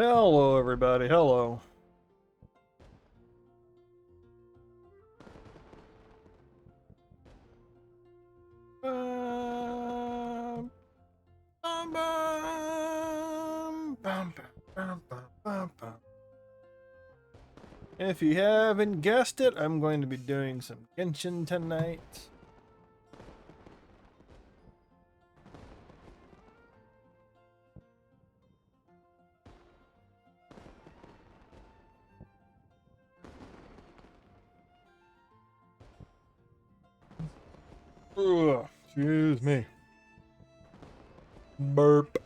Hello, everybody. Hello. Bum, bum, bum, bum, bum, bum, bum. If you haven't guessed it, I'm going to be doing some Genshin tonight. Ugh, excuse me. Burp.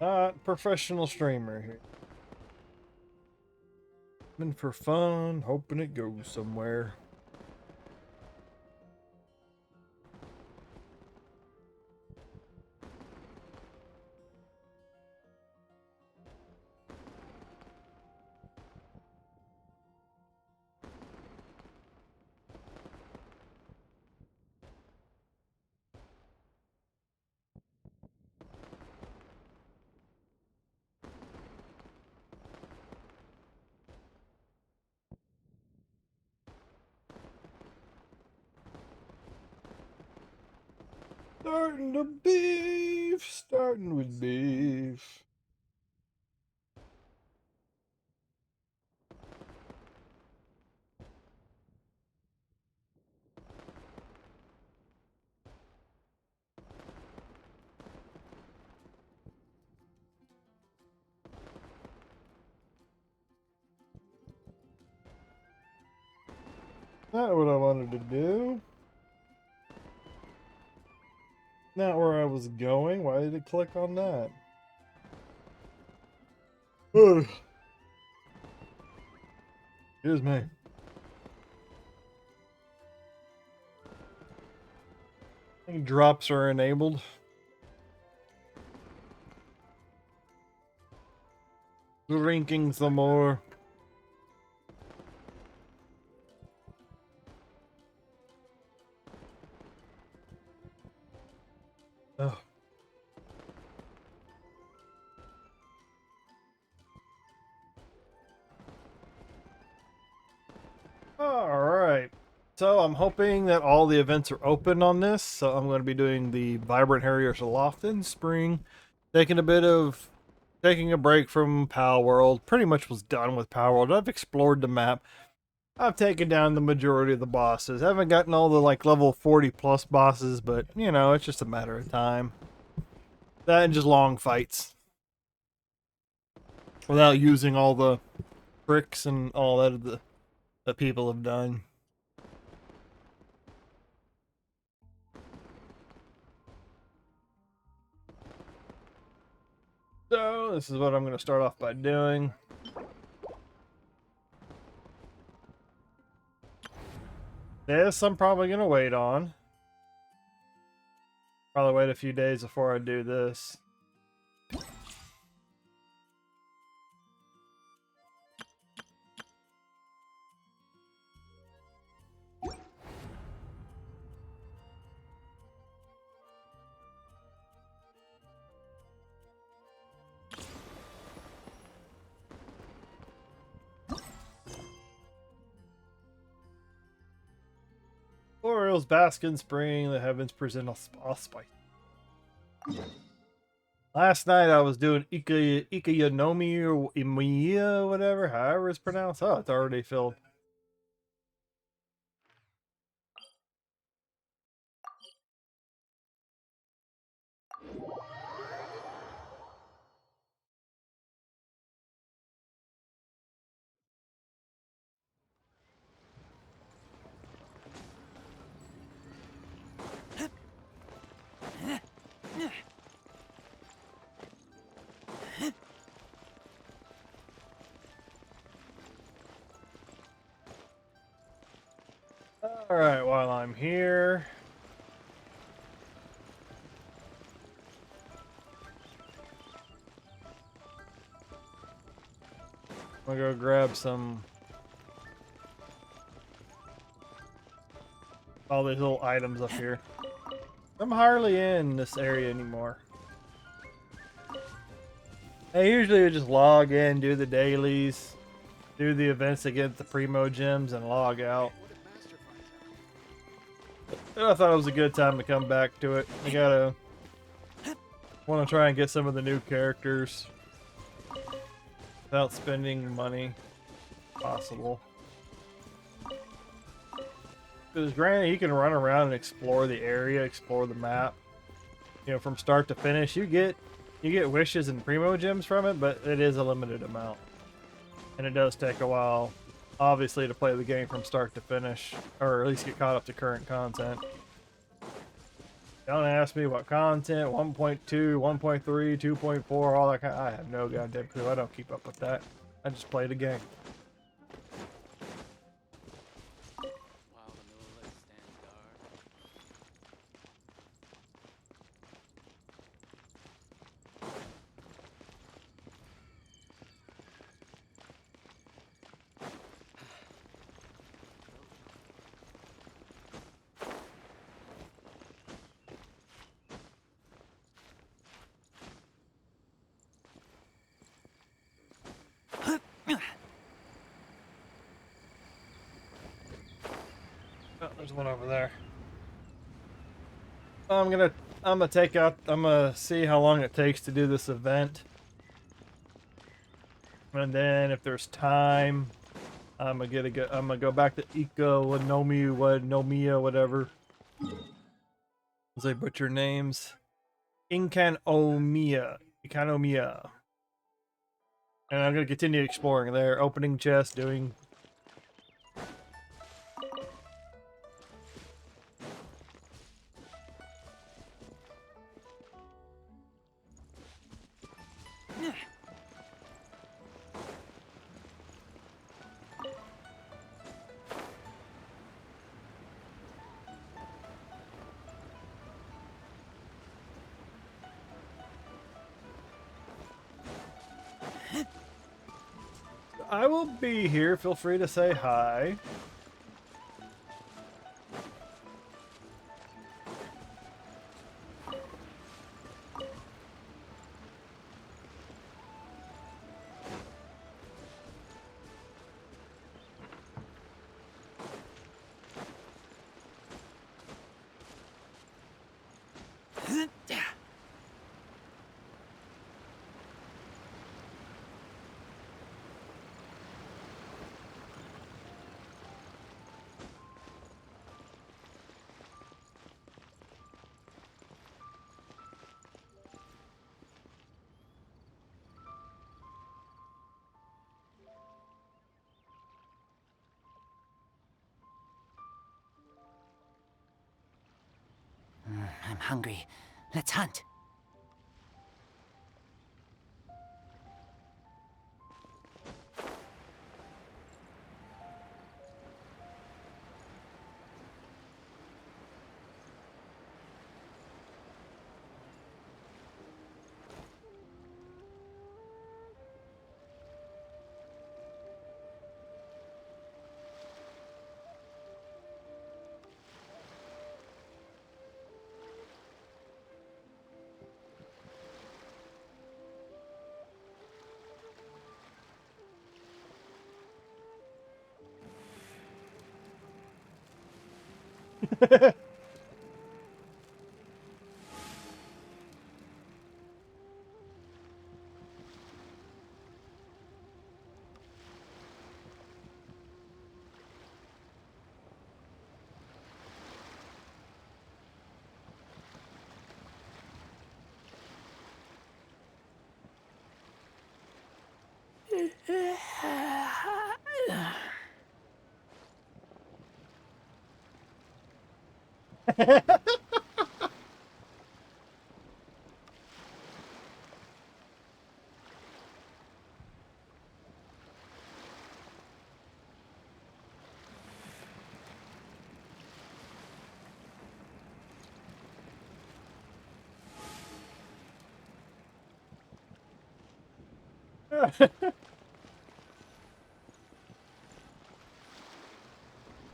Not professional streamer here. Been for fun, hoping it goes somewhere. Starting with beef. Not what I wanted to do. Not where I was going. Why did it click on that? Ugh. Excuse me. I think drops are enabled. Drinking some more. Oh. Alright. So I'm hoping that all the events are open on this. So I'm going to be doing the Vibrant Harriers Aloft in spring. Taking a break from Pal World. Pretty much was done with Pal World. I've explored the map. I've taken down the majority of the bosses. I haven't gotten all the like level 40 plus bosses, but you know, it's just a matter of time. That and just long fights. Without using all the tricks and all that people have done. So, this is what I'm going to start off by doing. This I'm probably going to wait on. Probably wait a few days before I do this. Orioles bask in spring, the heavens present auspice. Last night I was doing Ikayanomi or Imiya, whatever, however it's pronounced. Oh, it's already filled. Alright, while I'm here. I'm gonna go grab all these little items up here. I'm hardly in this area anymore. I usually would just log in, do the dailies, do the events to get the primo gems, and log out. But I thought it was a good time to come back to it. I gotta want to try and get some of the new characters without spending money, if possible. Because granted, you can run around and explore the area, explore the map. You know, from start to finish, you get wishes and primo gems from it, but it is a limited amount, and it does take a while, obviously, to play the game from start to finish, or at least get caught up to current content. Don't ask me what content, 1.2, 1.3, 2.4, all that kind. I have no goddamn clue. I don't keep up with that. I just play the game. Oh, there's one over there. I'm gonna see how long it takes to do this event. And then if there's time, I'm gonna go back to Ika, Nomiya, whatever. As I butcher names. Inkanomiya. And I'm gonna continue exploring there, opening chests, doing I will be here. Feel free to say hi. I'm hungry. Let's hunt.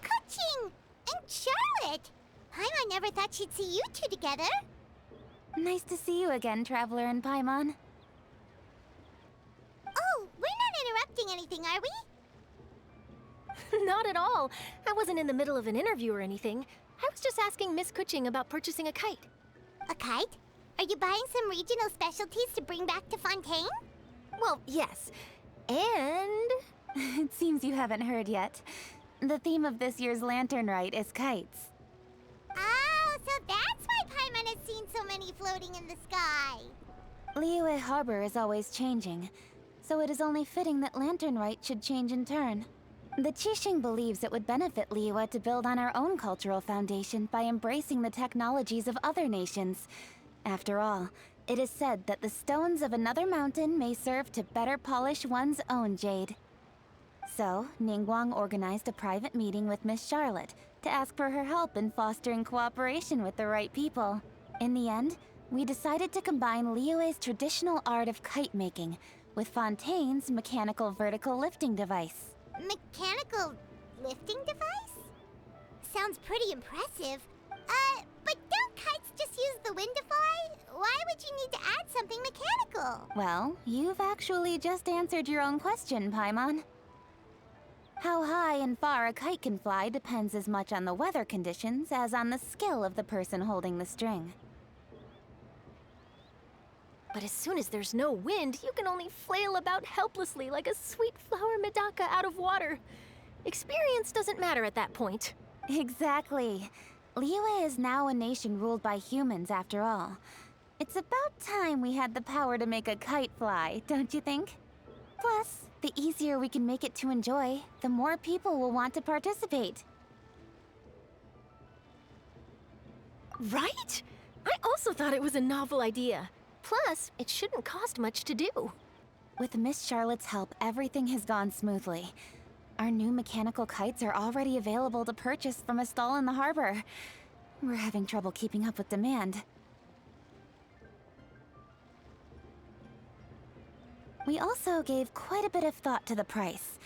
Coaching! And Charlotte! I'm on never thought she'd see you two together. Nice to see you again, Traveler and Paimon. Oh, we're not interrupting anything, are we? Not at all. I wasn't in the middle of an interview or anything. I was just asking Miss Kuching about purchasing a kite. A kite? Are you buying some regional specialties to bring back to Fontaine? Well, yes. And... It seems you haven't heard yet. The theme of this year's Lantern Rite is kites. Oh, so that's why Paimon has seen so many floating in the sky. Liyue Harbor is always changing, so it is only fitting that Lantern Rite should change in turn. The Qixing believes it would benefit Liyue to build on our own cultural foundation by embracing the technologies of other nations. After all, it is said that the stones of another mountain may serve to better polish one's own jade. So, Ningguang organized a private meeting with Miss Charlotte to ask for her help in fostering cooperation with the right people. In the end, we decided to combine Liyue's traditional art of kite making with Fontaine's mechanical vertical lifting device. Mechanical lifting device? Sounds pretty impressive. But don't kites just use the wind to fly? Why would you need to add something mechanical? Well, you've actually just answered your own question, Paimon. How high and far a kite can fly depends as much on the weather conditions as on the skill of the person holding the string. But as soon as there's no wind, you can only flail about helplessly like a sweet flower medaka out of water. Experience doesn't matter at that point. Exactly. Liyue is now a nation ruled by humans, after all. It's about time we had the power to make a kite fly, don't you think? Plus, the easier we can make it to enjoy, the more people will want to participate. Right? I also thought it was a novel idea. Plus, it shouldn't cost much to do. With Miss Charlotte's help, everything has gone smoothly. Our new mechanical kites are already available to purchase from a stall in the harbor. We're having trouble keeping up with demand. We also gave quite a bit of thought to the price.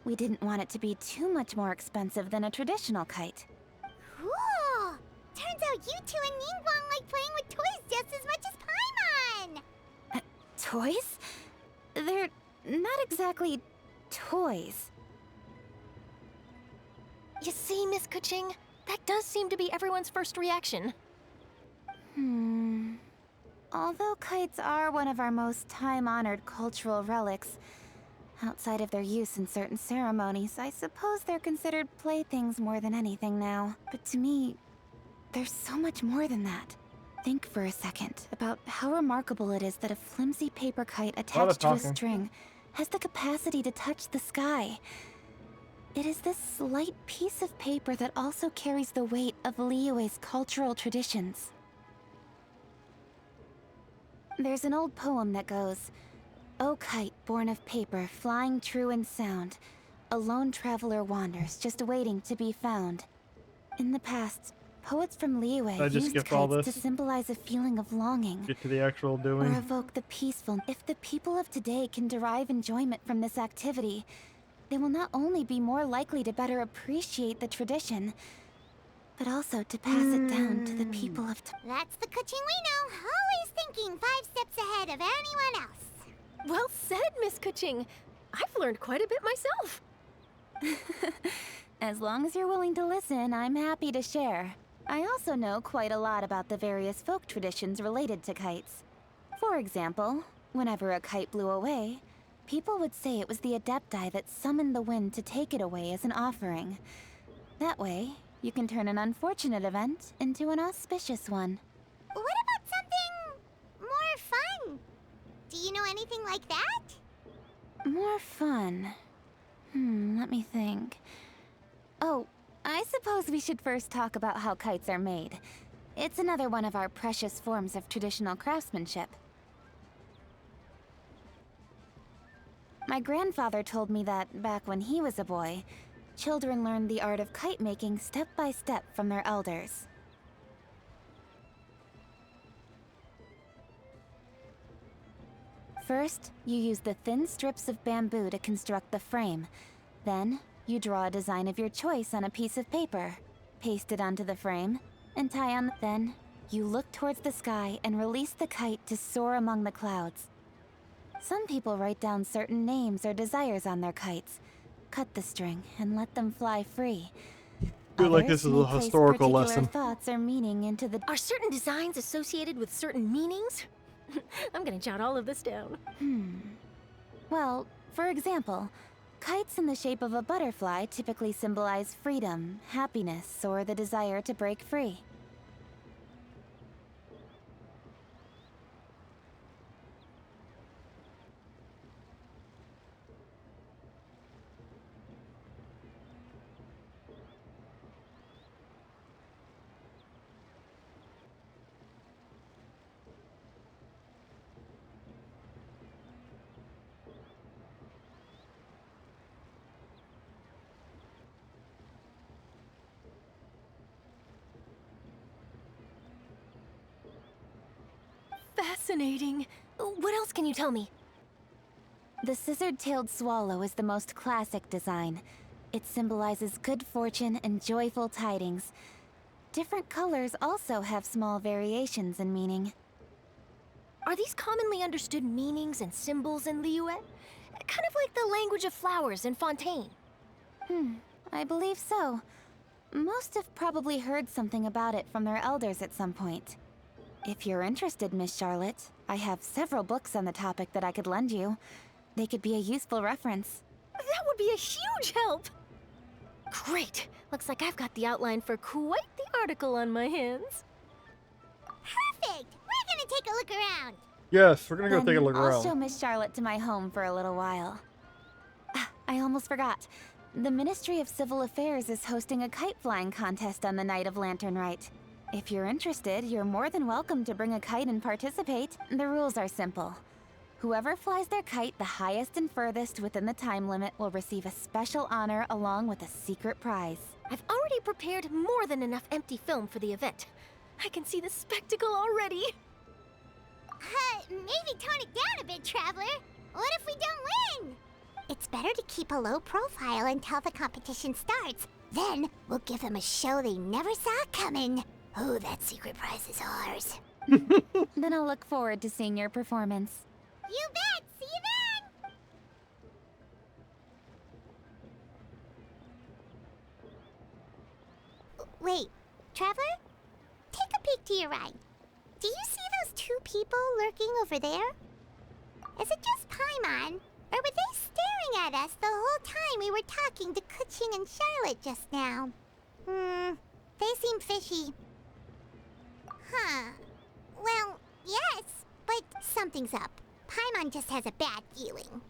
We didn't want it to be too much more expensive than a traditional kite. Cool! Turns out you two and Ningguang like playing with toys just as much as Paimon! Toys? They're not exactly toys. You see, Miss Kuching? That does seem to be everyone's first reaction. Although kites are one of our most time-honored cultural relics, outside of their use in certain ceremonies, I suppose they're considered playthings more than anything now. But to me, there's so much more than that. Think for a second about how remarkable it is that a flimsy paper kite attached to a string has the capacity to touch the sky. It is this slight piece of paper that also carries the weight of Liyue's cultural traditions. There's an old poem that goes, "O kite born of paper, flying true and sound, a lone traveler wanders, just waiting to be found." In the past, poets from Liyue used kites to symbolize a feeling of longing. Get to the actual doing. Or evoke the peaceful. If the people of today can derive enjoyment from this activity, they will not only be more likely to better appreciate the tradition, but also to pass it down to the people of That's the Kuching we know, always thinking 5 steps ahead of anyone else. Well said, Miss Kuching. I've learned quite a bit myself. As long as you're willing to listen, I'm happy to share. I also know quite a lot about the various folk traditions related to kites. For example, whenever a kite blew away, people would say it was the Adepti that summoned the wind to take it away as an offering. That way, you can turn an unfortunate event into an auspicious one. What about something more fun? Do you know anything like that? More fun? Let me think. Oh, I suppose we should first talk about how kites are made. It's another one of our precious forms of traditional craftsmanship. My grandfather told me that, back when he was a boy, children learned the art of kite making step by step from their elders. First, you use the thin strips of bamboo to construct the frame. Then, you draw a design of your choice on a piece of paper, paste it onto the frame, and tie on. Then, you look towards the sky and release the kite to soar among the clouds. Some people write down certain names or desires on their kites, cut the string, and let them fly free. I feel like this Others is may a place historical particular lesson. thoughts or meaning into the. Are certain designs associated with certain meanings? I'm gonna jot all of this down. Well, for example, kites in the shape of a butterfly typically symbolize freedom, happiness, or the desire to break free. Fascinating. What else can you tell me? The scissored-tailed swallow is the most classic design. It symbolizes good fortune and joyful tidings. Different colors also have small variations in meaning. Are these commonly understood meanings and symbols in Liyue? Kind of like the language of flowers in Fontaine. I believe so. Most have probably heard something about it from their elders at some point. If you're interested, Miss Charlotte, I have several books on the topic that I could lend you. They could be a useful reference. That would be a huge help! Great! Looks like I've got the outline for quite the article on my hands. Perfect! We're gonna take a look around. Yes, we're gonna go take a Then look I'll show around. Miss Charlotte to my home for a little while. I almost forgot. The Ministry of Civil Affairs is hosting a kite flying contest on the night of Lantern Rite. If you're interested, you're more than welcome to bring a kite and participate. The rules are simple. Whoever flies their kite the highest and furthest within the time limit will receive a special honor along with a secret prize. I've already prepared more than enough empty film for the event. I can see the spectacle already. Maybe tone it down a bit, Traveler. What if we don't win? It's better to keep a low profile until the competition starts. Then we'll give them a show they never saw coming. Oh, that secret prize is ours. Then I'll look forward to seeing your performance. You bet! See you then! Wait, Traveler? Take a peek to your right. Do you see those two people lurking over there? Is it just Paimon? Or were they staring at us the whole time we were talking to Kuching and Charlotte just now? They seem fishy. Huh. Well, yes, but something's up. Paimon just has a bad feeling.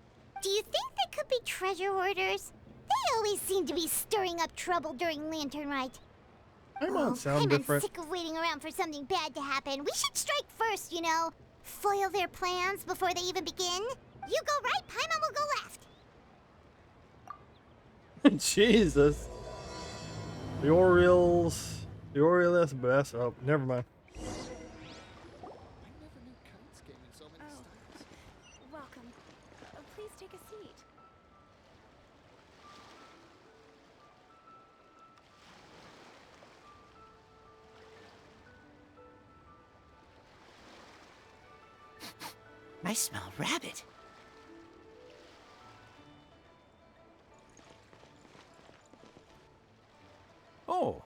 Do you think they could be treasure hoarders? They always seem to be stirring up trouble during Lantern Rite. Paimon sound Paimon's different. sick of waiting around for something bad to happen. We should strike first, you know. Foil their plans before they even begin. You go right, Paimon will go left. Jesus. The Orioles. The Orioles best. Oh, never mind. Welcome. Please take a seat. I smell rabbit. Oh.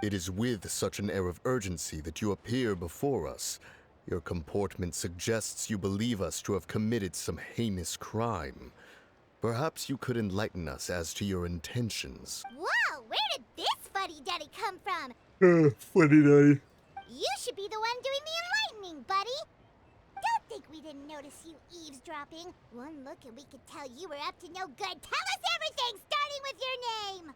It is with such an air of urgency that you appear before us. Your comportment suggests you believe us to have committed some heinous crime. Perhaps you could enlighten us as to your intentions. Whoa, where did this fuddy-duddy come from? Funny daddy. You should be the one doing the enlightening, buddy. Don't think we didn't notice you eavesdropping. One look and we could tell you were up to no good. Tell us everything, starting with your name.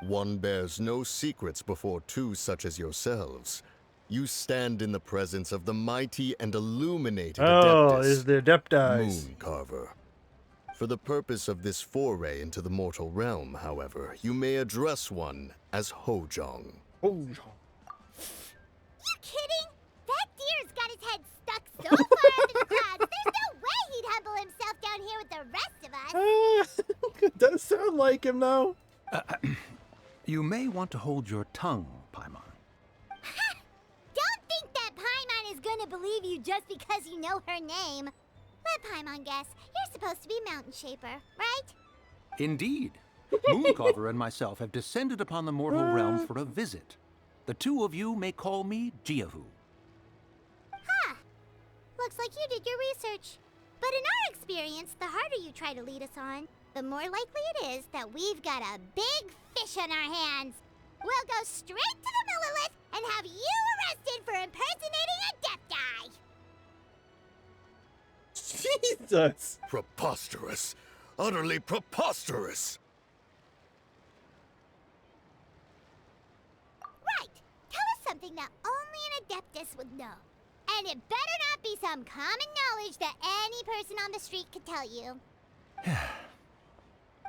One bears no secrets before two such as yourselves. You stand in the presence of the mighty and illuminated Oh, Adeptus, is the Adepti. Moon Carver. For the purpose of this foray into the mortal realm, however, you may address one as Hojong. Oh, You kidding? That deer's got his head stuck so far up in the clouds, there's no way he'd humble himself down here with the rest of us. it does sound like him, though. You may want to hold your tongue, Paimon. Don't think that Paimon is gonna believe you just because you know her name. Let Paimon guess. You're supposed to be Mountain Shaper, right? Indeed. Mooncarver and myself have descended upon the mortal realm for a visit. The two of you may call me Jiahu. Huh. Looks like you did your research. But in our experience, the harder you try to lead us on, the more likely it is that we've got a big fish on our hands. We'll go straight to the Millilith and have you arrested for impersonating a Adepti. Jesus. Preposterous! Utterly preposterous! Right. Tell us something that only an Adeptus would know. And it better not be some common knowledge that any person on the street could tell you.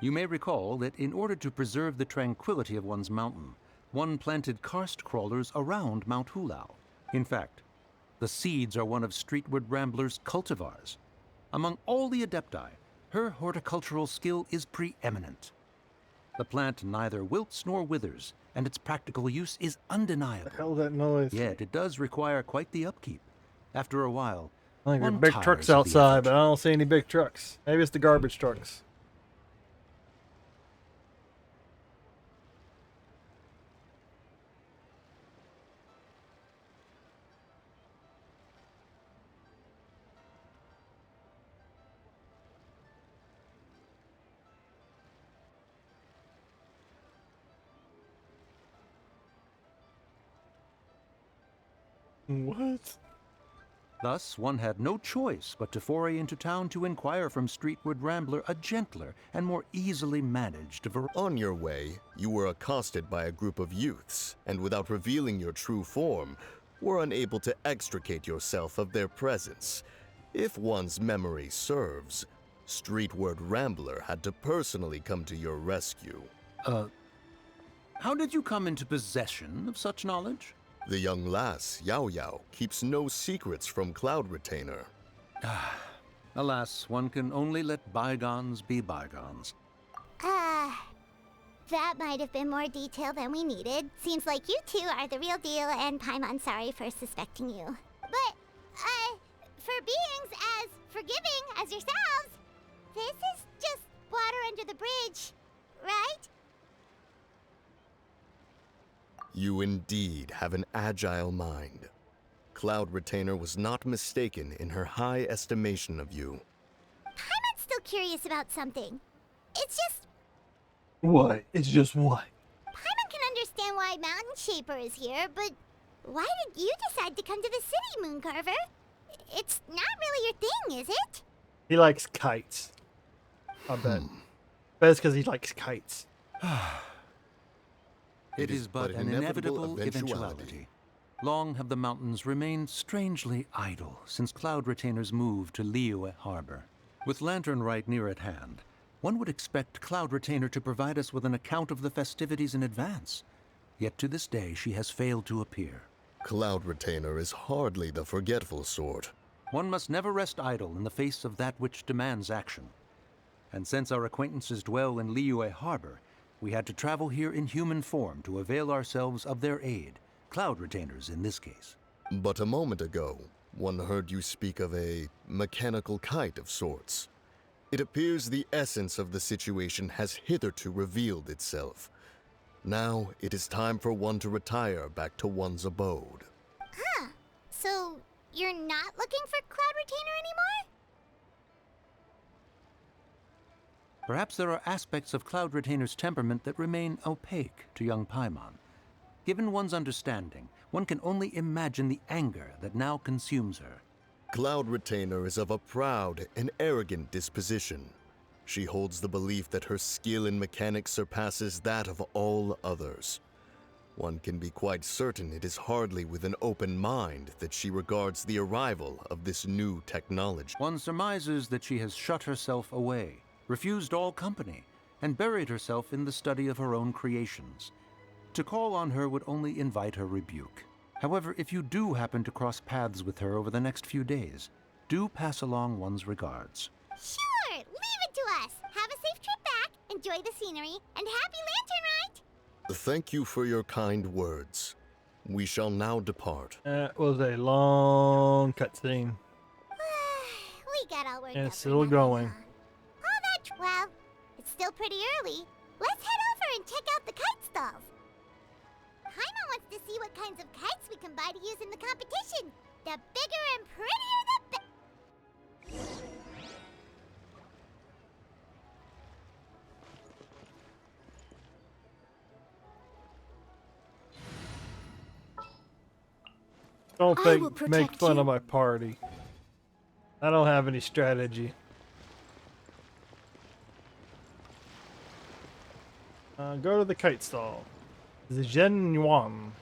You may recall that in order to preserve the tranquility of one's mountain, one planted karst crawlers around Mount Hulao. In fact, the seeds are one of Streetward Rambler's cultivars. Among all the Adepti, her horticultural skill is preeminent. The plant neither wilts nor withers, and its practical use is undeniable. What the hell is that noise? Yet it does require quite the upkeep. After a while, I think there are one big tires trucks of the outside, effort. but I don't see any big trucks. Maybe it's the garbage trucks. What? Thus, one had no choice but to foray into town to inquire from Streetward Rambler a gentler and more easily managed On your way, you were accosted by a group of youths, and without revealing your true form, were unable to extricate yourself of their presence. If one's memory serves, Streetward Rambler had to personally come to your rescue. How did you come into possession of such knowledge? The young lass, Yao Yao, keeps no secrets from Cloud Retainer. Alas, one can only let bygones be bygones. That might have been more detail than we needed. Seems like you two are the real deal, and Paimon sorry for suspecting you. But, for beings as forgiving as yourselves, this is just water under the bridge, right? You indeed have an agile mind. Cloud Retainer was not mistaken in her high estimation of you. Paimon's still curious about something. It's just, What? It's just what? Paimon can understand why Mountain Shaper is here, but why did you decide to come to the city, Mooncarver? It's not really your thing, is it? He likes kites. I bet. Bet it's because he likes kites. It is but an inevitable eventuality. Long have the mountains remained strangely idle since Cloud Retainer's move to Liyue Harbor. With Lantern right near at hand, one would expect Cloud Retainer to provide us with an account of the festivities in advance. Yet to this day she has failed to appear. Cloud Retainer is hardly the forgetful sort. One must never rest idle in the face of that which demands action. And since our acquaintances dwell in Liyue Harbor, we had to travel here in human form to avail ourselves of their aid, Cloud Retainers in this case. But a moment ago, one heard you speak of a mechanical kite of sorts. It appears the essence of the situation has hitherto revealed itself. Now it is time for one to retire back to one's abode. Huh. So, you're not looking for Cloud Retainer anymore? Perhaps there are aspects of Cloud Retainer's temperament that remain opaque to young Paimon. Given one's understanding, one can only imagine the anger that now consumes her. Cloud Retainer is of a proud and arrogant disposition. She holds the belief that her skill in mechanics surpasses that of all others. One can be quite certain it is hardly with an open mind that she regards the arrival of this new technology. One surmises that she has shut herself away, refused all company, and buried herself in the study of her own creations. To call on her would only invite her rebuke. However, if you do happen to cross paths with her over the next few days, do pass along one's regards. Sure, leave it to us. Have a safe trip back, enjoy the scenery, and happy lantern ride! Thank you for your kind words. We shall now depart. That was a long cutscene. We got all worked And up. it's for still nothing, going. huh? All that, well, it's still pretty early. Let's head over and check out the kite stalls. Paimon wants to see what kinds of kites we can buy to use in the competition. The bigger and prettier the Don't I will fake, make protect fun you. of my party. I don't have any strategy. Go to the kite stall. The Gen Yuan.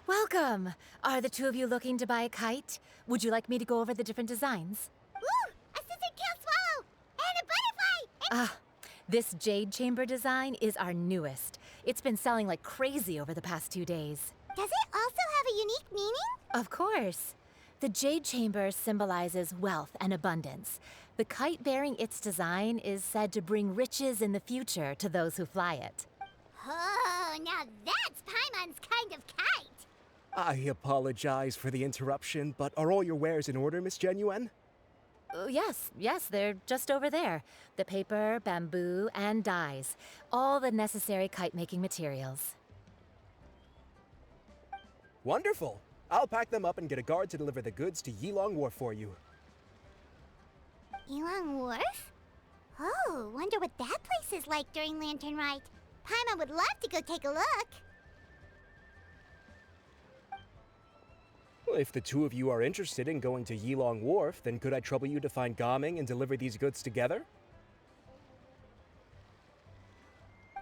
Welcome! Are the two of you looking to buy a kite? Would you like me to go over the different designs? Ooh, a scissor-tail swallow! And a butterfly! And This jade chamber design is our newest. It's been selling like crazy over the past 2 days. does it also have a unique meaning? Of course. The jade chamber symbolizes wealth and abundance. The kite bearing its design is said to bring riches in the future to those who fly it. Oh, now that's Paimon's kind of kite! I apologize for the interruption, but are all your wares in order, Miss Genuine? Yes, they're just over there. The paper, bamboo, and dyes. All the necessary kite-making materials. Wonderful! I'll pack them up and get a guard to deliver the goods to Yilong Wharf for you. Yilong Wharf? Oh, wonder what that place is like during Lantern Rite. Paimon would love to go take a look. Well, if the two of you are interested in going to Yilong Wharf, then could I trouble you to find Gaming and deliver these goods together?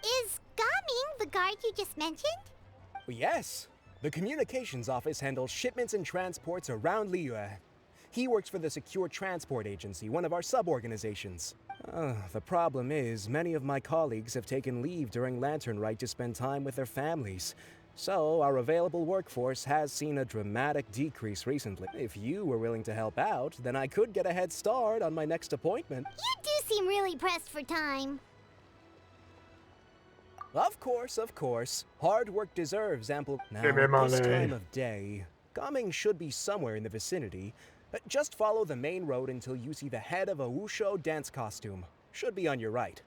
Is Gaming the guard you just mentioned? Well, yes. The communications office handles shipments and transports around Liyue. He works for the Secure Transport Agency, one of our sub-organizations. The problem is, many of my colleagues have taken leave during Lantern Rite to spend time with their families. So, our available workforce has seen a dramatic decrease recently. If you were willing to help out, then I could get a head start on my next appointment. You do seem really pressed for time. Of course. Hard work deserves ample... Now, Give me at this money. time of day, Gaming should be somewhere in the vicinity. Just follow the main road until you see the head of a Wushu dance costume. Should be on your right.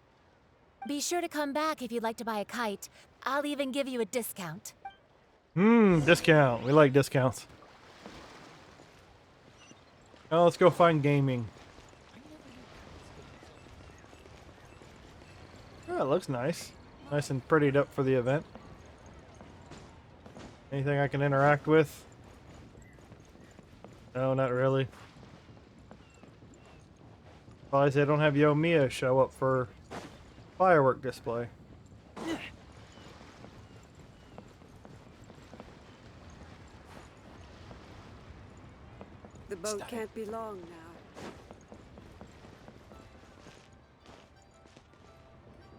Be sure to come back if you'd like to buy a kite. I'll even give you a discount. Discount. We like discounts. Now let's go find gaming. Oh, it looks nice. Nice and prettied up for the event. Anything I can interact with? No, not really. Surprised they don't have Yomiya show up for firework display. The boat can't be long now.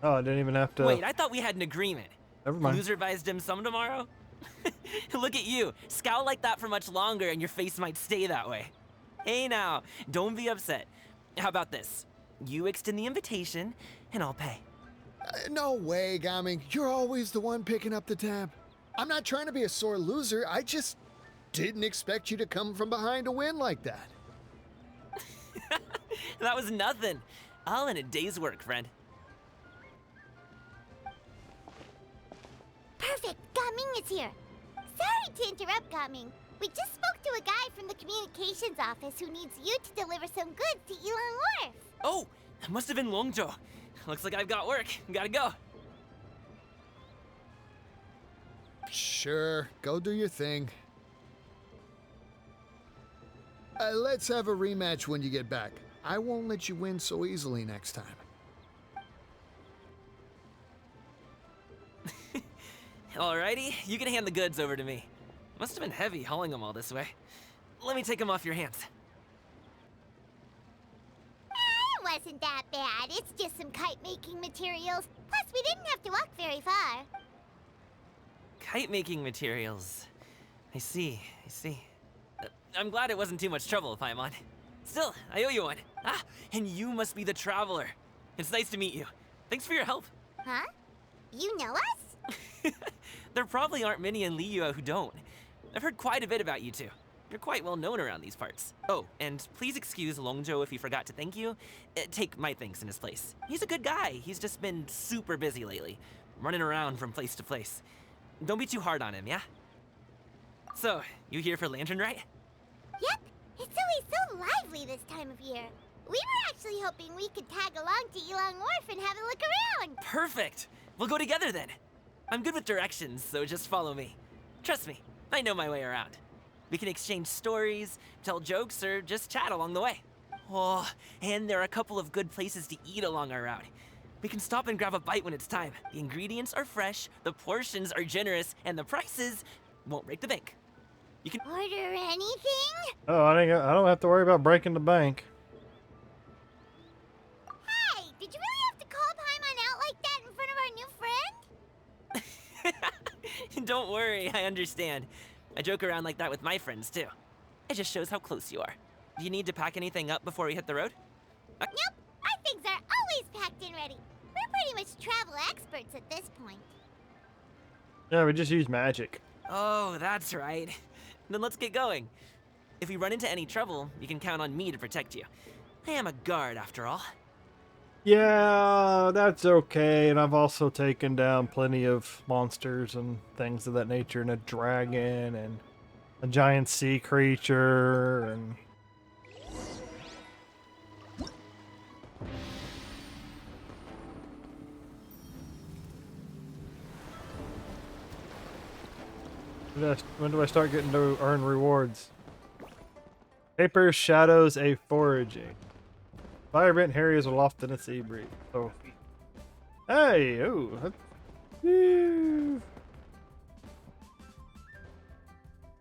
Oh, I didn't even have to. Wait, I thought we had an agreement. Never mind. Loser buys dim sum tomorrow? Look at you. Scowl like that for much longer and your face might stay that way. Hey now, don't be upset. How about this? You extend the invitation and I'll pay. No way, Gaming. You're always the one picking up the tab. I'm not trying to be a sore loser. I just didn't expect you to come from behind to win like that. That was nothing. All in a day's work, friend. Perfect, Gaming is here. Sorry to interrupt, Gaming. We just spoke to a guy from the communications office who needs you to deliver some goods to Yilong Wharf. Oh, that must have been Longjo. Looks like I've got work. Gotta go. Sure, go do your thing. Let's have a rematch when you get back. I won't let you win so easily next time. Alrighty, you can hand the goods over to me. Must have been heavy hauling them all this way. Let me take them off your hands. It wasn't that bad. It's just some kite-making materials. Plus, we didn't have to walk very far. Kite-making materials. I see. I'm glad it wasn't too much trouble, Paimon. Still, I owe you one. Ah, and you must be the traveler. It's nice to meet you. Thanks for your help. Huh? You know us? There probably aren't many in Liyue who don't. I've heard quite a bit about you two. You're quite well known around these parts. Oh, and please excuse Longzhou if he forgot to thank you. Take my thanks in his place. He's a good guy. He's just been super busy lately, running around from place to place. Don't be too hard on him, yeah? So, you here for Lantern, right? Yep. It's always so lively this time of year. We were actually hoping we could tag along to Elong Wharf and have a look around. Perfect. We'll go together then. I'm good with directions, so just follow me. Trust me, I know my way around. We can exchange stories, tell jokes, or just chat along the way. Oh, and there are a couple of good places to eat along our route. We can stop and grab a bite when it's time. The ingredients are fresh, the portions are generous, and the prices won't break the bank. You can Order anything? Oh, I don't have to worry about breaking the bank. Hey, did you really have to call Paimon out like that in front of our new friend? Don't worry, I understand. I joke around like that with my friends too. It just shows how close you are. Do you need to pack anything up before we hit the road? Nope, our things are always packed and ready. We're pretty much travel experts at this point. Yeah, we just use magic. Oh, that's right. Then let's get going. If we run into any trouble, you can count on me to protect you. I am a guard after all. Yeah, that's okay. And I've also taken down plenty of monsters and things of that nature, and a dragon and a giant sea creature and when do I start getting to earn rewards? Paper shadows a foraging. Vibrant Harriers Aloft in a sea breeze. Oh. Hey! Oh! Woo.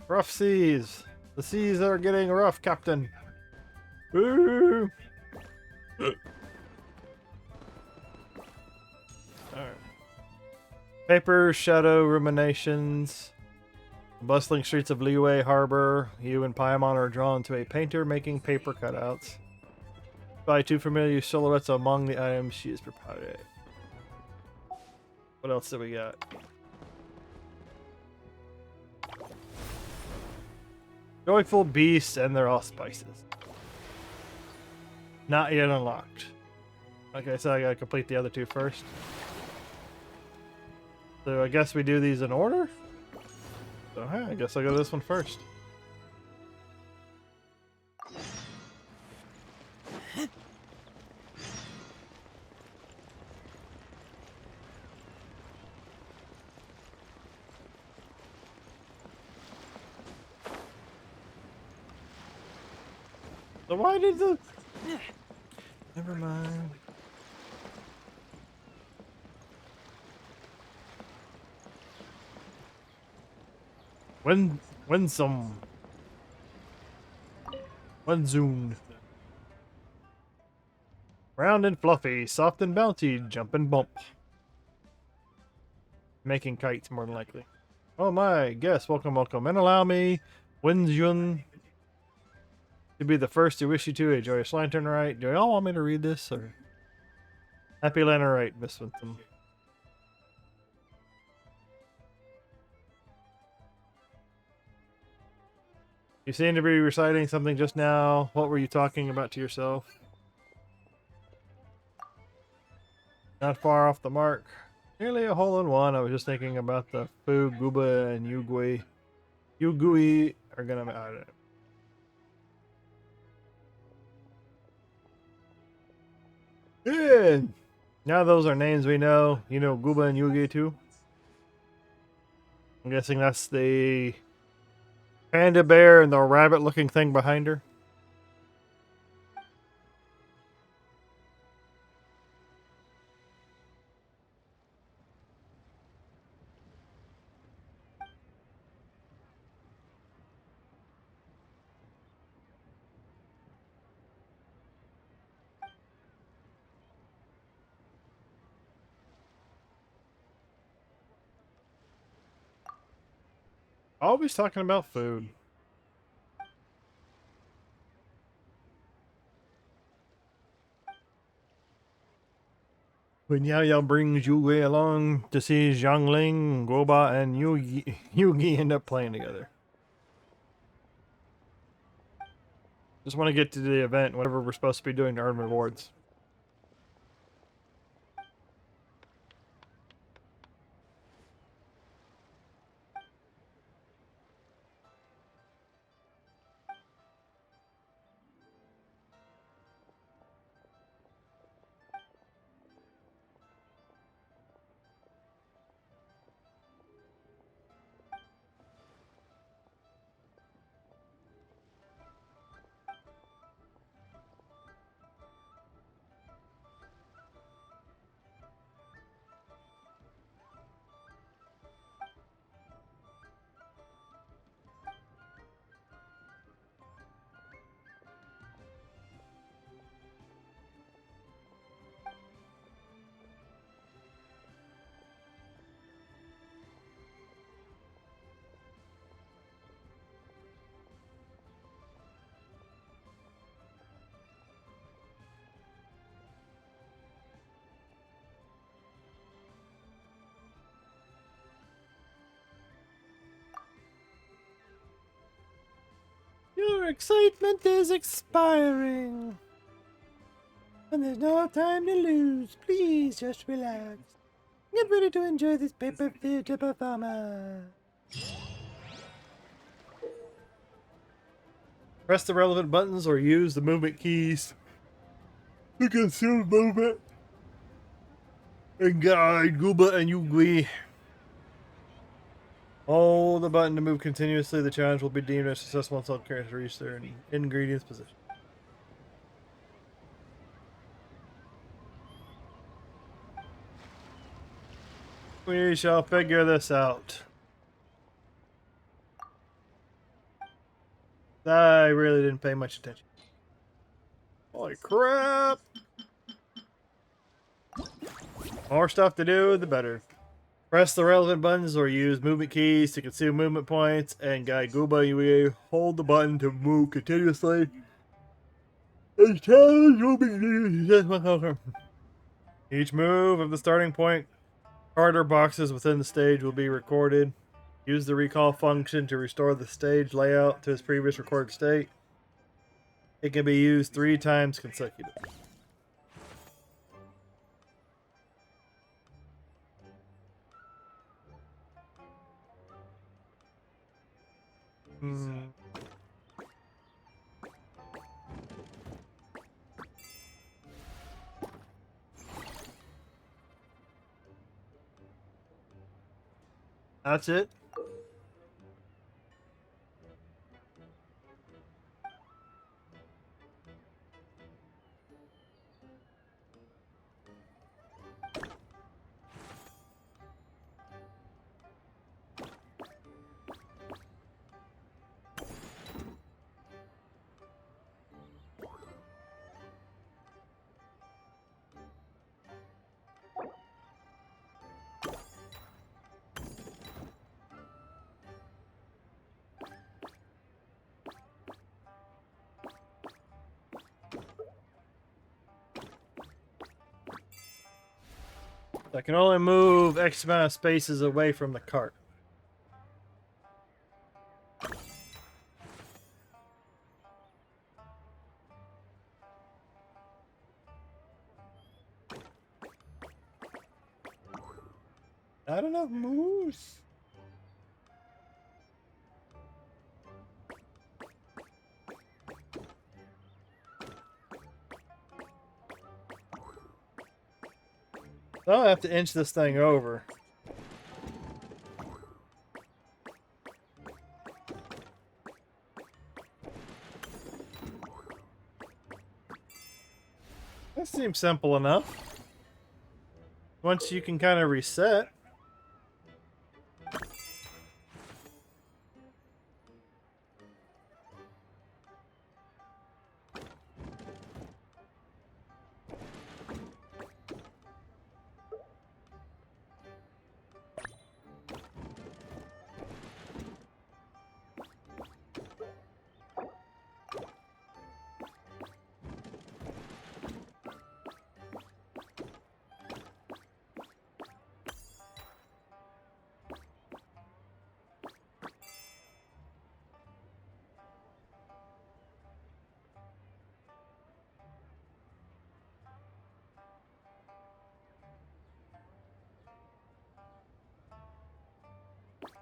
Rough seas. The seas are getting rough, Captain. Woo! Alright. Paper shadow ruminations. The bustling streets of Liyue Harbor. You and Paimon are drawn to a painter making paper cutouts. By two familiar silhouettes among the items she is propounding. What else do we got? Joyful beasts and their allspices. Not yet unlocked. Okay, so I gotta complete the other two first. So I guess we do these in order? So hey, I guess I'll go this one first. So why did the... Never mind. Winsome. Winsune. Round and fluffy, soft and bouncy, jump and bump. Making kites, more than likely. Oh my, guess, welcome, welcome. And allow me, Winsune, to be the first to wish you to a joyous lantern rite. Do y'all want me to read this, or? Happy lantern rite, Miss Winsome. You seem to be reciting something just now. What were you talking about to yourself? Not far off the mark. Nearly a hole in one. I was just thinking about the Fu, Guba, and Yugui. Yugui are gonna... I don't know. Yeah. Now those are names we know. You know Guba and Yugi too? I'm guessing that's the panda bear and the rabbit looking thing behind her. Always talking about food. When Yao Yao brings Yugi along to see Xiangling, Guoba, and Yugi end up playing together. Just want to get to the event, whatever we're supposed to be doing to earn rewards. Your excitement is expiring. And there's no time to lose. Please just relax. Get ready to enjoy this paper theater performance. Press the relevant buttons or use the movement keys to consume movement and guide Gooba and Yugi. Hold the button to move continuously. The challenge will be deemed as successful until characters reach their ingredients position. We shall figure this out. I really didn't pay much attention. Holy crap! More stuff to do, the better. Press the relevant buttons or use movement keys to consume movement points and guide Gooba. You hold the button to move continuously. The challenge will be each move of the starting point card or boxes within the stage will be recorded. Use the recall function to restore the stage layout to its previous recorded state. It can be used 3 times consecutively. That's it. I can only move X amount of spaces away from the cart. Not enough moves. I'll have to inch this thing over. That seems simple enough. Once you can kind of reset.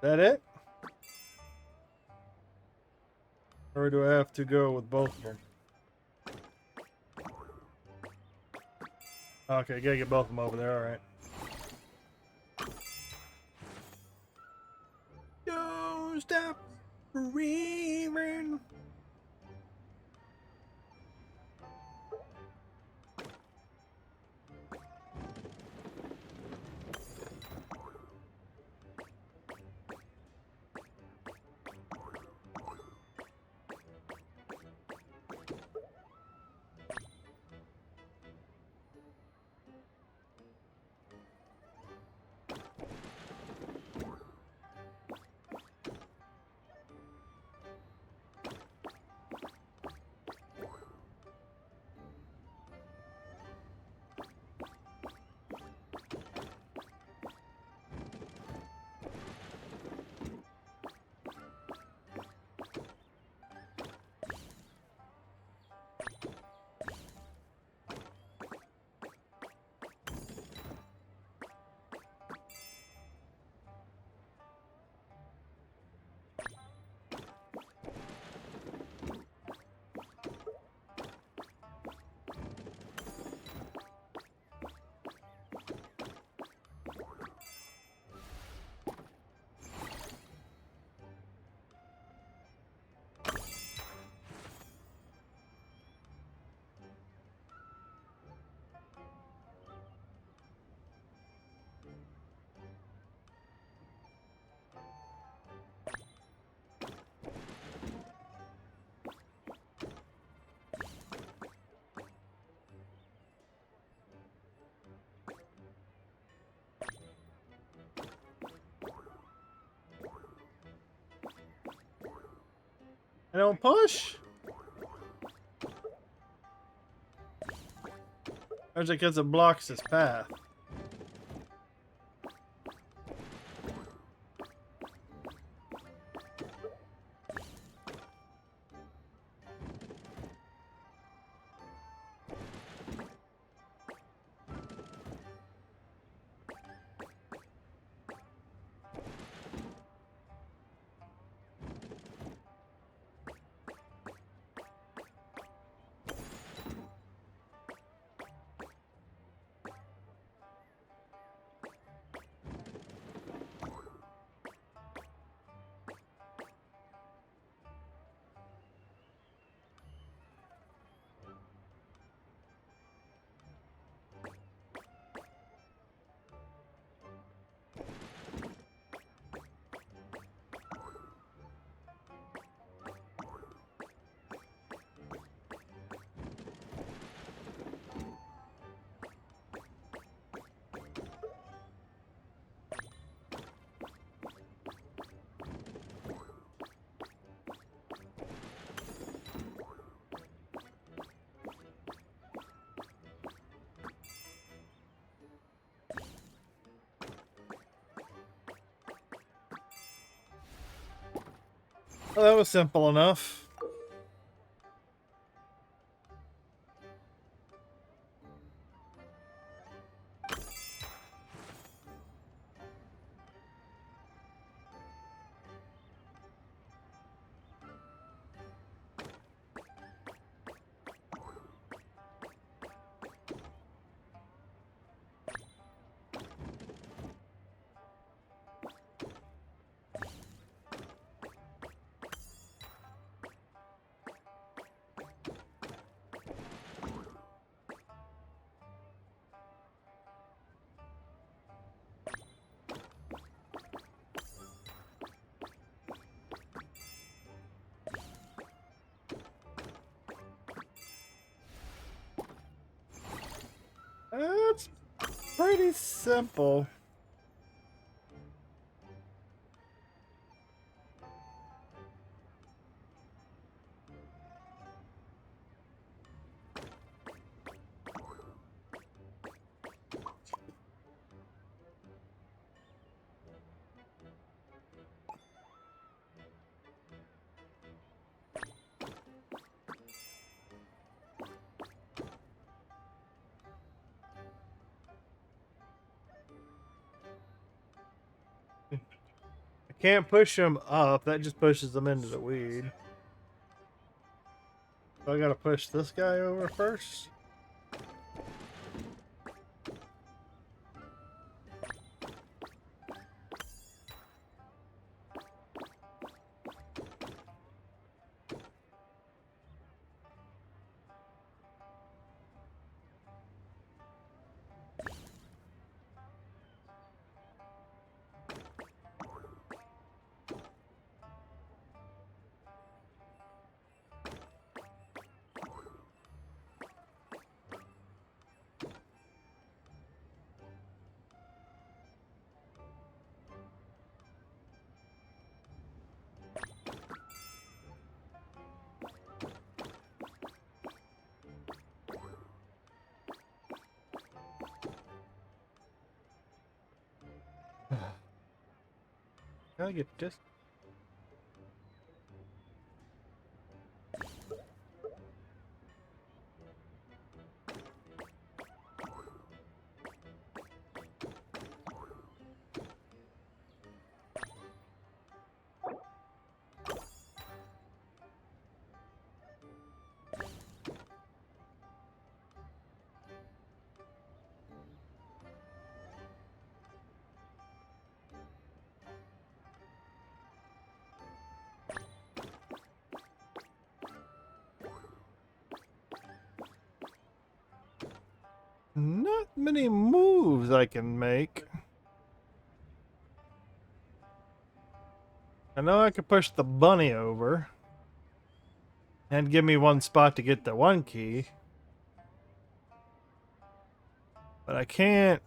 That it? Or do I have to go with both of them? Okay, gotta get both of them over there, alright. Don't stop breathing. I don't push? Or is it because it blocks his path? Well, that was simple enough. That's pretty simple. Can't push them up. That just pushes them into the weed. So I gotta push this guy over first. Gotta get this. Not many moves I can make. I know I could push the bunny over and give me one spot to get the one key, but I can't.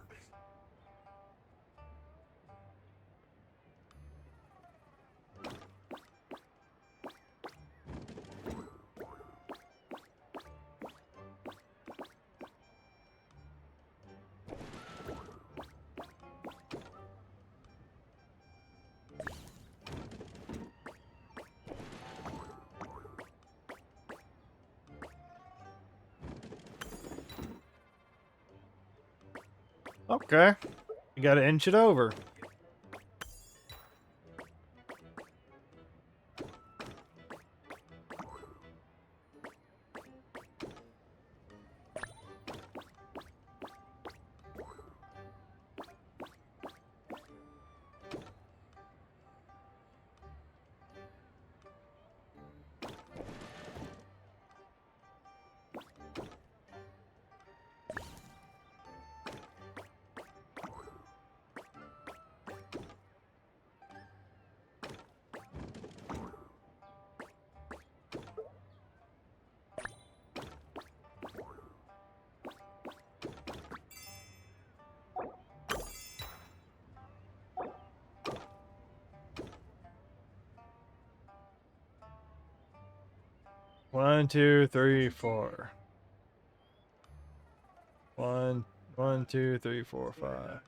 Okay, you gotta inch it over. One, two, three, four. One, 2, 3, 4, 5.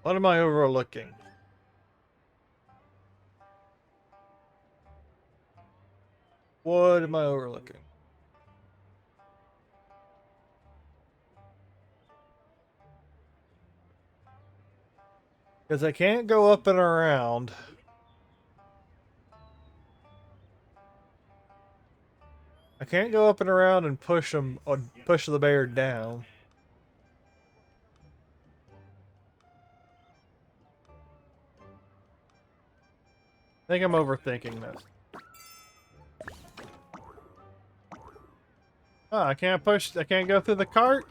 What am I overlooking? What am I overlooking? Because I can't go up and around. I can't go up and around and push them or push the bear down. I think I'm overthinking this. Oh, I can't push. I can't go through the cart.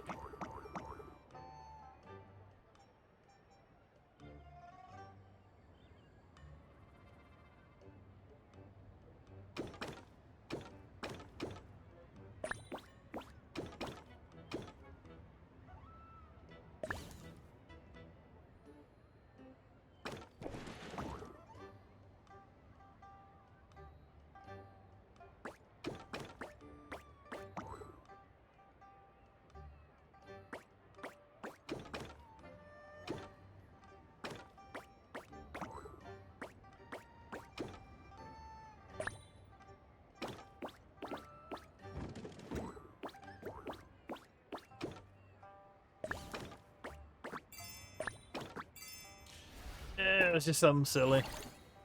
Yeah, it's just something silly.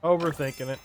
Overthinking it.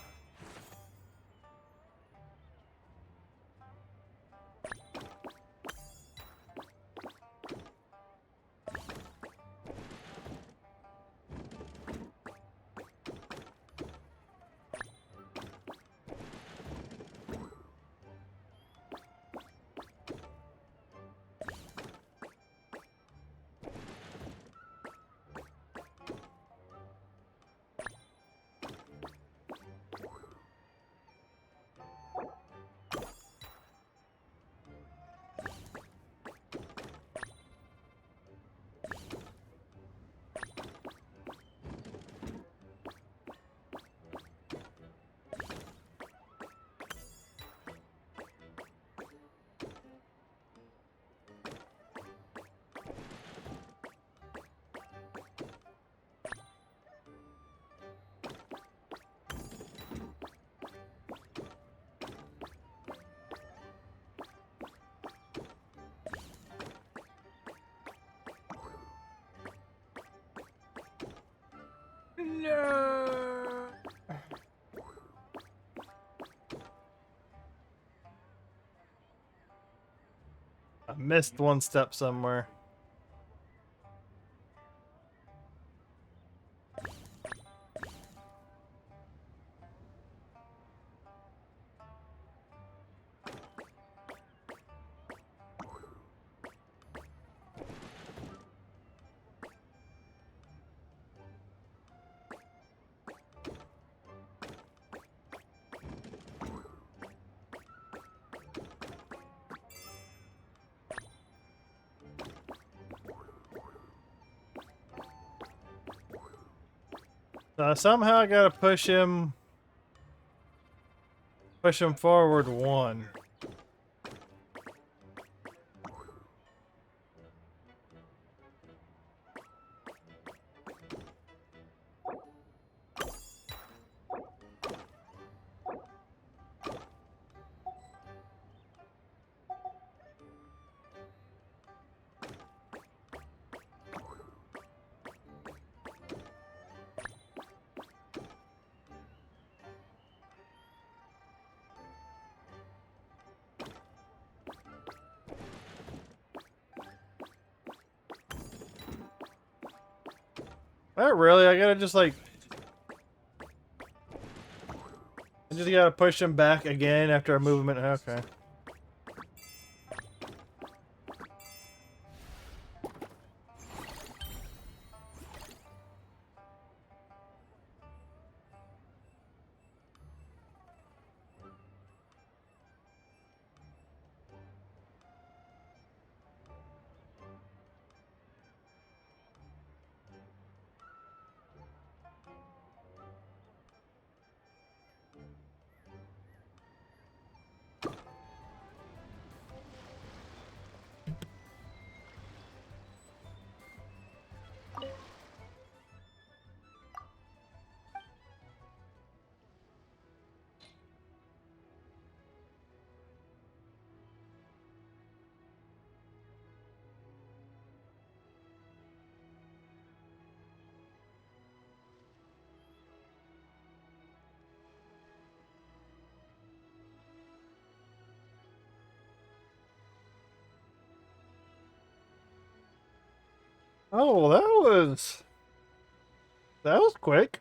No. I missed one step somewhere. Somehow I gotta push him forward one. Not really, I gotta just like... I just gotta push him back again after I move him in. Okay. Oh, that was quick.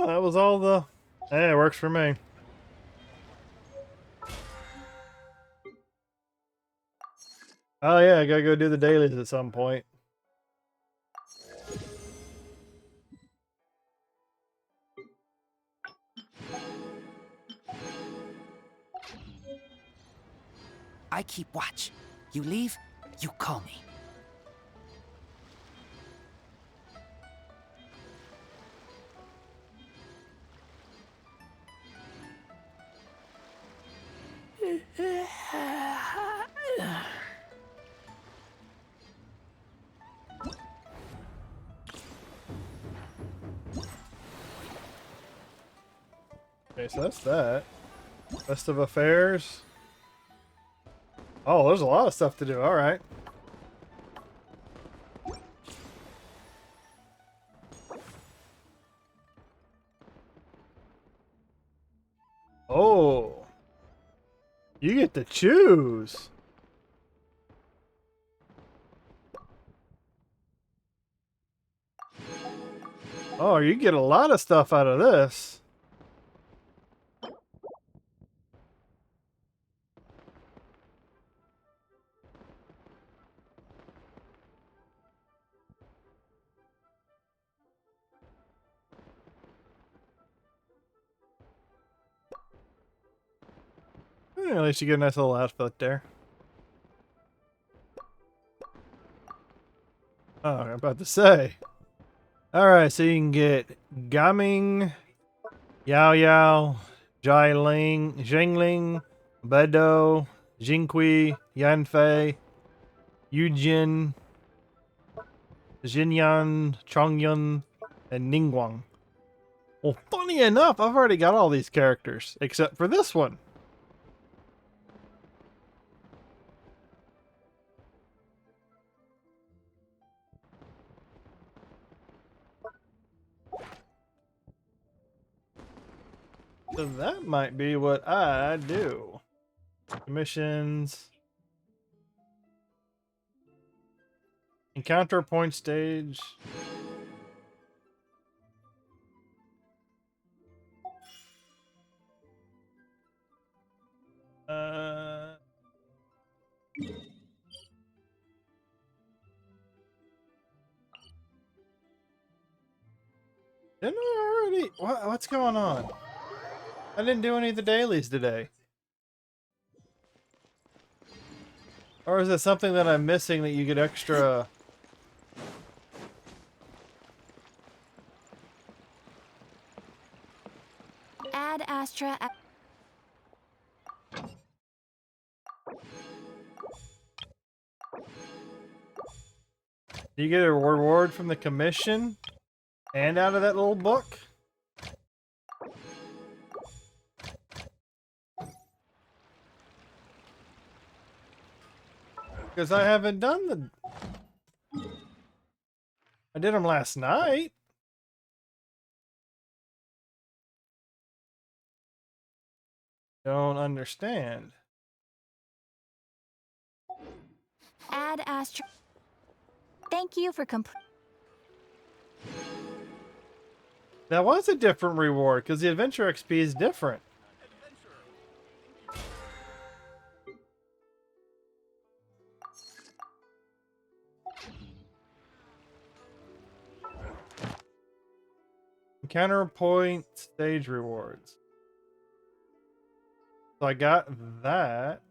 Oh, that was all the... Hey, it works for me. Oh yeah, I gotta go do the dailies at some point. I keep watch. You leave, you call me. Okay, so that's that. List of affairs. Oh, there's a lot of stuff to do. All right. Oh. You get to choose. Oh, you get a lot of stuff out of this. At least you get a nice little outfit there. Oh, I'm about to say. Alright, so you can get Gaming, Yao Yao, Jai Ling, Jingling, Bedo, Jingqi, Yanfei, Yujin, Jinyan, Chongyun, and Ningguang. Well, funny enough, I've already got all these characters, except for this one. So that might be what I do. Missions. Encounter point stage. Didn't I already? What's going on? I didn't do any of the dailies today. Or is it something that I'm missing that you get extra? Add Astra. Do you get a reward from the commission and out of that little book? Because I haven't done the... I did them last night. Don't understand. Add Astra. Thank you for That was a different reward because the adventure XP is different. Encounter point stage rewards. So I got that.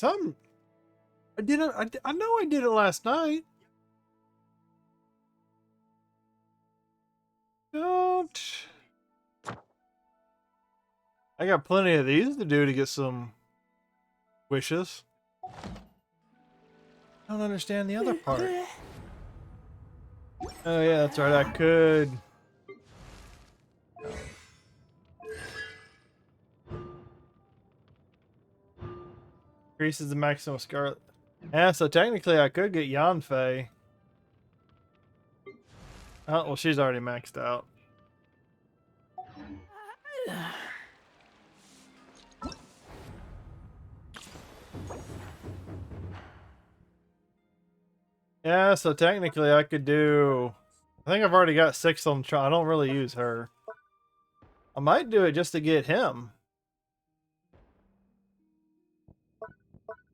I did it. I know I did it last night. Don't. I got plenty of these to do to get some wishes. I don't understand the other part. Oh yeah, that's right. I could. Increases the maximum scarlet. Yeah, so technically I could get Yanfei. Oh, well, she's already maxed out. Yeah, so technically I could do... I think I've already got 6 on I don't really use her. I might do it just to get him.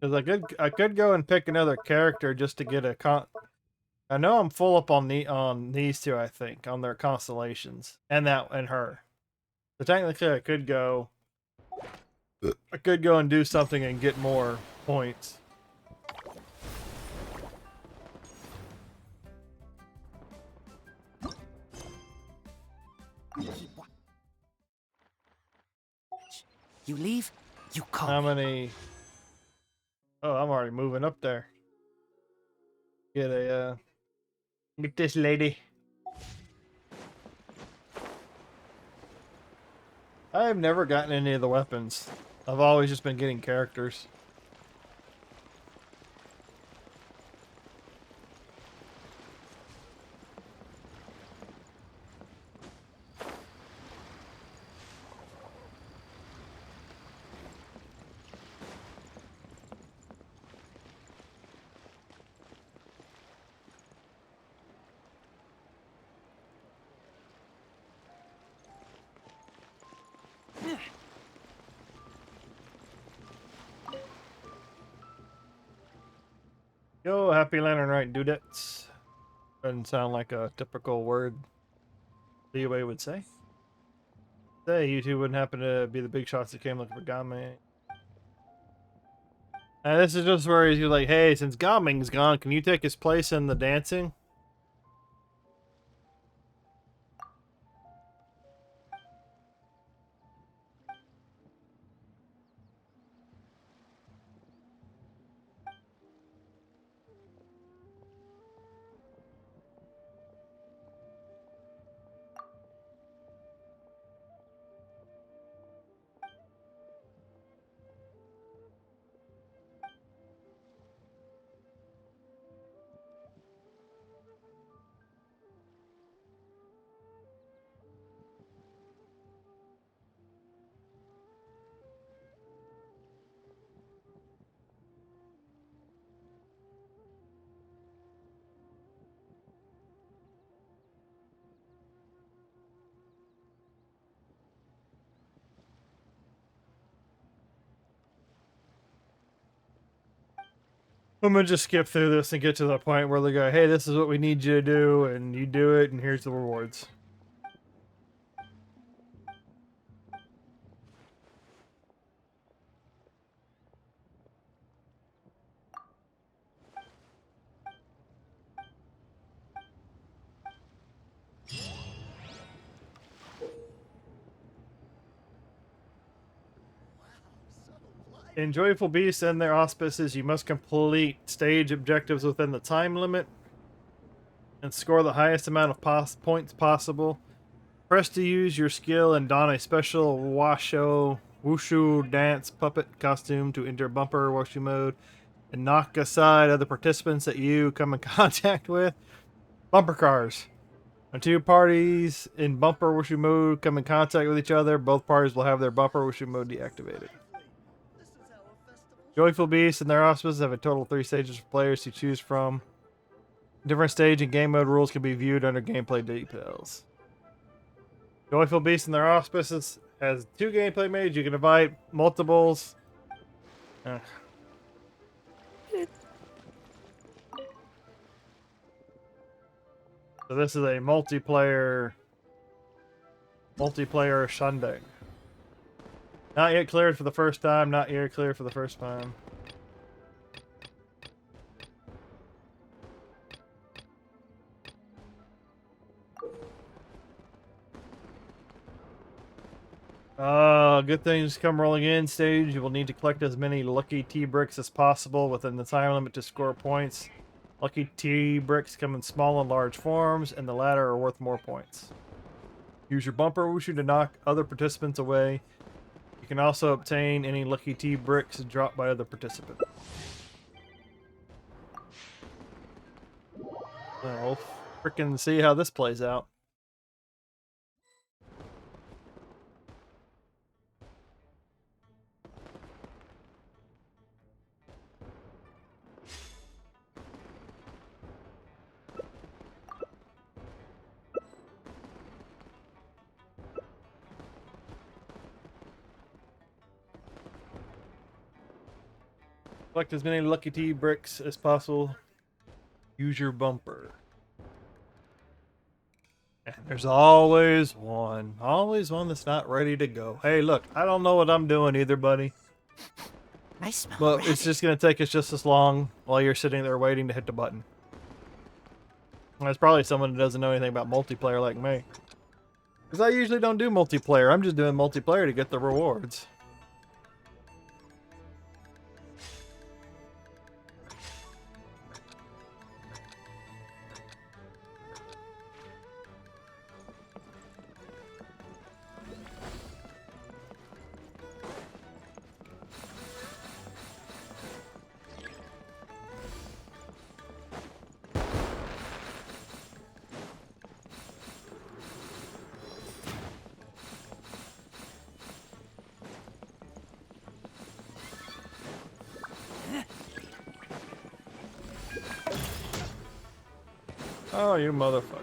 Because I could go and pick another character just to get a I know I'm full up on these two, I think, on their constellations. And her. So technically I could go and do something and get more points. You leave, you call How me. many? Oh, I'm already moving up there. Get this lady. I've never gotten any of the weapons. I've always just been getting characters. Yo, happy lantern, right, dudettes? Doesn't sound like a typical word Leeway would say. Say, you two wouldn't happen to be the big shots that came looking for Game. And this is just where he's like, hey, since Gaming's gone, can you take his place in the dancing? I'm gonna just skip through this and get to the point where they go, hey, this is what we need you to do, and you do it, and here's the rewards. In Joyful Beasts and their auspices, you must complete stage objectives within the time limit and score the highest amount of points possible. Press to use your skill and don a special wushu dance puppet costume to enter bumper wushu mode and knock aside other participants that you come in contact with. Bumper cars. When two parties in bumper wushu mode come in contact with each other, both parties will have their bumper wushu mode deactivated. Joyful Beasts and their auspices have a total of 3 stages for players to choose from. Different stage and game mode rules can be viewed under gameplay details. Joyful Beasts and their auspices has 2 gameplay modes. You can invite multiples. So this is a multiplayer shindig. Not yet cleared for the first time. Not yet cleared for the first time. Good things come rolling in stage. You will need to collect as many lucky T-bricks as possible within the time limit to score points. Lucky T-bricks come in small and large forms, and the latter are worth more points. Use your bumper wushu to knock other participants away. You can also obtain any lucky T-bricks dropped by other participants. We'll frickin' see how this plays out. Collect as many lucky tea bricks as possible. Use your bumper. And there's always one that's not ready to go. Hey, look, I don't know what I'm doing either, buddy. I smell But rabbit. it's just going to take us just as long while you're sitting there waiting to hit the button. And that's probably someone who doesn't know anything about multiplayer like me. Because I usually don't do multiplayer. I'm just doing multiplayer to get the rewards. Oh, you motherfucker.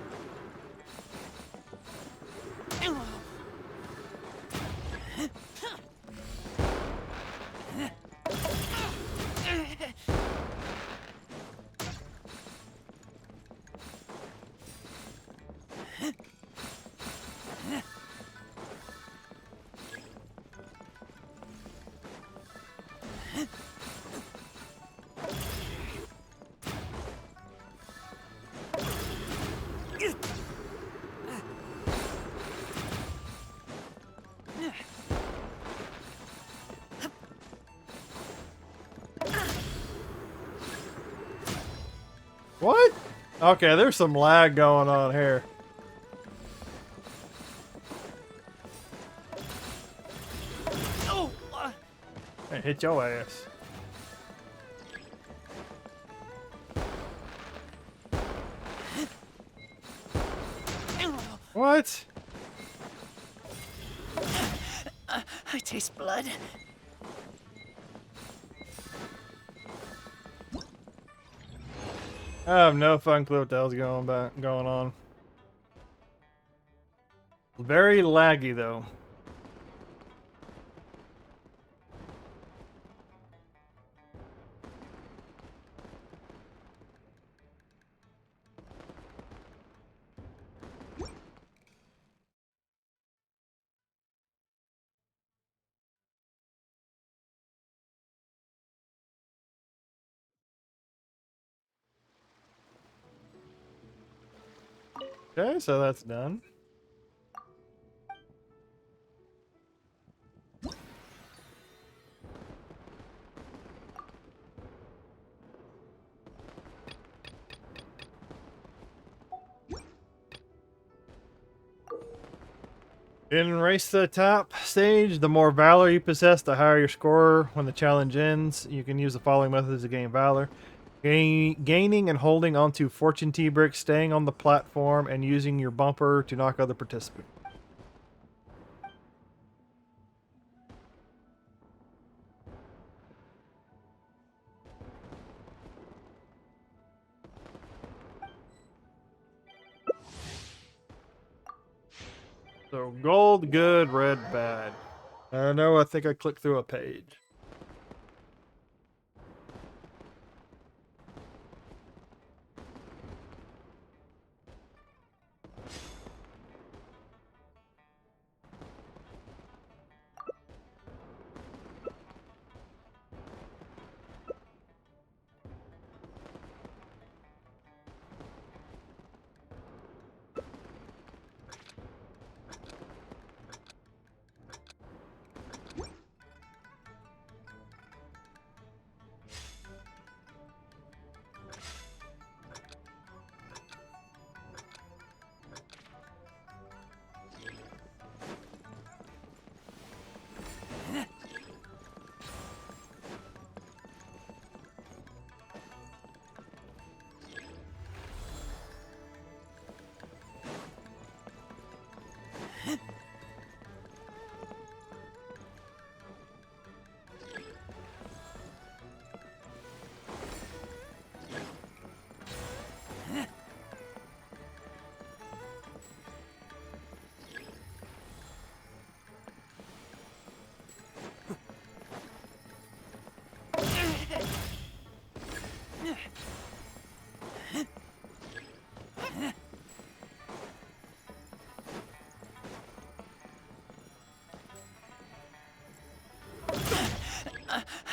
What? Okay, there's some lag going on here. Oh! Hey, hit your ass. What? I taste blood. I have no fucking clue what the hell's going on. Very laggy though. Okay, so that's done. In Race to the Top stage, the more valor you possess, the higher your score. When the challenge ends, you can use the following methods to gain valor. Gaining and holding onto fortune tea bricks, staying on the platform, and using your bumper to knock other participants. So gold, good, red, bad. I know, I think I clicked through a page.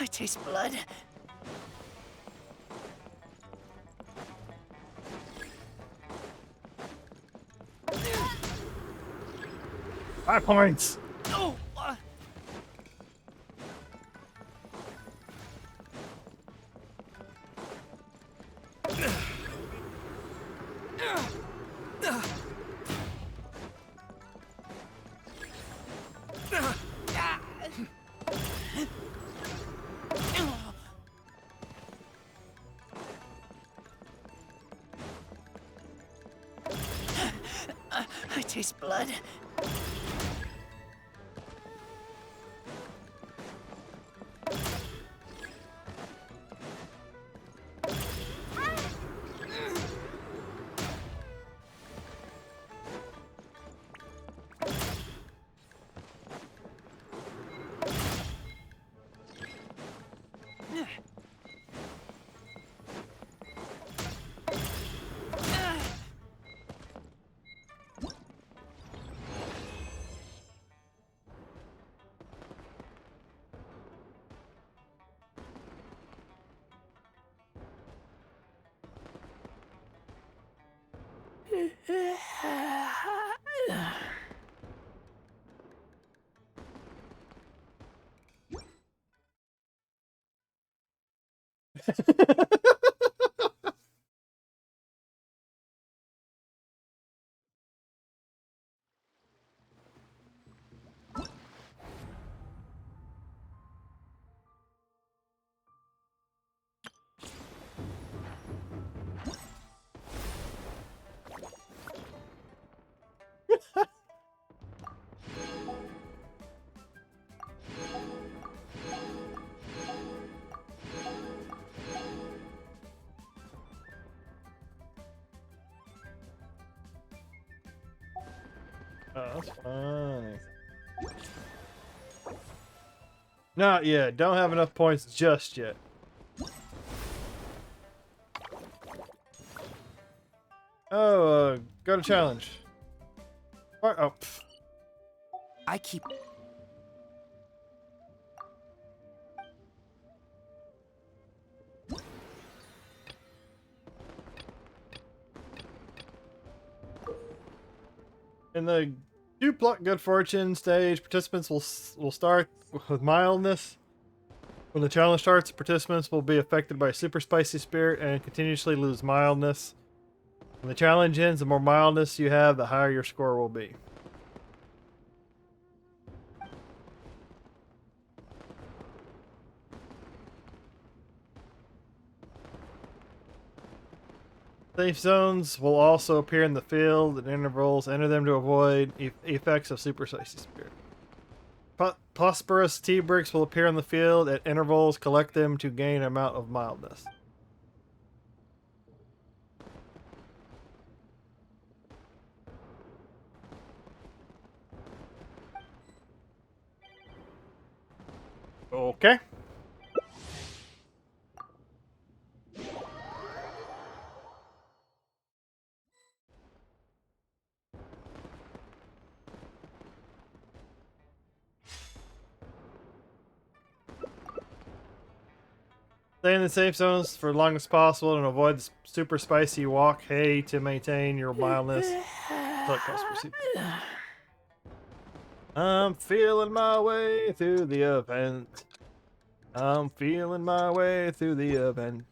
I taste blood. 5 points. Oh! I taste blood. Oh, that's funny. Not yet. Don't have enough points just yet. Oh, go to challenge. Oh, pff. I keep... In the Do Pluck Good Fortune stage, participants will start with mildness. When the challenge starts, participants will be affected by Super Spicy Spirit and continuously lose mildness. When the challenge ends, the more mildness you have, the higher your score will be. Safe zones will also appear in the field at intervals. Enter them to avoid effects of Super Spicy Spirit. Prosperous tea bricks will appear in the field at intervals. Collect them to gain an amount of mildness. Okay. Stay in the safe zones for as long as possible and avoid the super spicy walk hay to maintain your mildness. I'm feeling my way through the event. I'm feeling my way through the event.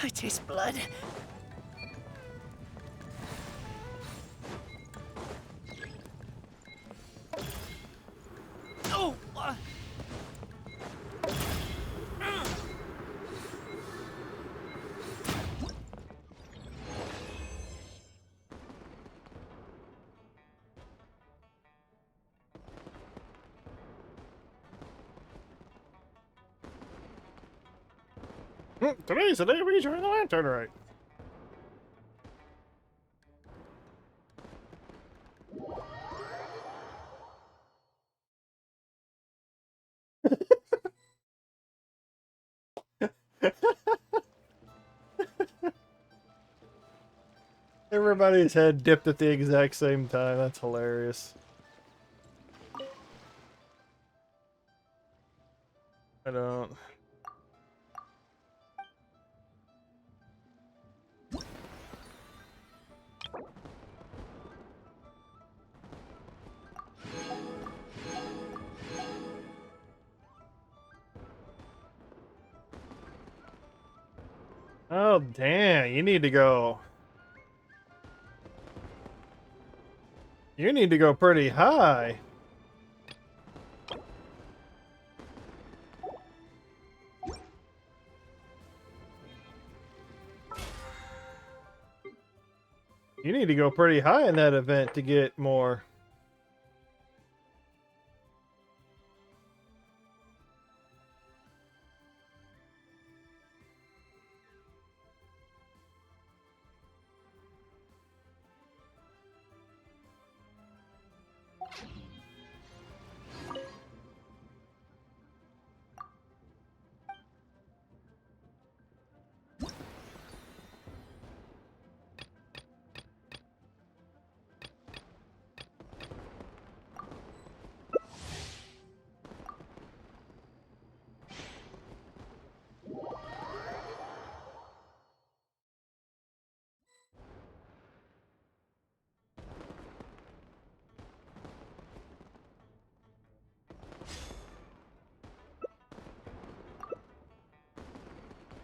I taste blood. Oh! Today's the day we join the lantern right. Everybody's head dipped at the exact same time. That's hilarious. I don't. Oh, damn. You need to go. You need to go pretty high. You need to go pretty high in that event to get more.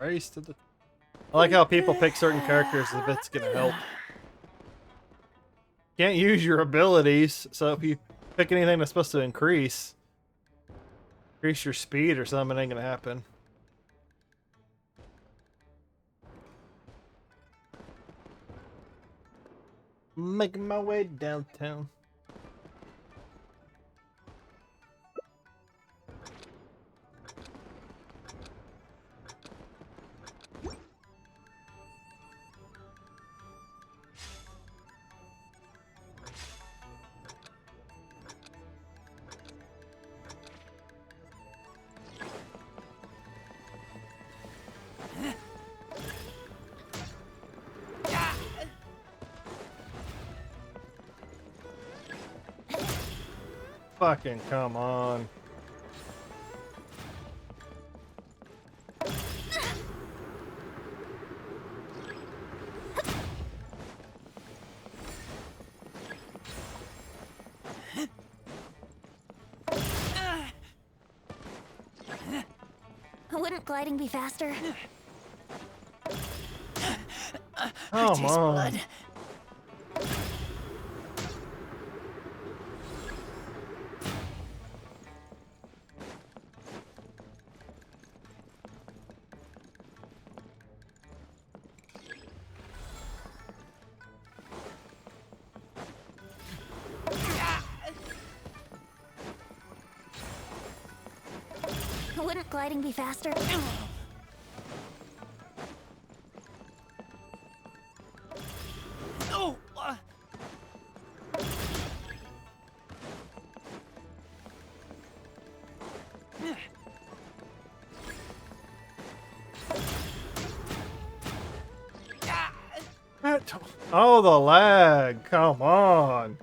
Race to the. I like how people pick certain characters if it's gonna help. Can't use your abilities, so if you pick anything that's supposed to increase your speed or something, it ain't gonna happen. Making my way downtown. Fucking come on. Wouldn't gliding be faster? Come on. Blood. Wouldn't gliding be faster? Oh! Oh, the lag. Come on.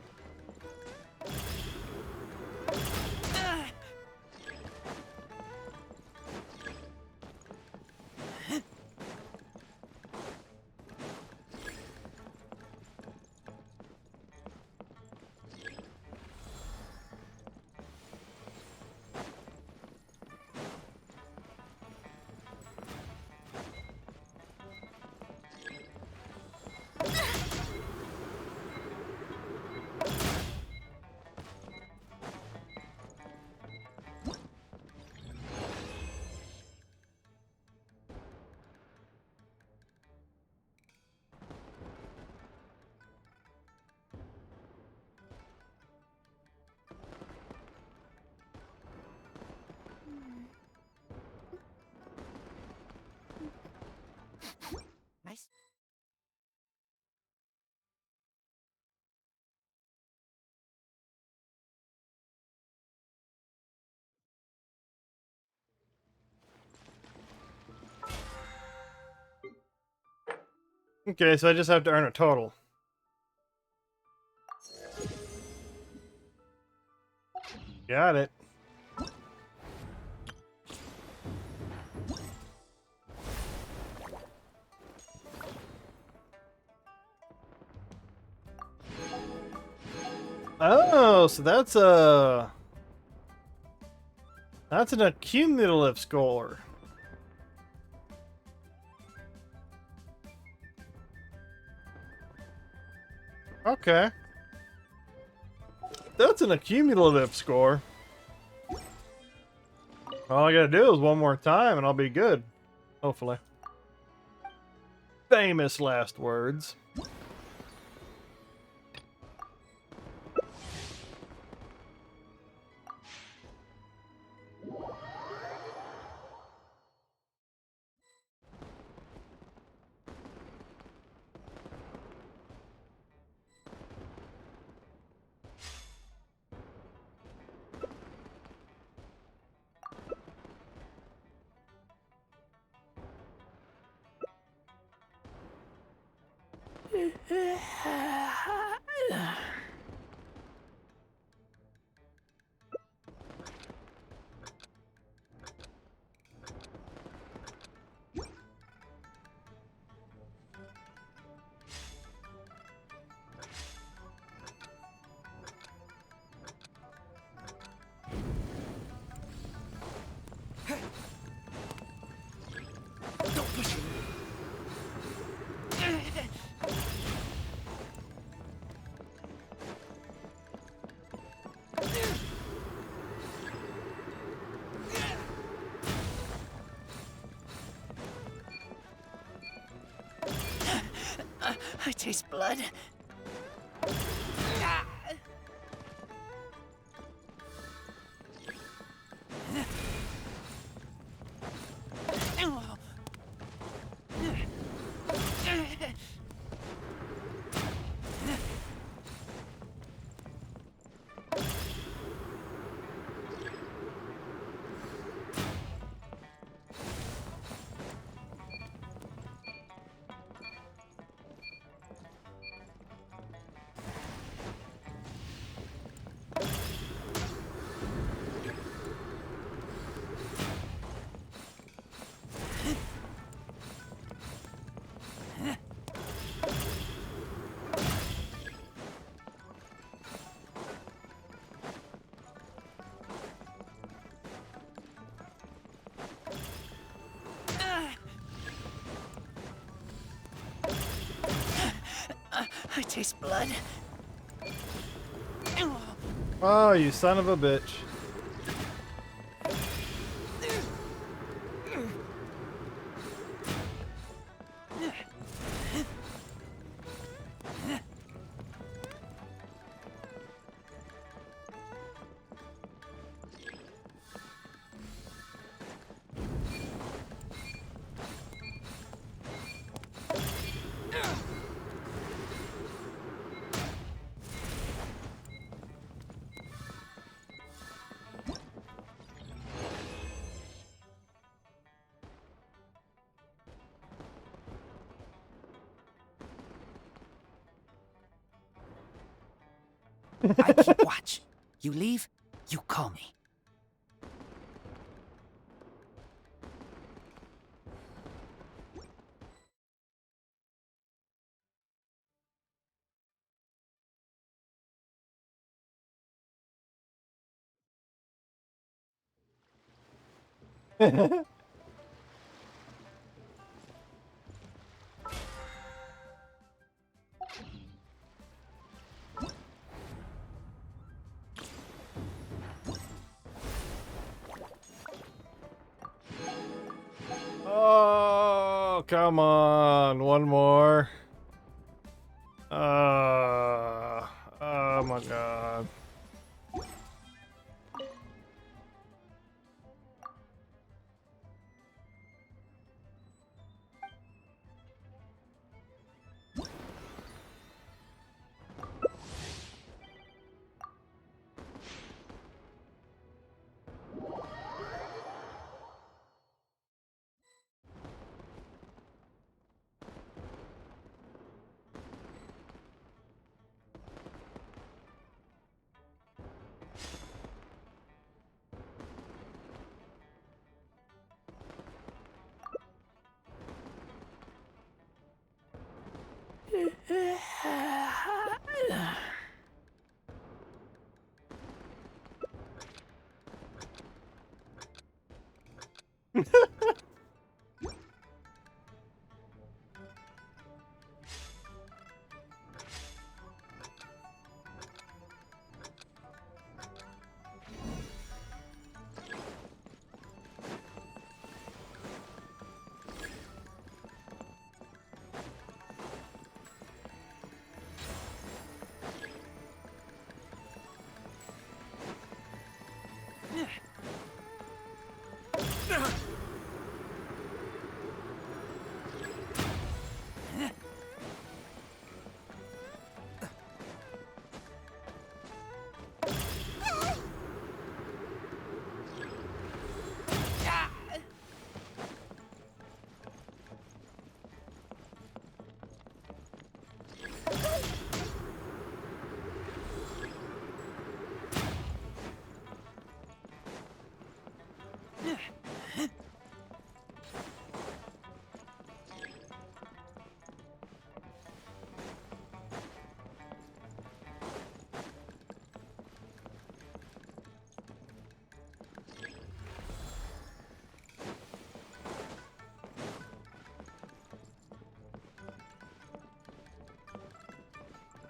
Okay, so I just have to earn a total. Got it. Oh, so that's an accumulative score. Okay. That's an accumulative score. All I gotta do is one more time and I'll be good. Hopefully. Famous last words. I taste blood. I taste blood. Oh, you son of a bitch. I keep watch. You leave, you call me. Oh, come on. One more. Oh my god.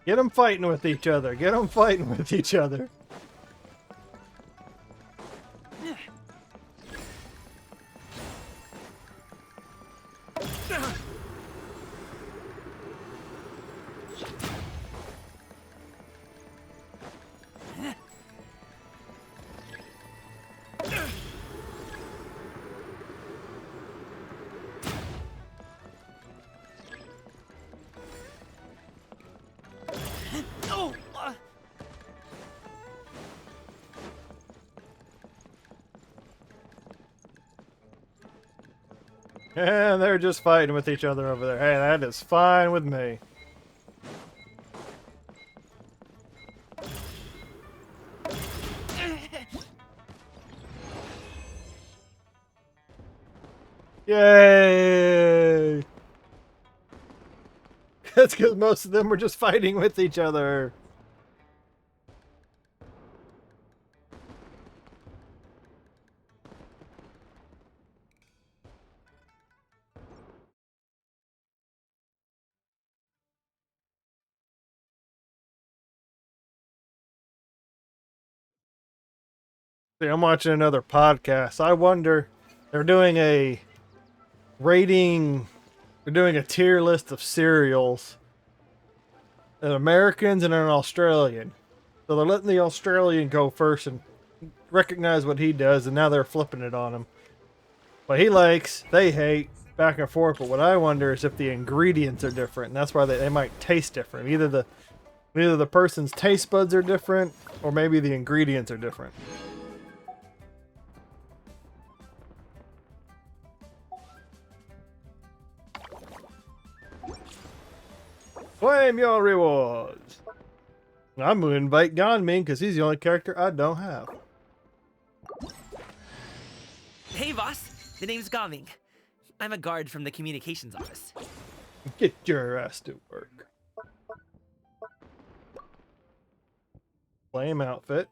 Get them fighting with each other. Get them fighting with each other. And they're just fighting with each other over there. Hey, that is fine with me. Yay! That's because most of them were just fighting with each other. See, I'm watching another podcast. I wonder, they're doing a rating, they're doing a tier list of cereals. An Americans and an Australian. So they're letting the Australian go first and recognize what he does, and now they're flipping it on him. What he likes, they hate, back and forth. But what I wonder is if the ingredients are different, and that's why they might taste different. Either the person's taste buds are different, or maybe the ingredients are different. Claim your rewards. I'm gonna invite Ganming because he's the only character I don't have. Hey, boss. The name's Gaming. I'm a guard from the communications office. Get your ass to work. Flame outfit.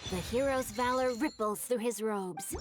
The hero's valor ripples through his robes.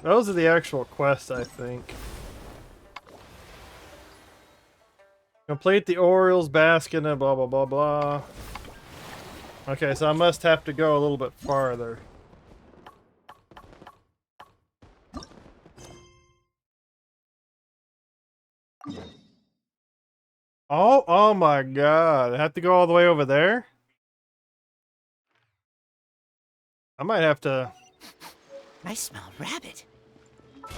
Those are the actual quests, I think. Complete the Orioles basket and blah blah blah blah. Okay, so I must have to go a little bit farther. Oh my god. I have to go all the way over there? I might have to... I smell rabbit.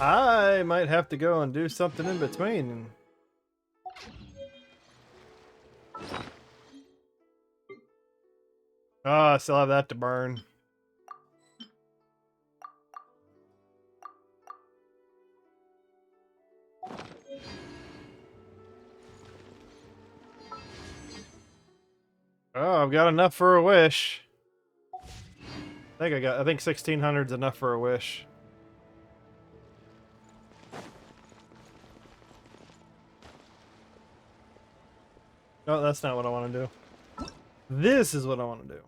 I might have to go and do something in between. Oh, I still have that to burn. Oh, I've got enough for a wish. I think 1600 is enough for a wish. No, that's not what I want to do. This is what I want to do.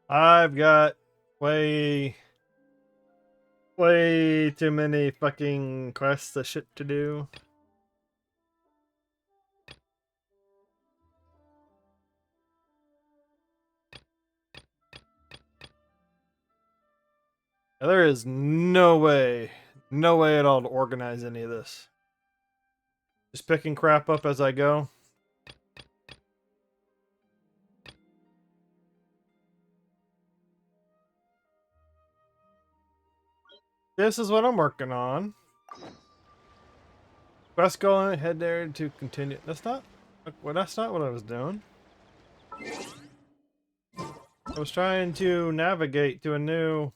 I've got way too many fucking quests of shit to do. There is no way at all to organize any of this. Just picking crap up as I go. This is what I'm working on. Quest going, head there to continue. That's not what I was doing. I was trying to navigate to a new...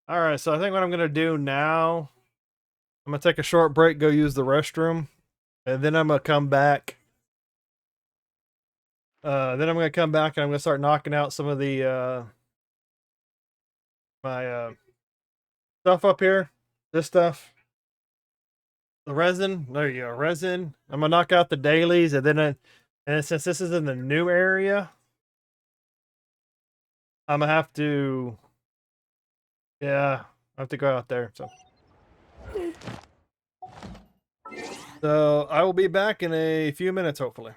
Alright, so I think what I'm gonna do now, I'm gonna take a short break, go use the restroom, and then I'm gonna come back. Then I'm gonna come back and I'm gonna start knocking out some of the my stuff up here. This stuff. The resin. There you go, resin. I'm gonna knock out the dailies and then and since this is in the new area, I'm gonna have to, yeah, I have to go out there. So I will be back in a few minutes, hopefully.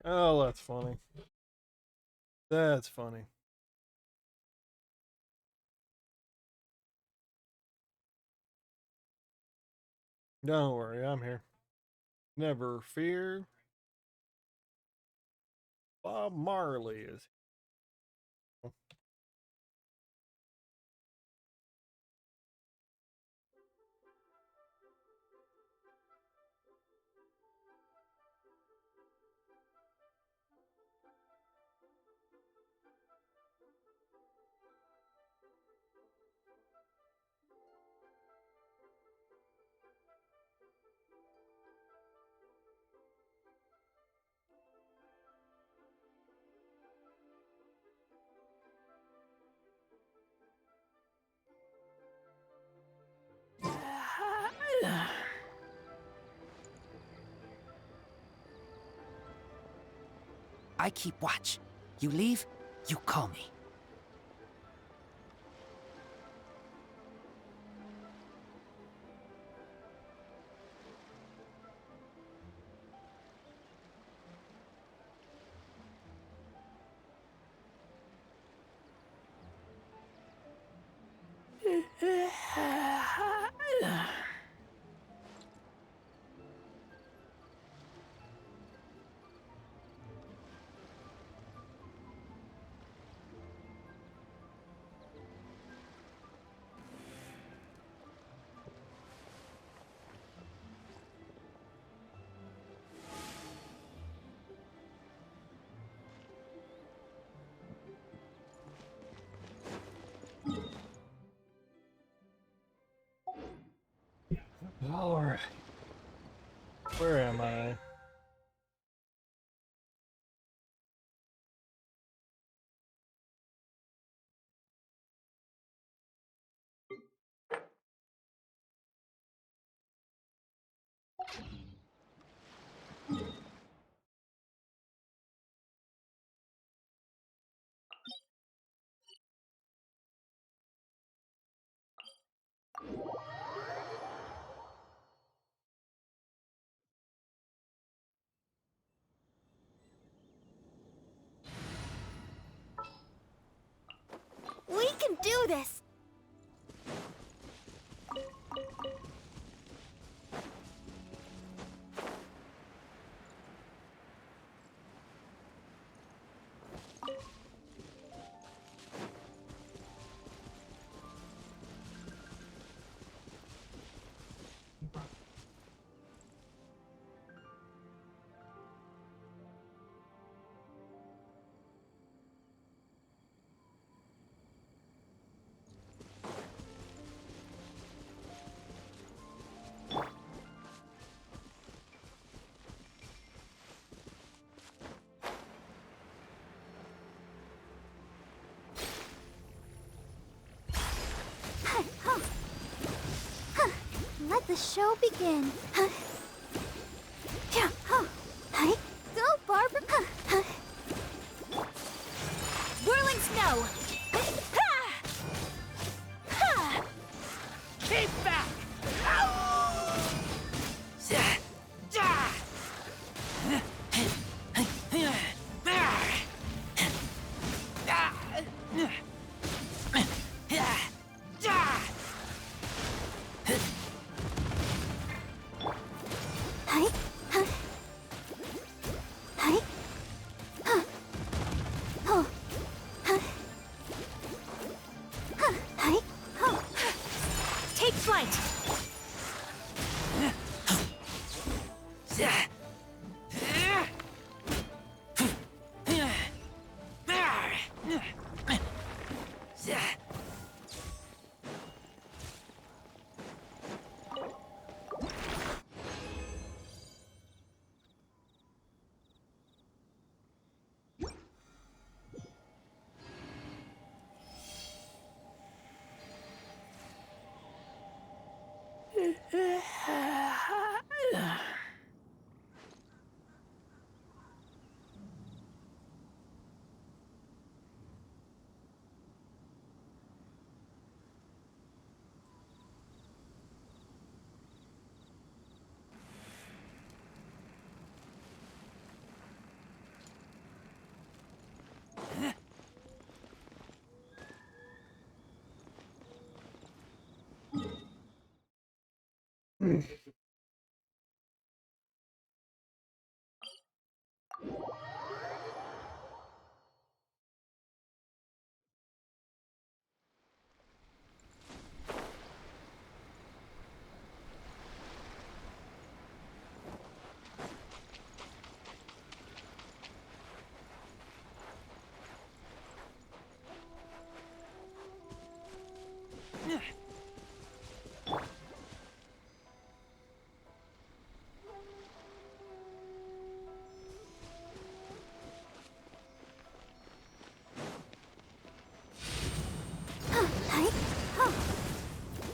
Oh, that's funny. That's funny. Don't worry, I'm here. Never fear. Bob Marley is here. I keep watch. You leave, you call me. All right. Where am I? We can do this! Let the show begin. Go, Barbara. Whirling snow. Keep back! Take flight.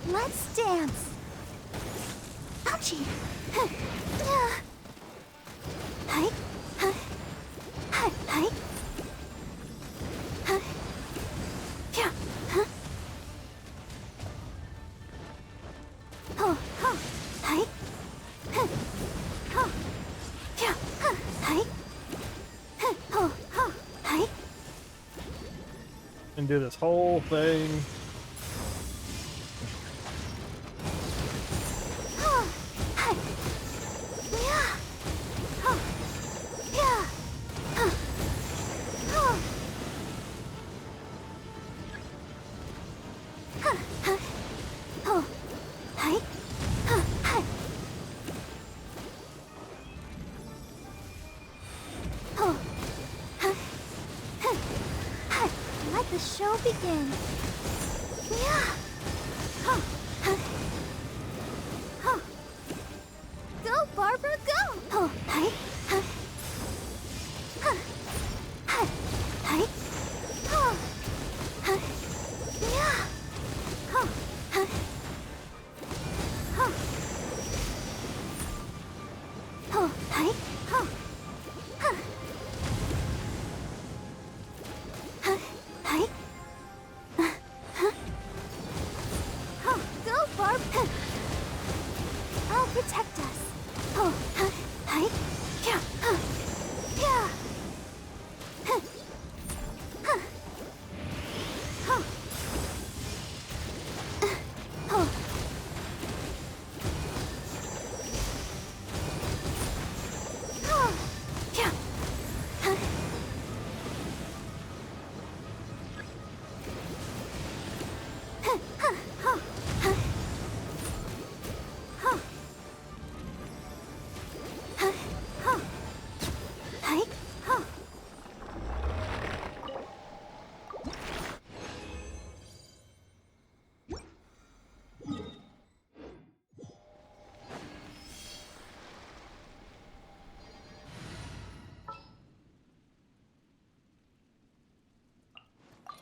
Let's dance. Ouchie. Hi. Hi. Hi. Hi. Yeah. Oh. Oh. Hi. Oh. Yeah. Hi. Oh. Oh. Hi. And do this whole thing. Let the show begin. Yeah. Go, Barbara, go! Oh, hi. Hi. Hi. Oh. Yeah. Oh. Oh. Oh, hi. Oh. Hi. Oh, go, Barb. I'll protect us. Oh, hi. Yeah. Yeah. Oh. Oh. Oh. Yeah.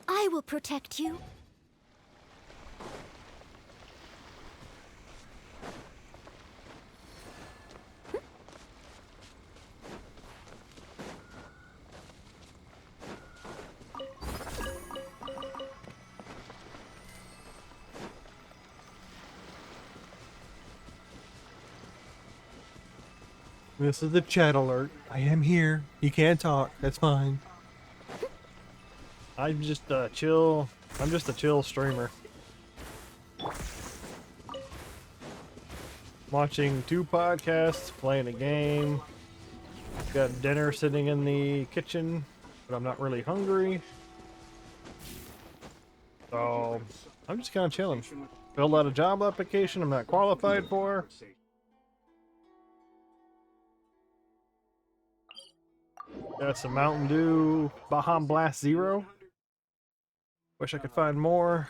I will protect you. This is the chat alert. I am here. You can't talk. That's fine. I'm just a chill streamer. Watching 2 podcasts, playing a game. Got dinner sitting in the kitchen, but I'm not really hungry. So I'm just kind of chilling. Filled out a job application I'm not qualified for. Got some Mountain Dew Baja Blast Zero. Wish I could find more.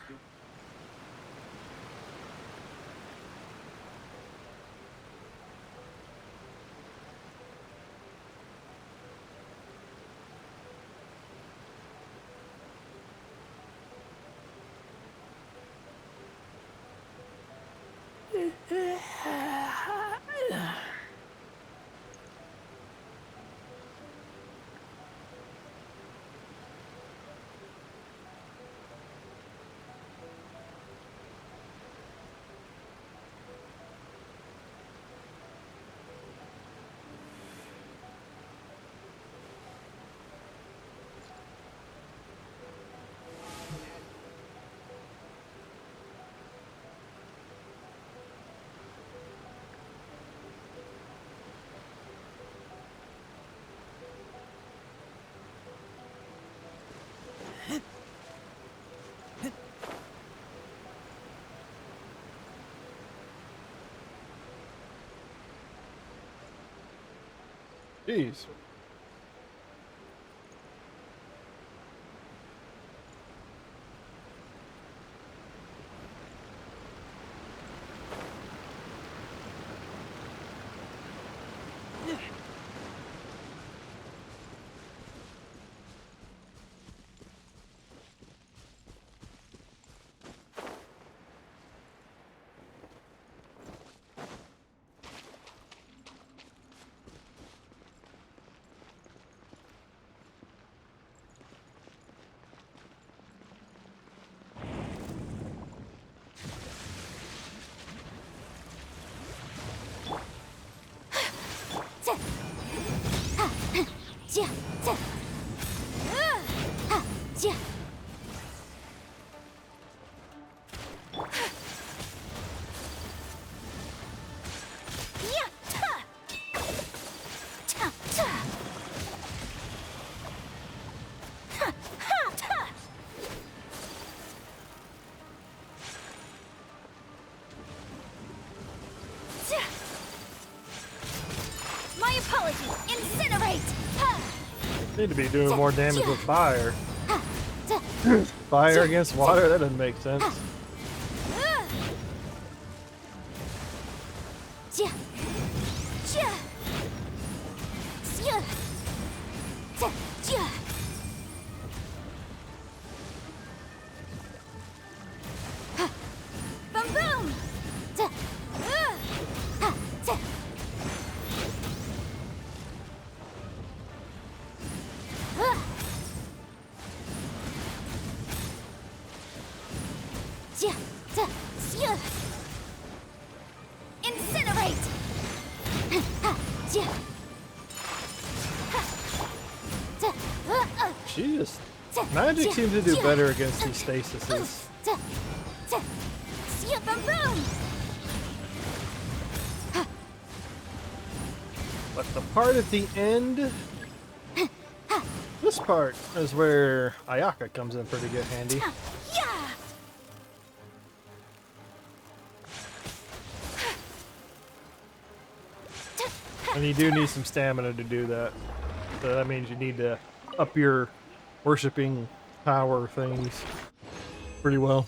Jeez. My apologies. Incinerate. Need to be doing more damage with fire. Fire against water? That doesn't make sense. Boom boom. Incinerate. She just... Magic seems to do better against these stasises. Boom boom. But the part at the end... This part is where Ayaka comes in pretty good handy. Yeah. And you do need some stamina to do that. So that means you need to up your worshipping power things pretty well.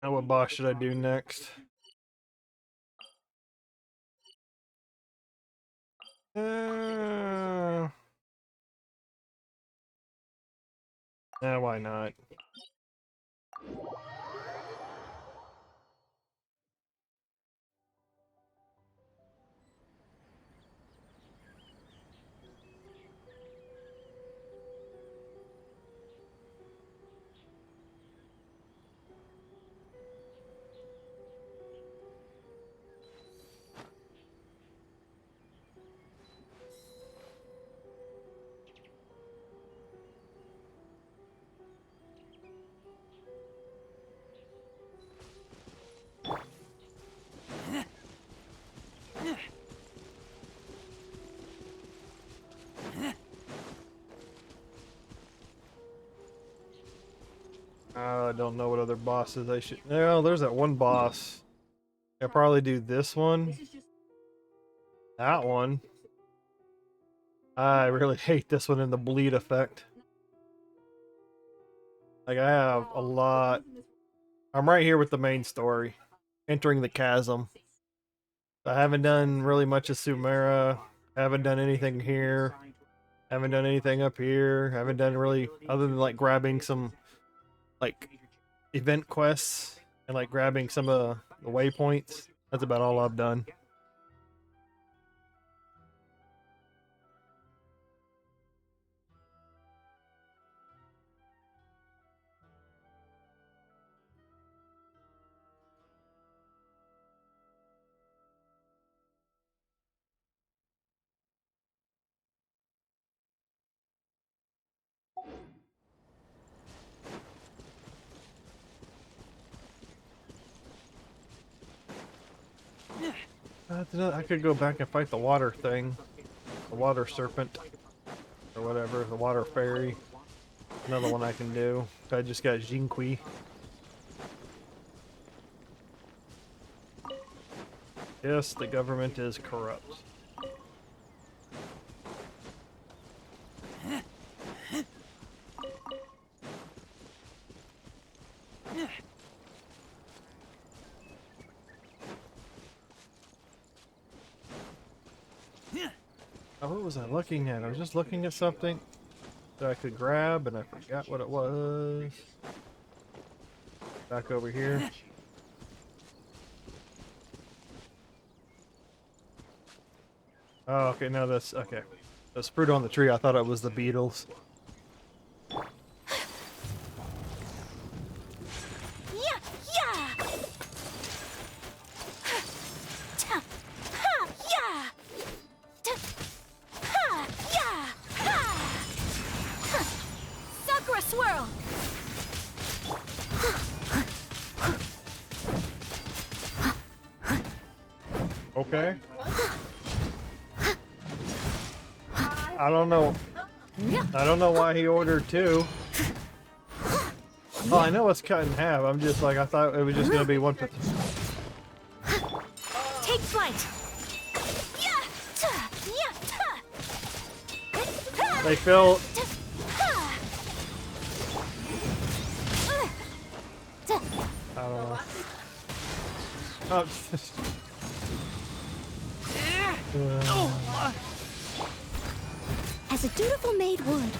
Now what boss should I do next? Why not? I don't know what other bosses I should... No, there's that one boss. I'll probably do this one. That one. I really hate this one in the bleed effect. Like, I have a lot... I'm right here with the main story. Entering the chasm. I haven't done really much of Sumera. Haven't done anything here. Haven't done anything up here. Haven't done really... Other than, like, grabbing some... Like, event quests. And, like, grabbing some of the waypoints. That's about all I've done. I could go back and fight the water thing. The water serpent. Or whatever. The water fairy. Another one I can do. I just got Jinqui. Yes, the government is corrupt. Oh, what was I looking at? I was just looking at something that I could grab and I forgot what it was. Back over here. Oh, okay, no, that's okay. That's fruit on the tree. I thought it was the beetles. Sakura swirl. Okay. I don't know. I don't know why he ordered two. Oh, I know it's cut in half. I'm just like, I thought it was just gonna be one. Take flight. They feel. I don't know. Oh. As a dutiful maid would.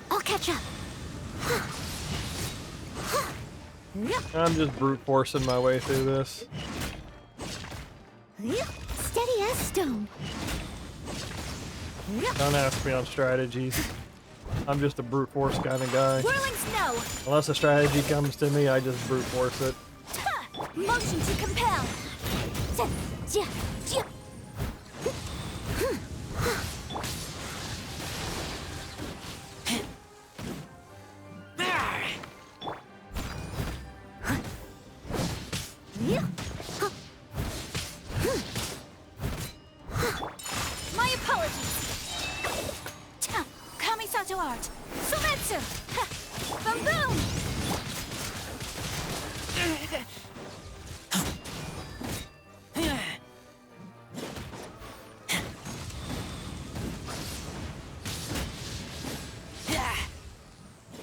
I'll catch up. I'm just brute forcing my way through this. Steady as stone. Don't ask me on strategies. I'm just a brute force kind of guy. Whirling snow. Unless a strategy comes to me, I just brute force it. Motion to compel. My apologies. Kamisato art. Sumetsu. Boom boom.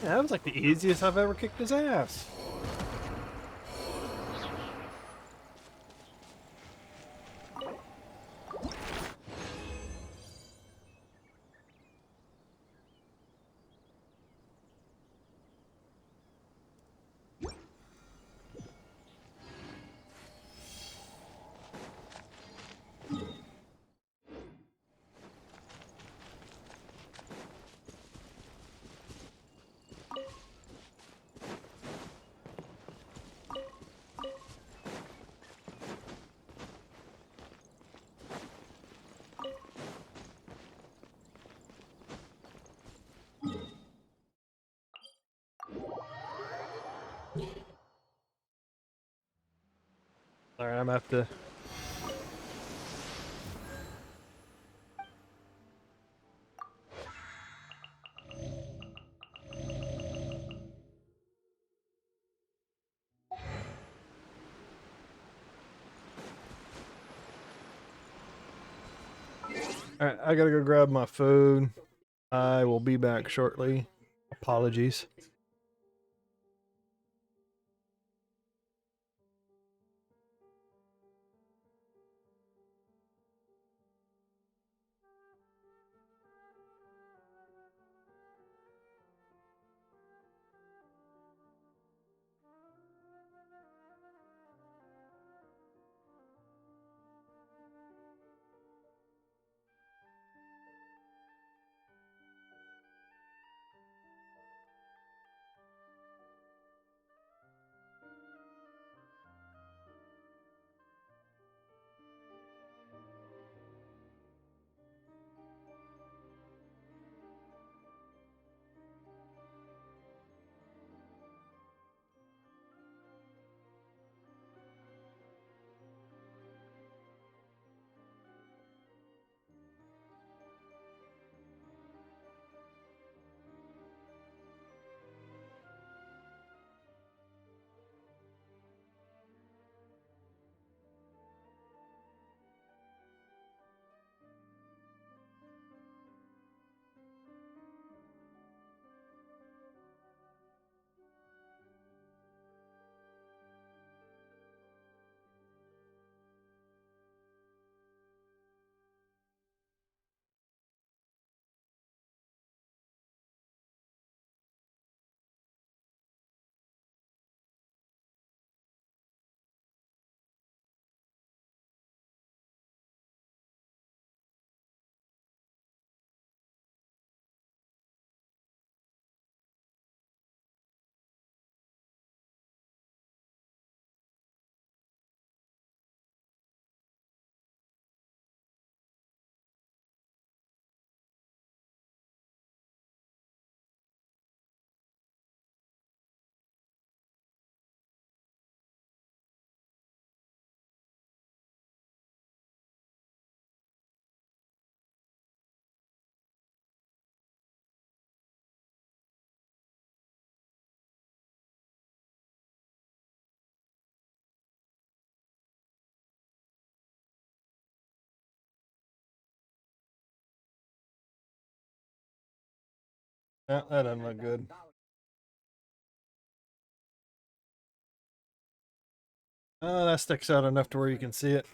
Yeah, that was like the easiest I've ever kicked his ass. Alright, I'm gonna have to. Alright, I gotta go grab my food. I will be back shortly. Apologies. Yeah, that doesn't look good. That sticks out enough to where you can see it.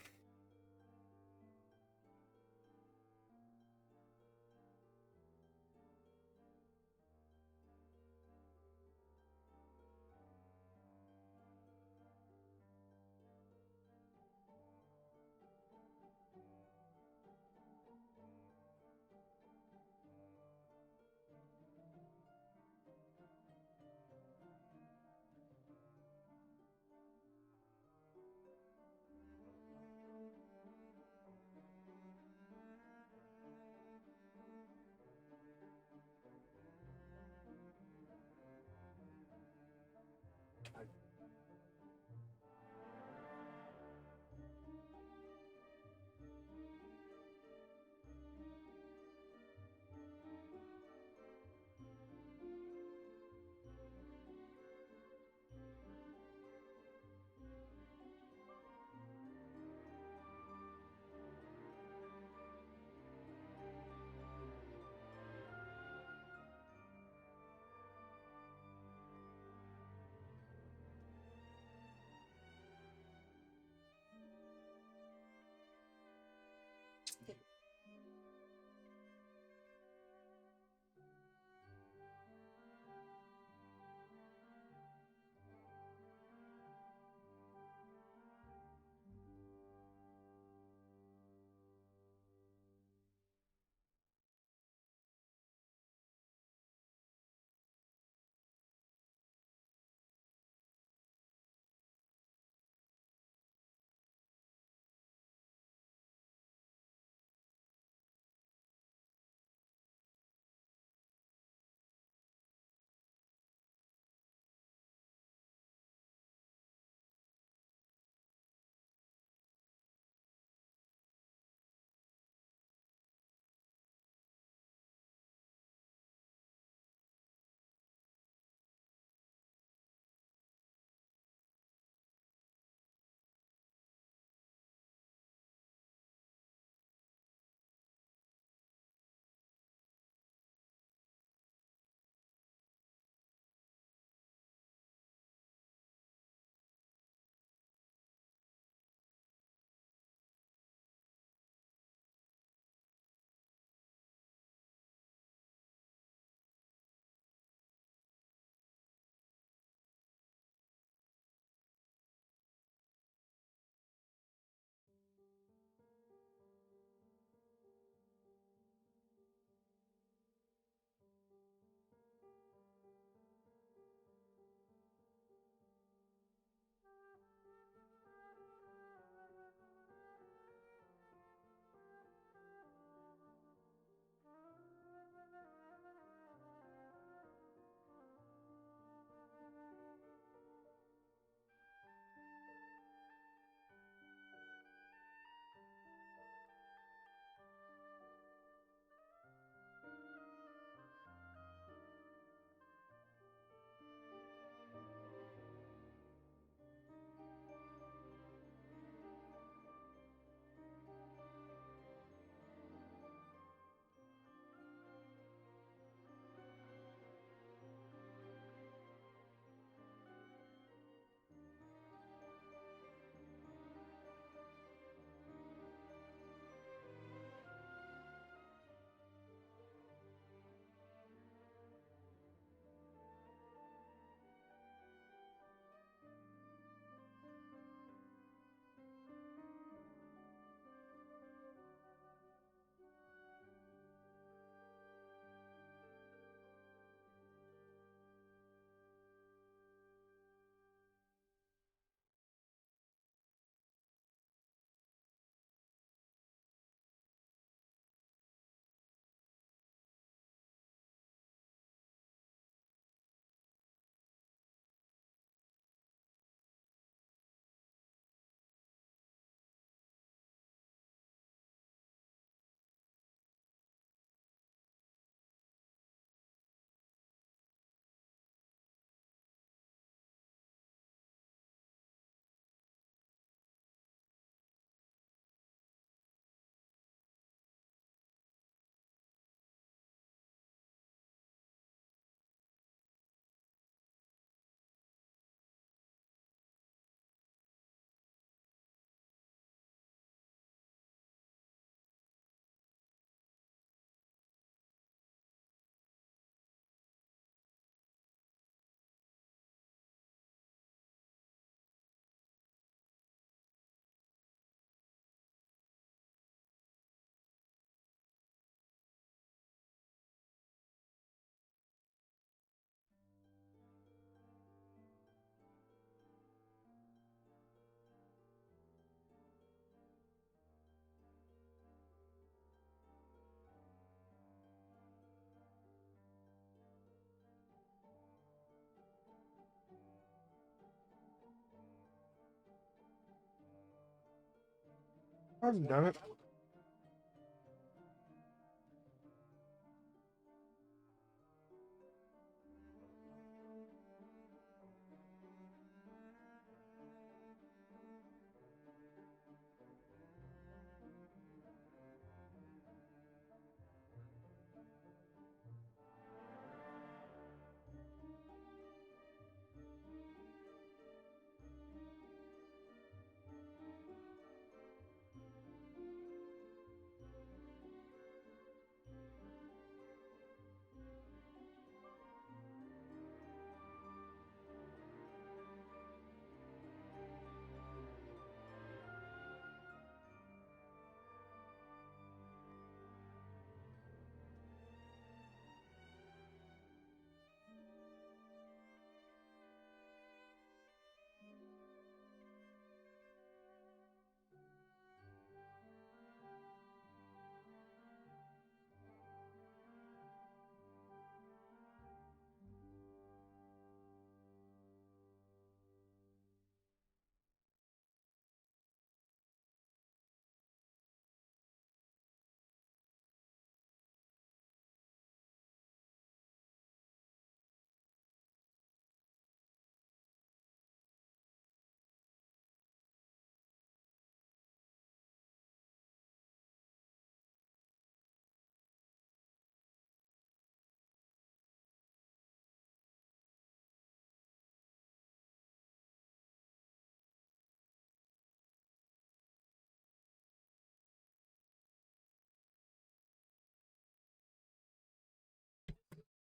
God damn it.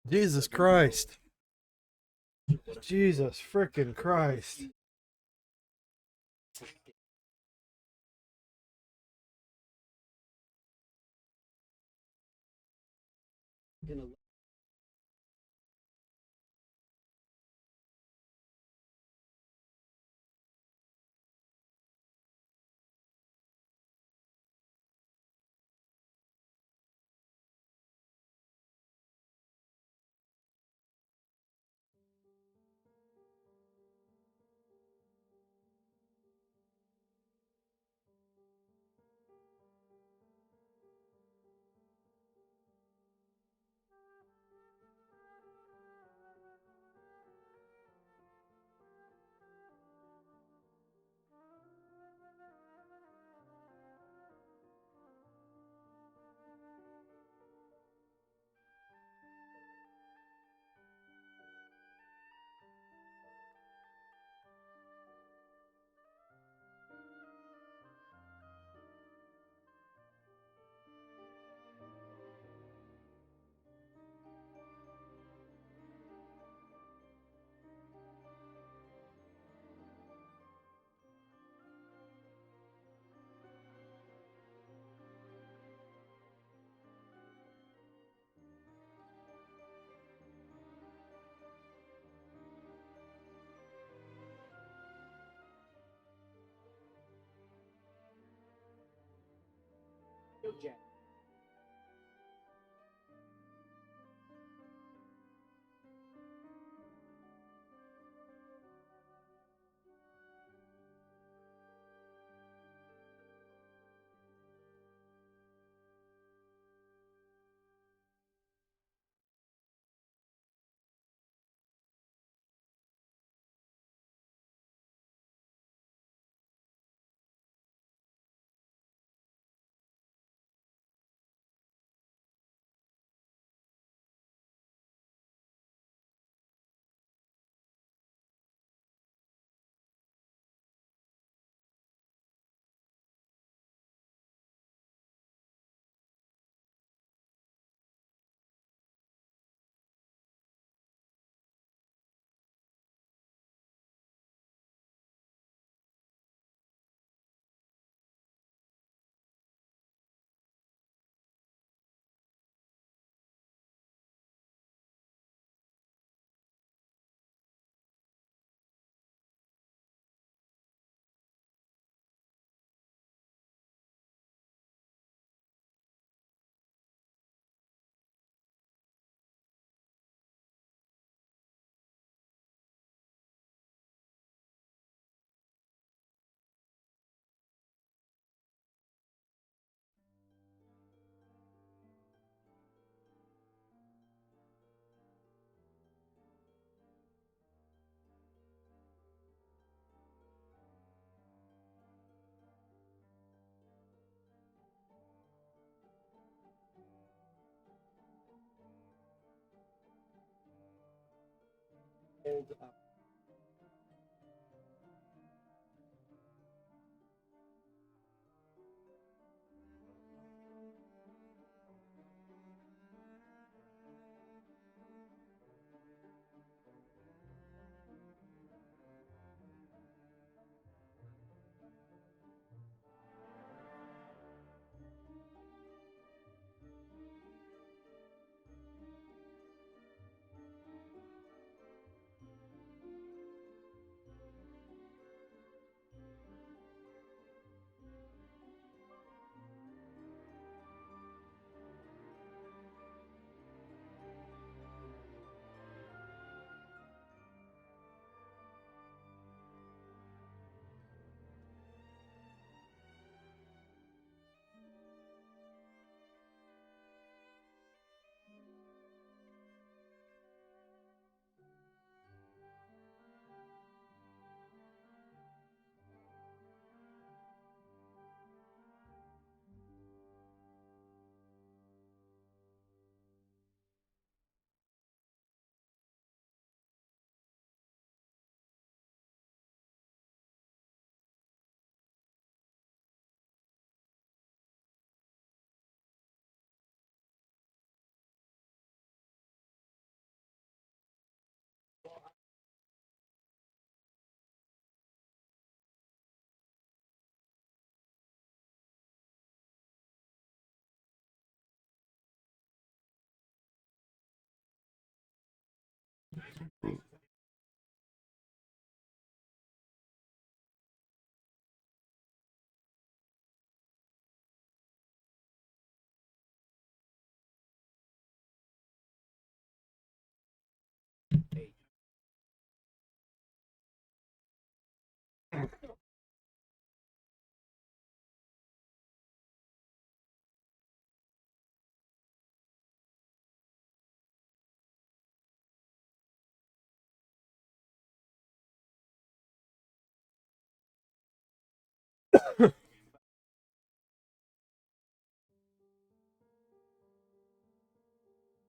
Jesus Christ. Jesus freaking Christ.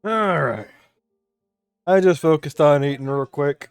All right. I just focused on eating real quick.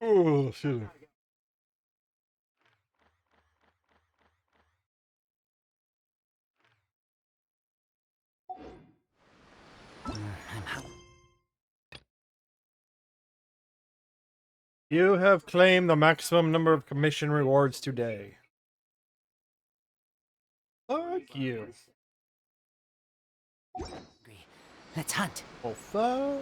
Oh, excuse me. You have claimed the maximum number of commission rewards today. Fuck you. Let's hunt. Oh, fuck.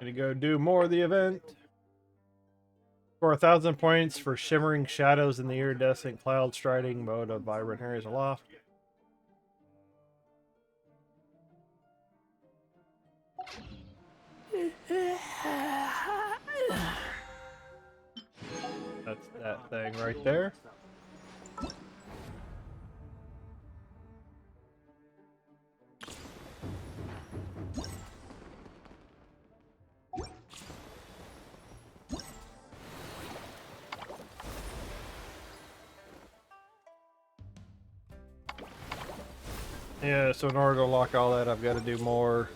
Gonna go do more of the event. For 1,000 points for shimmering shadows in the iridescent cloud striding mode of Vibrant Harriers Aloft. That's that thing right there. Yeah, so in order to lock all that, I've got to do more.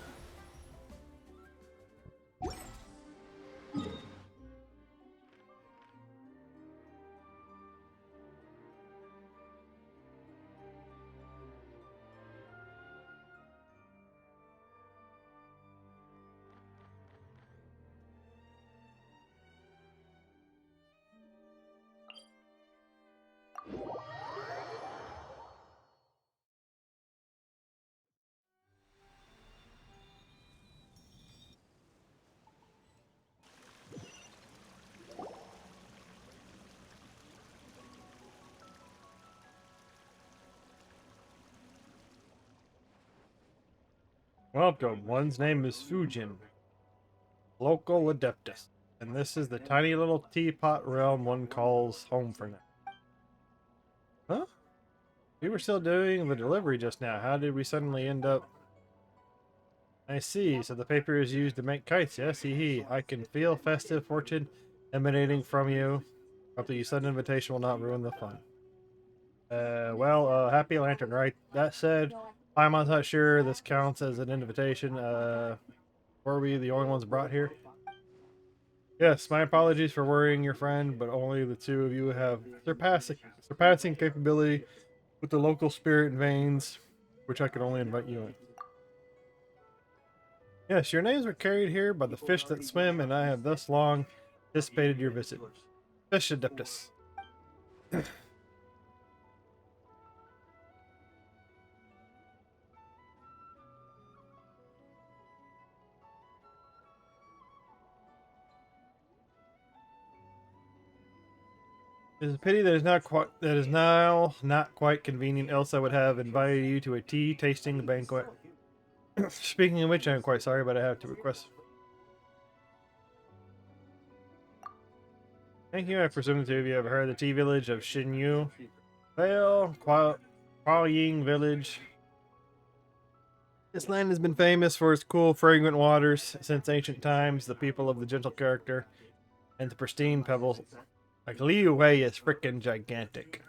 Welcome. One's name is Fujin, local adeptus, and this is the tiny little teapot realm one calls home for now. Huh? We were still doing the delivery just now. How did we suddenly end up? I see. So the paper is used to make kites, yes? Hee hee. I can feel festive fortune emanating from you. Hope that your sudden invitation will not ruin the fun. Happy Lantern, right? That said, I'm not sure this counts as an invitation. Were we the only ones brought here? Yes, my apologies for worrying your friend, but only the two of you have surpassing capability with the local spirit and veins, which I could only invite you in. Yes, your names were carried here by the fish that swim, and I have thus long anticipated your visit. Fish Adeptus. It is a pity that is now not quite convenient, else I would have invited you to a tea tasting banquet. Speaking of which, I'm quite sorry, but I have to request. Thank you. I presume the two of you have heard the tea village of Xinyu. Well, Huaying village. This land has been famous for its cool, fragrant waters since ancient times. The people of the gentle character and the pristine pebbles. Like Liu Wei is freaking gigantic.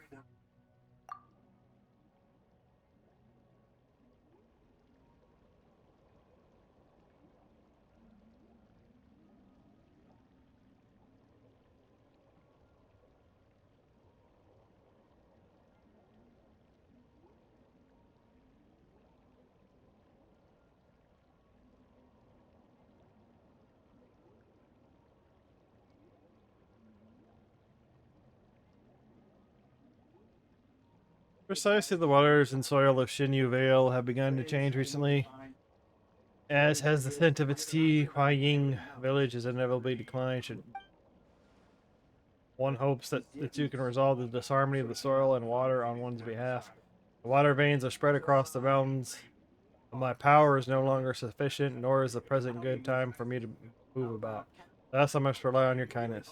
Precisely, the waters and soil of Xinyu Vale have begun to change recently, as has the scent of its tea. Huaying village has inevitably declined. One hopes that the two can resolve the disharmony of the soil and water on one's behalf. The water veins are spread across the mountains, but my power is no longer sufficient, nor is the present good time for me to move about. Thus, I must rely on your kindness.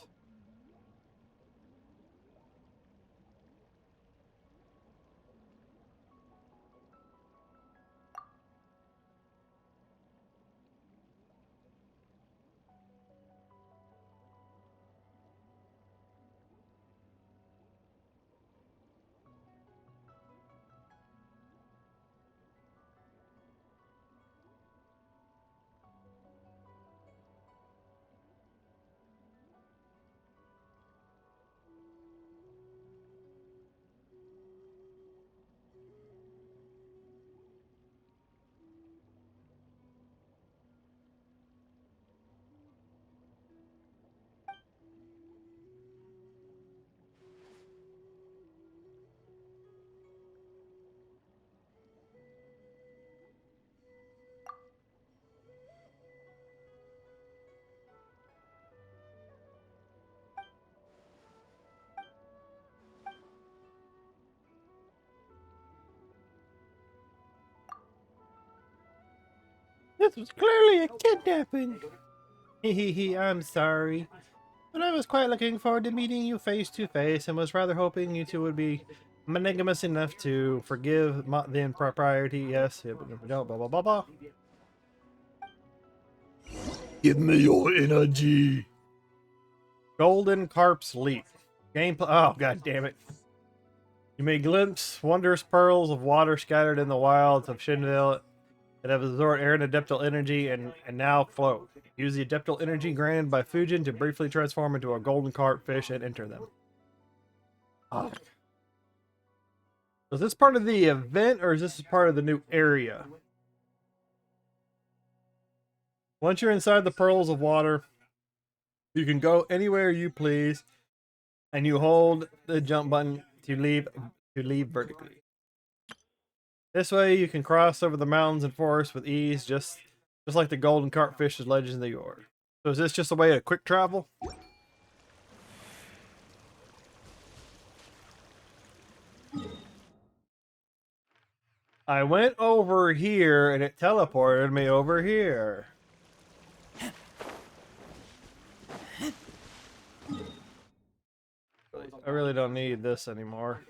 This was clearly a kidnapping. Hee, I'm sorry. But I was quite looking forward to meeting you face to face and was rather hoping you two would be magnanimous enough to forgive the impropriety. Yes, blah, blah, blah, blah, blah. Give me your energy. Golden Carp's Leap. Gameplay. Oh, god damn it. You may glimpse wondrous pearls of water scattered in the wilds of Shinville that have absorbed air and adeptal energy and now float. Use the adeptal energy granted by Fujin to briefly transform into a golden carp fish and enter them. Oh. Is this part of the event or is this part of the new area? Once you're inside the pearls of water, you can go anywhere you please, and you hold the jump button to leave vertically. This way you can cross over the mountains and forests with ease, just like the golden carpfish's legends of yore. So is this just a way to quick travel? I went over here and it teleported me over here. I really don't need this anymore.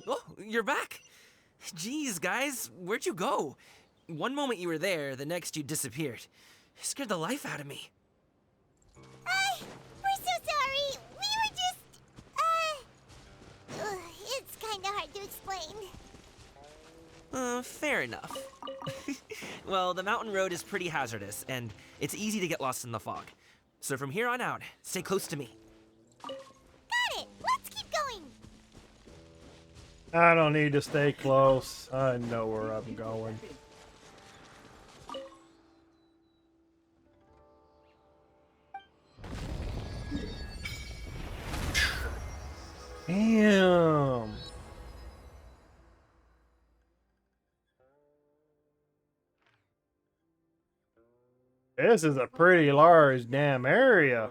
Oh, you're back. Jeez, guys, where'd you go? One moment you were there, the next you disappeared. You scared the life out of me. We're so sorry. We were just, it's kinda hard to explain. Fair enough. Well, the mountain road is pretty hazardous, and it's easy to get lost in the fog. So from here on out, stay close to me. Got it. Let's keep going. I don't need to stay close. I know where I'm going. Damn. This is a pretty large damn area.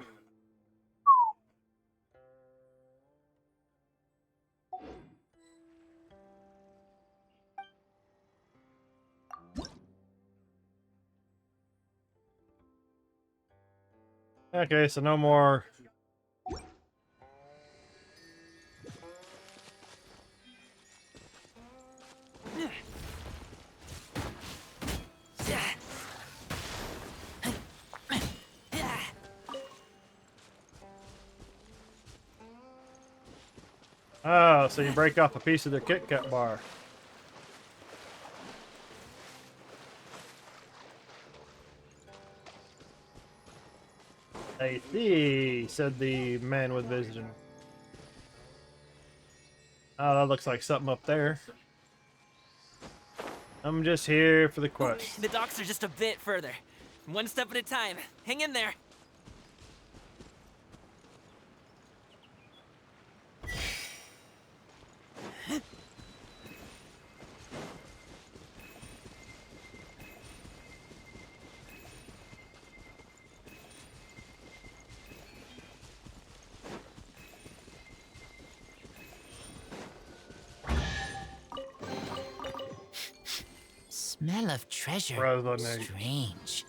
Okay, so no more. Oh, so you break off a piece of the Kit Kat bar. I see, said the man with vision. Oh, that looks like something up there. I'm just here for the quest. The docks are just a bit further. One step at a time. Hang in there. Smell of treasure. Resonate. Strange.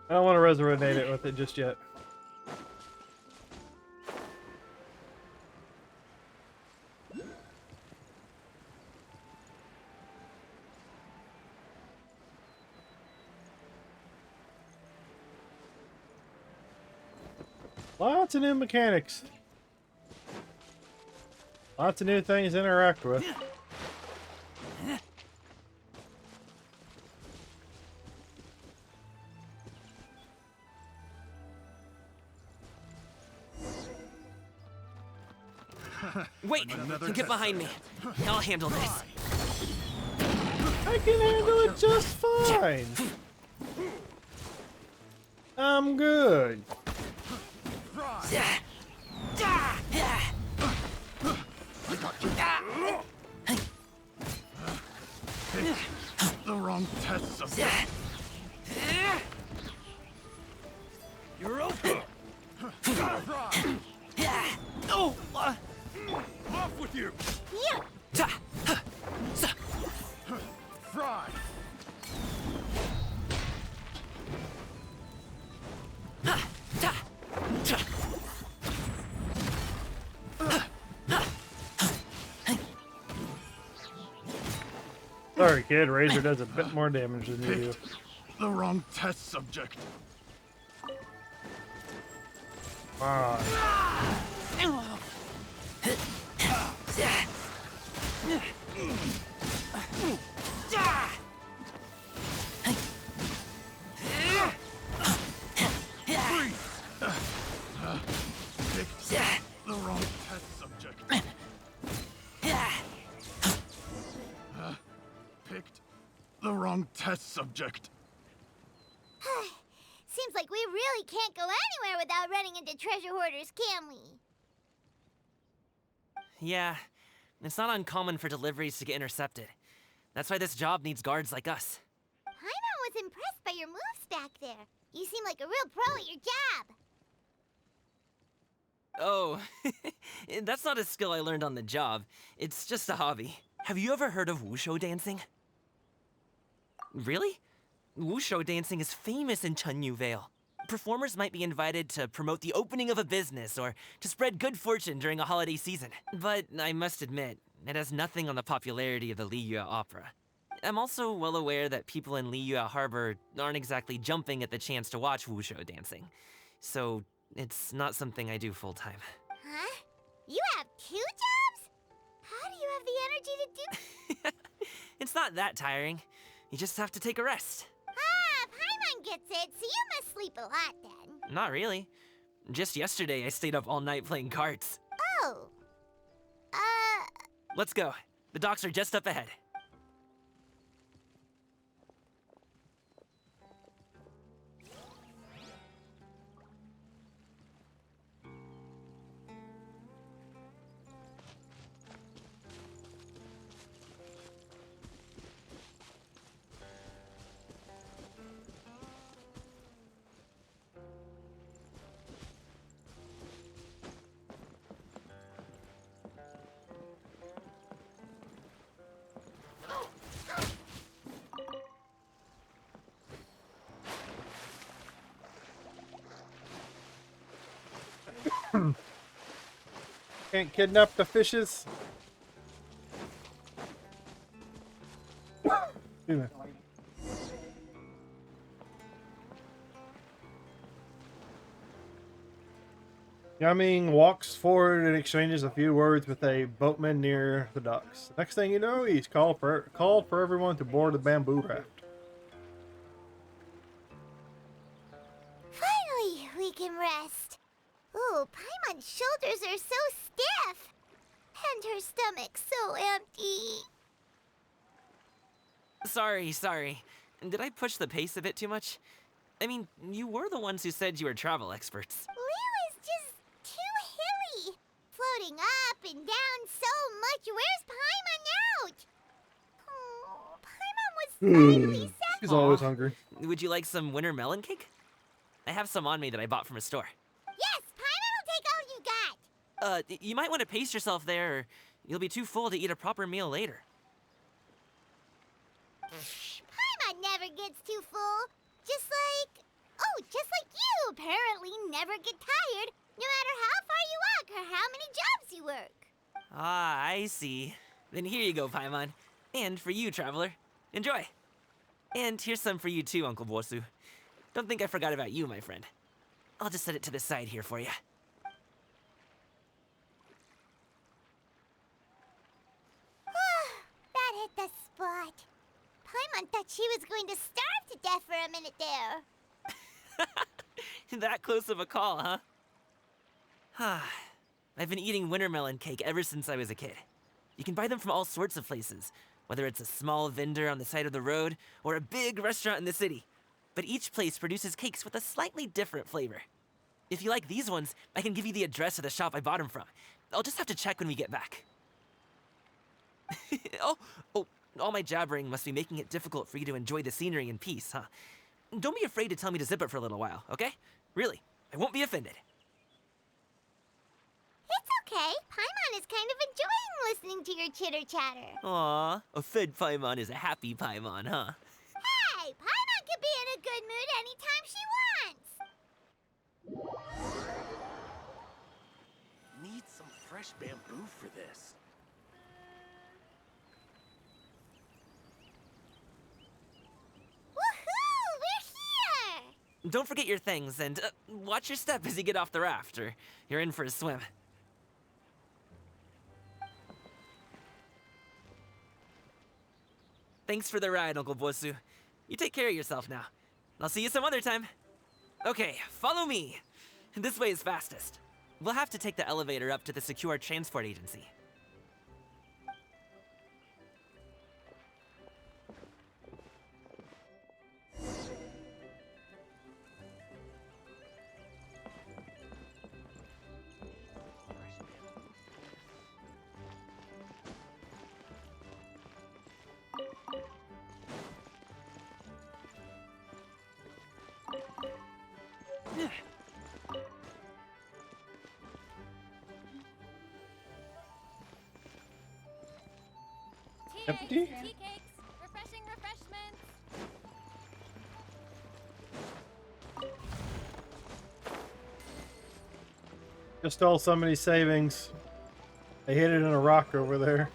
I don't want to resonate it with it just yet. Lots of new mechanics. Lots of new things to interact with. Wait, get behind me. I'll handle this. I can handle it just fine. I'm good. The wrong test subject. You're open. Oh! Off with you! Fry! Sorry, kid. Razor does a bit more damage than you do. The wrong test subject. The wrong test subject. Picked the wrong test subject. Seems like we really can't go anywhere without running into treasure hoarders, can we? Yeah, it's not uncommon for deliveries to get intercepted. That's why this job needs guards like us. Paimon was impressed by your moves back there. You seem like a real pro at your job. Oh, that's not a skill I learned on the job. It's just a hobby. Have you ever heard of wushu dancing? Really? Wushu dancing is famous in Chunyu Vale. Performers might be invited to promote the opening of a business or to spread good fortune during a holiday season. But I must admit, it has nothing on the popularity of the Liyue Opera. I'm also well aware that people in Liyue Harbor aren't exactly jumping at the chance to watch wushu dancing. So it's not something I do full-time. Huh? You have 2 jobs? How do you have the energy to do? It's not that tiring. You just have to take a rest. Ah, Paimon gets it, so you must sleep a lot then. Not really. Just yesterday, I stayed up all night playing cards. Oh. Let's go. The docks are just up ahead. Can't kidnap the fishes. Excuse me. Yaming walks forward and exchanges a few words with a boatman near the docks. Next thing you know, he's called for everyone to board the bamboo raft. Finally, we can rest. Ooh, Paimon's shoulders are so stiff. And her stomach so empty. Sorry. Did I push the pace a bit too much? I mean, you were the ones who said you were travel experts. Liu is just too hilly. Floating up and down so much. Where's Paimon out? Oh, Paimon was finally satisfied. He's always hungry. Would you like some winter melon cake? I have some on me that I bought from a store. Yes, Paimon will take all you got. You might want to pace yourself there, or you'll be too full to eat a proper meal later. Paimon never gets too full. Just like you apparently never get tired, no matter how far you walk or how many jobs you work. Ah, I see. Then here you go, Paimon. And for you, traveler. Enjoy. And here's some for you too, Uncle Bosu. Don't think I forgot about you, my friend. I'll just set it to the side here for you. but Paimon thought she was going to starve to death for a minute there. That close of a call, huh? I've been eating wintermelon cake ever since I was a kid. You can buy them from all sorts of places, whether it's a small vendor on the side of the road or a big restaurant in the city. But each place produces cakes with a slightly different flavor. If you like these ones, I can give you the address of the shop I bought them from. I'll just have to check when we get back. Oh, all my jabbering must be making it difficult for you to enjoy the scenery in peace, huh? Don't be afraid to tell me to zip it for a little while, okay? Really, I won't be offended. It's okay. Paimon is kind of enjoying listening to your chitter-chatter. Aw, a fed Paimon is a happy Paimon, huh? Hey, Paimon can be in a good mood anytime she wants. Need some fresh bamboo for this. Woohoo! We're here! Don't forget your things, and watch your step as you get off the raft, or you're in for a swim. Thanks for the ride, Uncle Bosu. You take care of yourself now. I'll see you some other time. Okay, follow me. This way is fastest. We'll have to take the elevator up to the secure transport agency. Empty? Tea cakes, refreshing refreshments. Just stole somebody's savings. They hid it in a rock over there.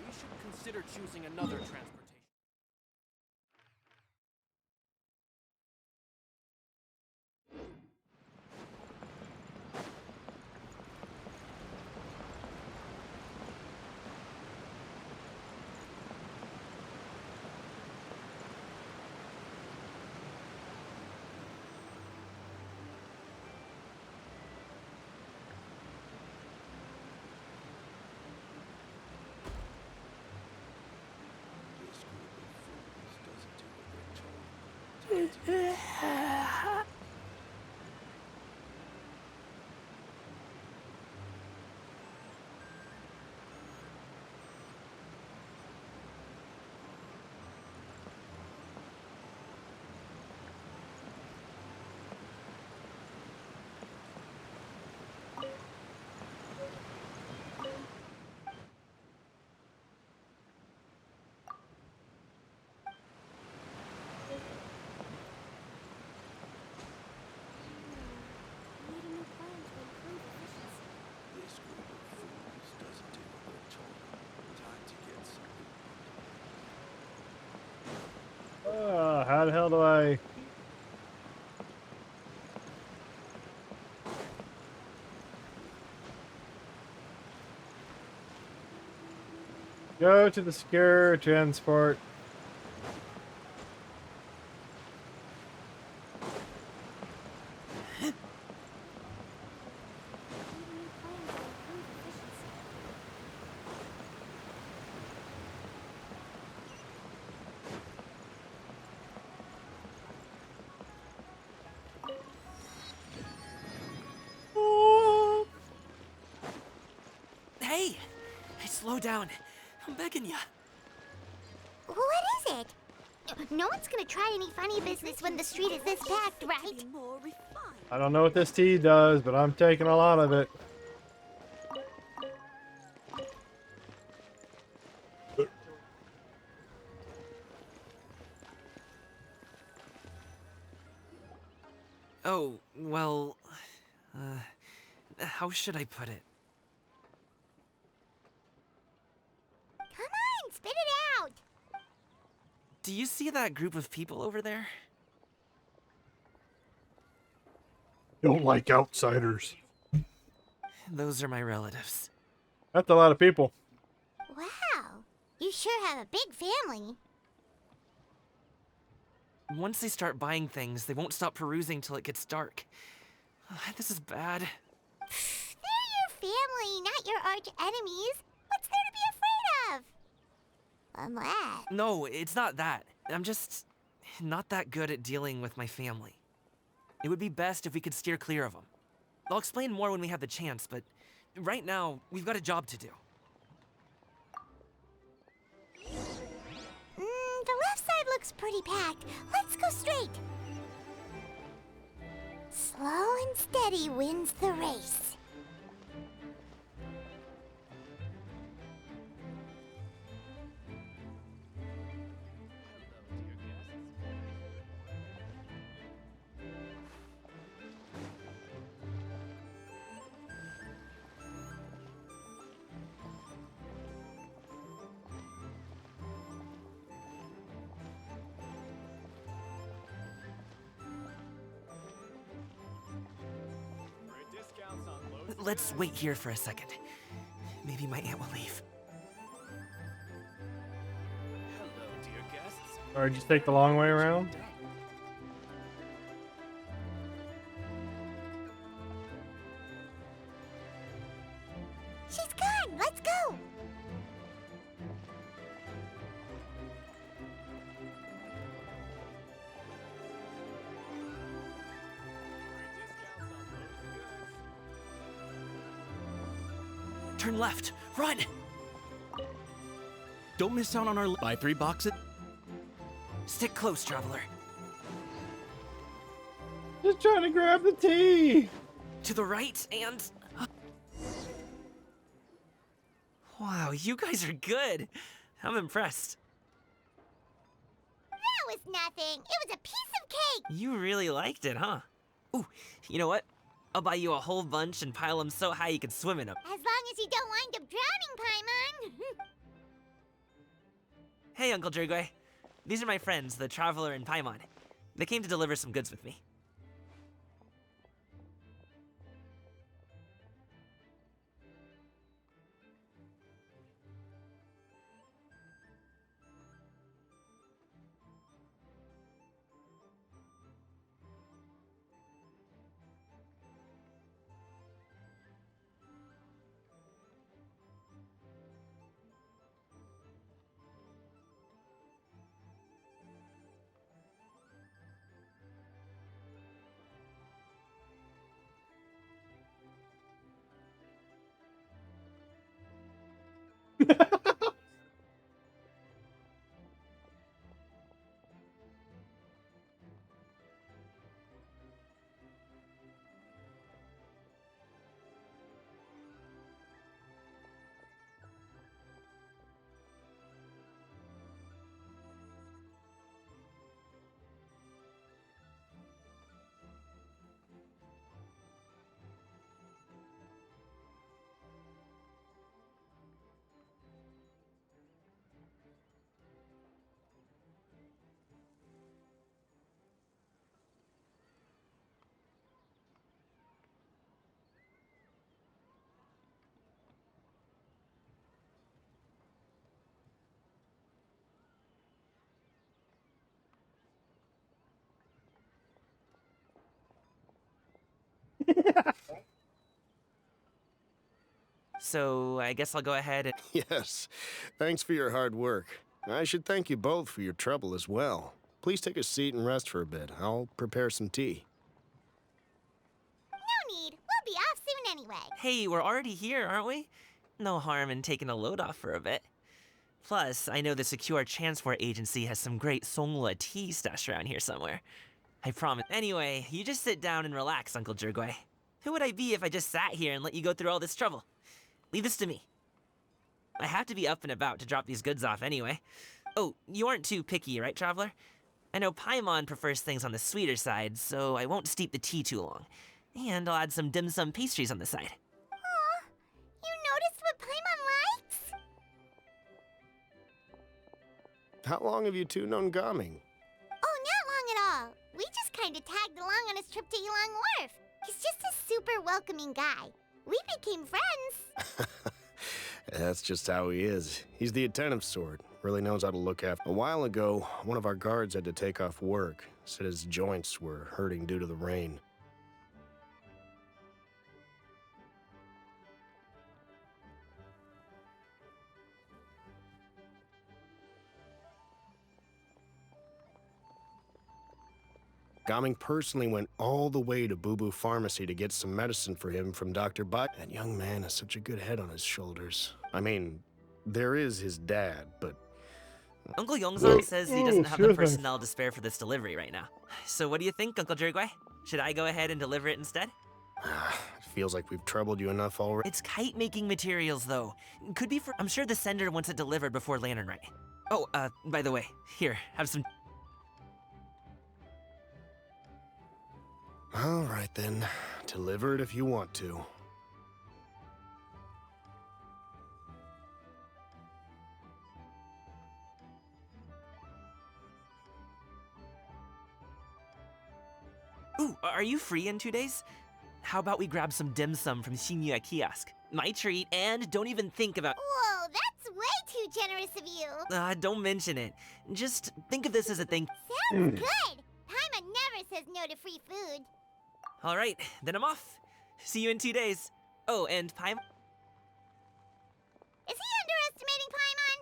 We should consider choosing another transportation. How the hell do I... Go to the secure transport. Hey! Slow down. I'm begging ya. What is it? No one's gonna try any funny business when the street is this packed, right? I don't know what this tea does, but I'm taking a lot of it. Oh, well... how should I put it? Come on, spit it out! Do you see that group of people over there? Don't like outsiders. Those are my relatives. That's a lot of people. Wow, you sure have a big family. Once they start buying things, they won't stop perusing till it gets dark. This is bad. They're your family, not your arch enemies. What's there to be afraid of? Unless... No, it's not that. I'm just not that good at dealing with my family. It would be best if we could steer clear of them. I'll explain more when we have the chance, but right now, we've got a job to do. The left side looks pretty packed. Let's go straight. Slow and steady wins the race. Let's wait here for a second. Maybe my aunt will leave. Hello, dear guests. Alright, just take the long way around. She's gone. Let's go. Turn left. Run! Don't miss out on our buy 3 boxes. Stick close, traveler. Just trying to grab the tea. To the right and... Wow, you guys are good. I'm impressed. That was nothing. It was a piece of cake. You really liked it, huh? Ooh, you know what? I'll buy you a whole bunch and pile them so high you can swim in them. As long as you don't wind up drowning, Paimon. Hey, Uncle Drugway. These are my friends, the Traveler and Paimon. They came to deliver some goods with me. So I guess I'll go ahead and... Yes. Thanks for your hard work. I should thank you both for your trouble as well. Please take a seat and rest for a bit. I'll prepare some tea. No need. We'll be off soon anyway. Hey, we're already here, aren't we? No harm in taking a load off for a bit. Plus, I know the Secure Transport Agency has some great Songhua tea stashed around here somewhere. I promise. Anyway, you just sit down and relax, Uncle Jirgwe. Who would I be if I just sat here and let you go through all this trouble? Leave this to me. I have to be up and about to drop these goods off anyway. Oh, you aren't too picky, right, Traveler? I know Paimon prefers things on the sweeter side, so I won't steep the tea too long. And I'll add some dim sum pastries on the side. Aw, you noticed what Paimon likes? How long have you two known Gaming? Oh, not long at all. We just kinda tagged along on his trip to Yulong Wharf. He's just a super welcoming guy. We became friends. That's just how he is. He's the attentive sort. Really knows how to look after. A while ago, one of our guards had to take off work. Said his joints were hurting due to the rain. Gaming personally went all the way to Boo Boo Pharmacy to get some medicine for him from Dr. Butt. That young man has such a good head on his shoulders. I mean, there is his dad, but... Uncle Yongzan says he doesn't have the personnel to spare for this delivery right now. So what do you think, Uncle Jirgwe? Should I go ahead and deliver it instead? It feels like we've troubled you enough already. It's kite-making materials, though. Could be for... I'm sure the sender wants it delivered before Lantern Rite. Oh, by the way, here, have some... All right, then. Deliver it if you want to. Ooh, are you free in 2 days? How about we grab some dim sum from Shinya Kiosk? My treat, and don't even think about... Whoa, that's way too generous of you. Don't mention it. Just think of this as a thing. Sounds good. Paimon never says no to free food. All right, then I'm off. See you in 2 days. Oh, and Paimon... Is he underestimating Paimon?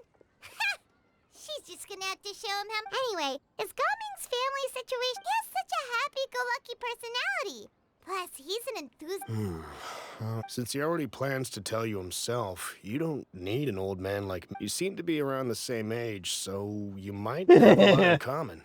She's just gonna have to show him how... Anyway, is Gaming's family situation... He has such a happy-go-lucky personality. Plus, he's an enthusiast. Since he already plans to tell you himself, you don't need an old man like me. You seem to be around the same age, so you might have a lot in common.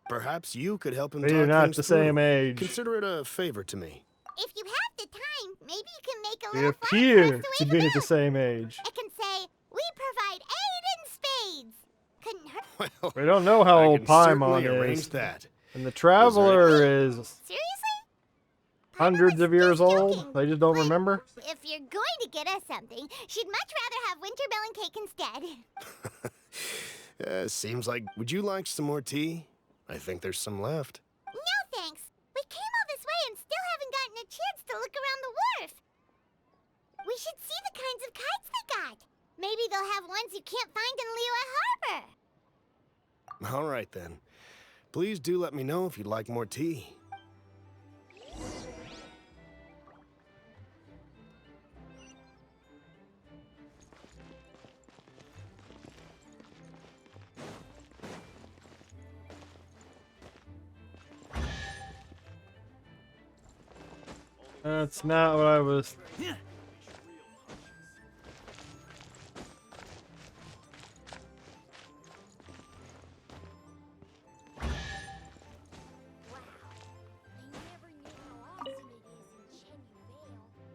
Perhaps you could help him talk We're not things the through. same age. Consider it a favor to me. If you have the time, maybe you can make a We little appear to be at the same age. It can say, we provide aid in spades. Couldn't hurt. Well, We don't know how I old can certainly Paimon arrange is. that. And the Traveler is Seriously? hundreds of years old. joking. They just don't remember. If you're going to get us something, she'd much rather have winter melon cake instead. Seems like... Would you like some more tea? I think there's some left. No thanks. We came all this way and still haven't gotten a chance to look around the wharf. We should see the kinds of kites they got. Maybe they'll have ones you can't find in Liyue Harbor. All right, then. Please do let me know if you'd like more tea. That's not what I was...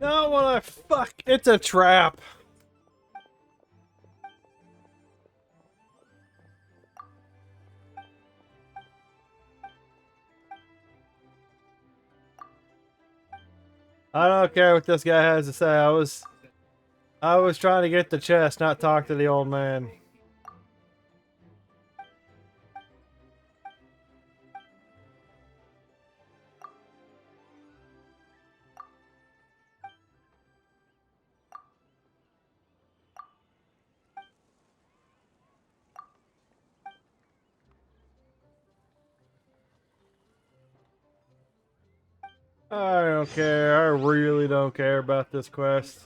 Not what I... Fuck! It's a trap! I don't care what this guy has to say. I was trying to get the chest, not talk to the old man. I don't care. I really don't care about this quest.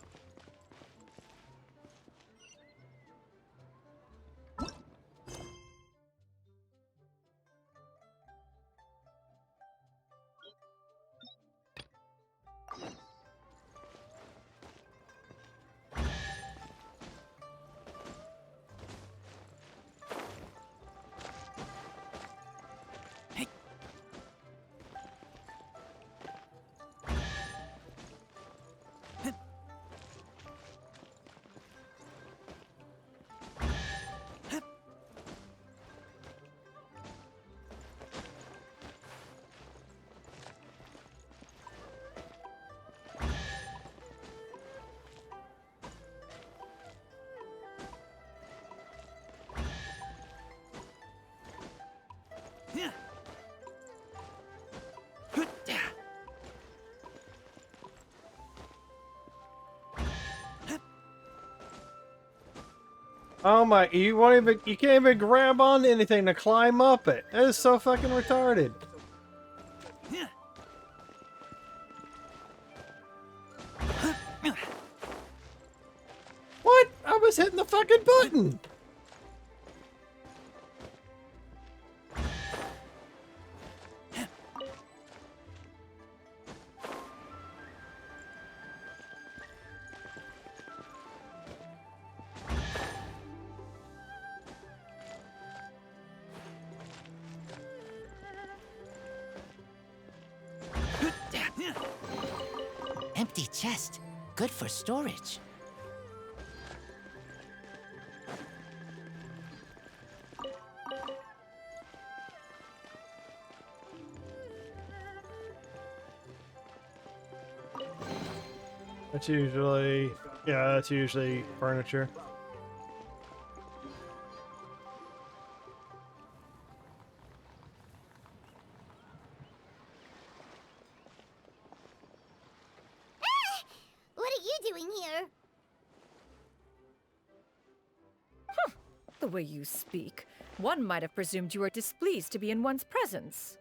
Oh my, you can't even grab on anything to climb up it. That is so fucking retarded. What? I was hitting the fucking button. Empty chest. Good for storage. That's usually, yeah, that's usually furniture. What are you doing here? The way you speak, one might have presumed you were displeased to be in one's presence.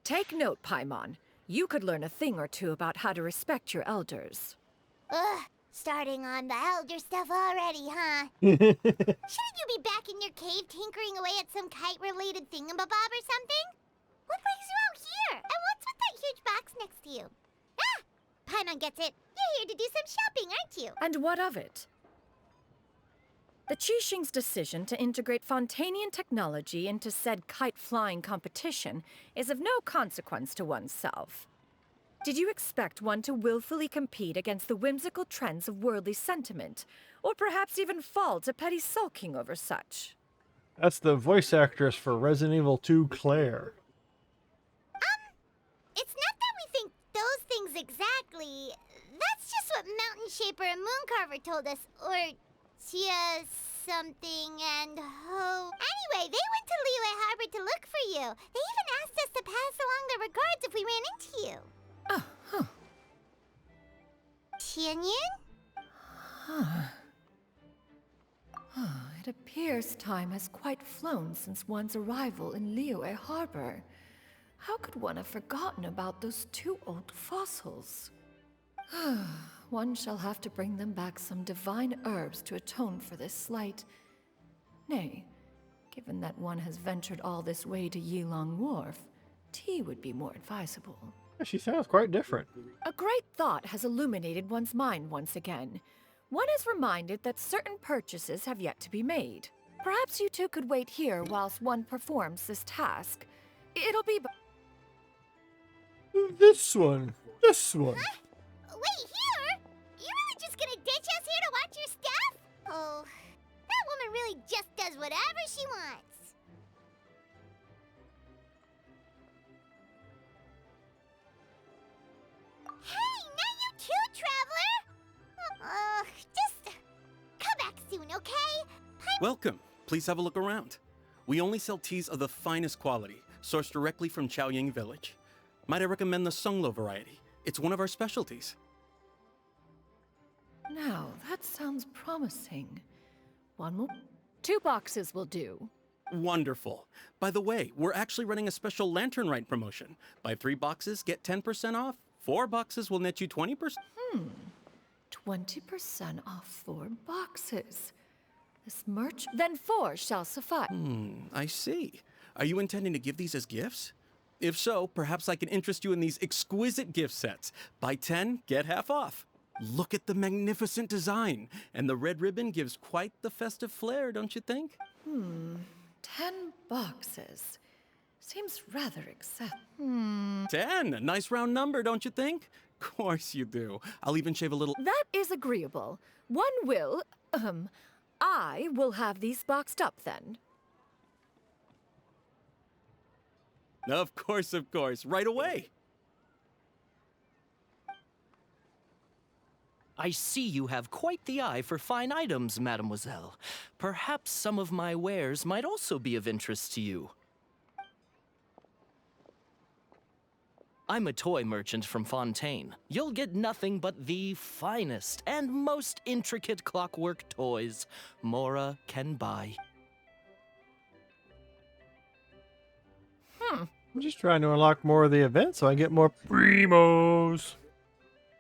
Take note, Paimon. You could learn a thing or two about how to respect your elders. Ugh, starting on the elder stuff already, huh? Shouldn't you be back in your cave tinkering away at some kite-related thingamabob or something? What brings you out here? And what's with that huge box next to you? Ah! Paimon gets it. You're here to do some shopping, aren't you? And what of it? The Qixing's decision to integrate Fontanian technology into said kite-flying competition is of no consequence to oneself. Did you expect one to willfully compete against the whimsical trends of worldly sentiment, or perhaps even fall to petty sulking over such? That's the voice actress for Resident Evil 2, Claire. It's not that we think those things exactly. That's just what Mountain Shaper and Mooncarver told us, or just something and hope. Anyway, they went to Liyue Harbor to look for you. They even asked us to pass along their regards if we ran into you. Oh, huh. Tianyin? It appears time has quite flown since one's arrival in Liyue Harbor. How could one have forgotten about those two old fossils? One shall have to bring them back some divine herbs to atone for this slight. Nay, given that one has ventured all this way to Yilong Wharf, tea would be more advisable. She sounds quite different. A great thought has illuminated one's mind once again. One is reminded that certain purchases have yet to be made. Perhaps you two could wait here whilst one performs this task. It'll be. This one. This one. Wait here? You really just gonna ditch us here to watch your stuff? Oh, that woman really just does whatever she wants. Hey, not you too, Traveler! Just come back soon, okay? Welcome. Please have a look around. We only sell teas of the finest quality, sourced directly from Chaoying Village. Might I recommend the Sunglo variety? It's one of our specialties. Now, that sounds promising. One more. 2 boxes will do. Wonderful. By the way, we're actually running a special Lantern Rite promotion. Buy 3 boxes, get 10% off. 4 boxes will net you 20%. 20% off 4 boxes. This merch. Then 4 shall suffice. I see. Are you intending to give these as gifts? If so, perhaps I can interest you in these exquisite gift sets. Buy 10, get half off. Look at the magnificent design. And the red ribbon gives quite the festive flair, don't you think? 10 boxes. Seems rather excessive. 10, a nice round number, don't you think? Of course you do. I'll even shave a little. That is agreeable. One will, I will have these boxed up then. Of course, right away. I see you have quite the eye for fine items, mademoiselle. Perhaps some of my wares might also be of interest to you. I'm a toy merchant from Fontaine. You'll get nothing but the finest and most intricate clockwork toys Mora can buy. I'm just trying to unlock more of the event so I get more primos.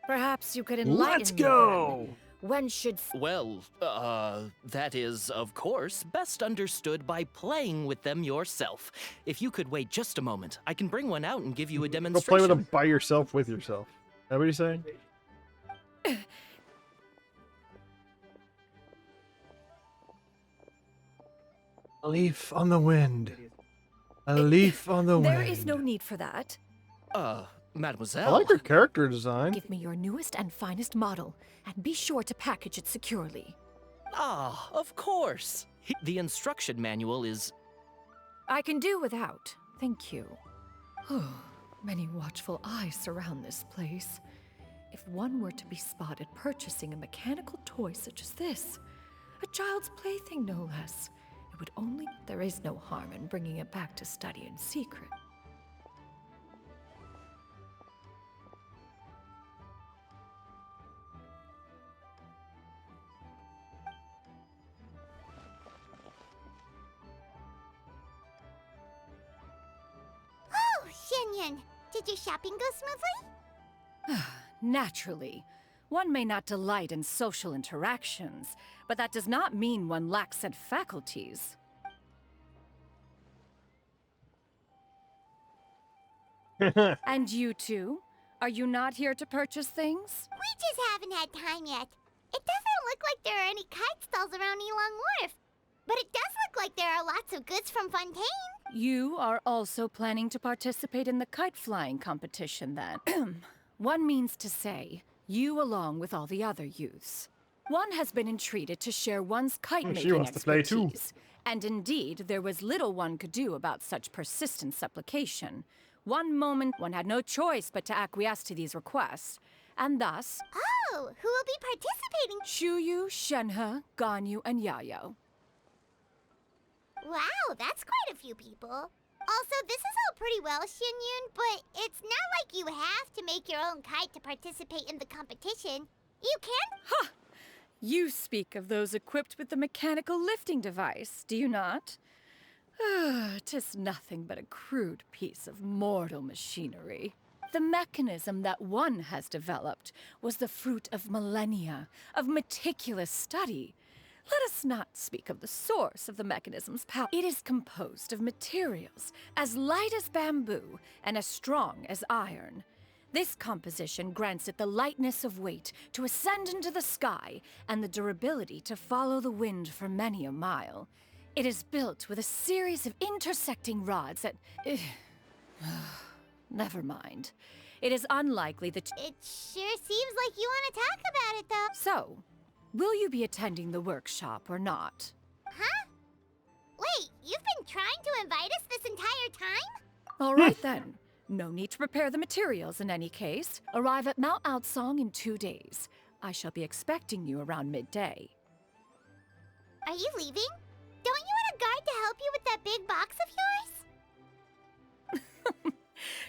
Perhaps you could enlighten Let's me go! then. When should... Well, that is, of course, best understood by playing with them yourself. If you could wait just a moment, I can bring one out and give you a Go demonstration. play with them by yourself with yourself. Is that what you're saying? A leaf on the wind. A leaf on the wind. There is no need for that. Mademoiselle. I like her character design. Give me your newest and finest model, and be sure to package it securely. Ah, of course. The instruction manual is... I can do without, thank you. Many watchful eyes surround this place. If one were to be spotted purchasing a mechanical toy such as this, a child's plaything no less, it would only... There is no harm in bringing it back to study in secret. Oh, Xianyun, did your shopping go smoothly? Naturally. One may not delight in social interactions, but that does not mean one lacks said faculties. And you two? Are you not here to purchase things? We just haven't had time yet. It doesn't look like there are any kite stalls around Elong Wharf. But it does look like there are lots of goods from Fontaine. You are also planning to participate in the kite flying competition then. One means to say, you along with all the other youths. One has been entreated to share one's kite-making She wants to play too. expertise. And indeed, there was little one could do about such persistent supplication. One moment, one had no choice but to acquiesce to these requests. And thus... Oh, who will be participating? Chuyu, Shenhe, Ganyu, and Yayo. Wow, that's quite a few people. Also, this is all pretty well, Xianyun, but it's not like you have to make your own kite to participate in the competition. You can... Ha! You speak of those equipped with the mechanical lifting device, do you not? 'Tis nothing but a crude piece of mortal machinery. The mechanism that one has developed was the fruit of millennia of meticulous study. Let us not speak of the source of the mechanism's power. It is composed of materials as light as bamboo and as strong as iron. This composition grants it the lightness of weight to ascend into the sky and the durability to follow the wind for many a mile. It is built with a series of intersecting rods that... Never mind. It is unlikely that... It sure seems like you want to talk about it, though. So, will you be attending the workshop or not? Huh? Wait, you've been trying to invite us this entire time? All right then. No need to prepare the materials in any case. Arrive at Mount Outsong in 2 days. I shall be expecting you around midday. Are you leaving? Don't you want a guard to help you with that big box of yours?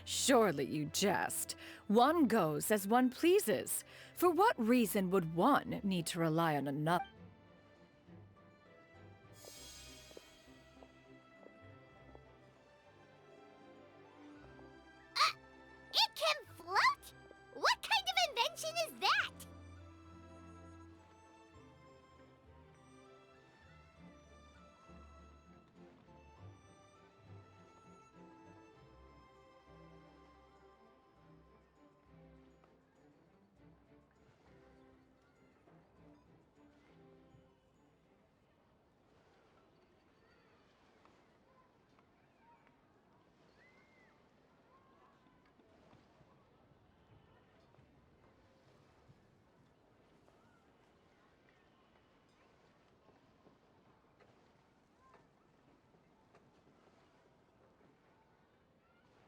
Surely you jest. One goes as one pleases. For what reason would one need to rely on another? It can float? What kind of invention is that?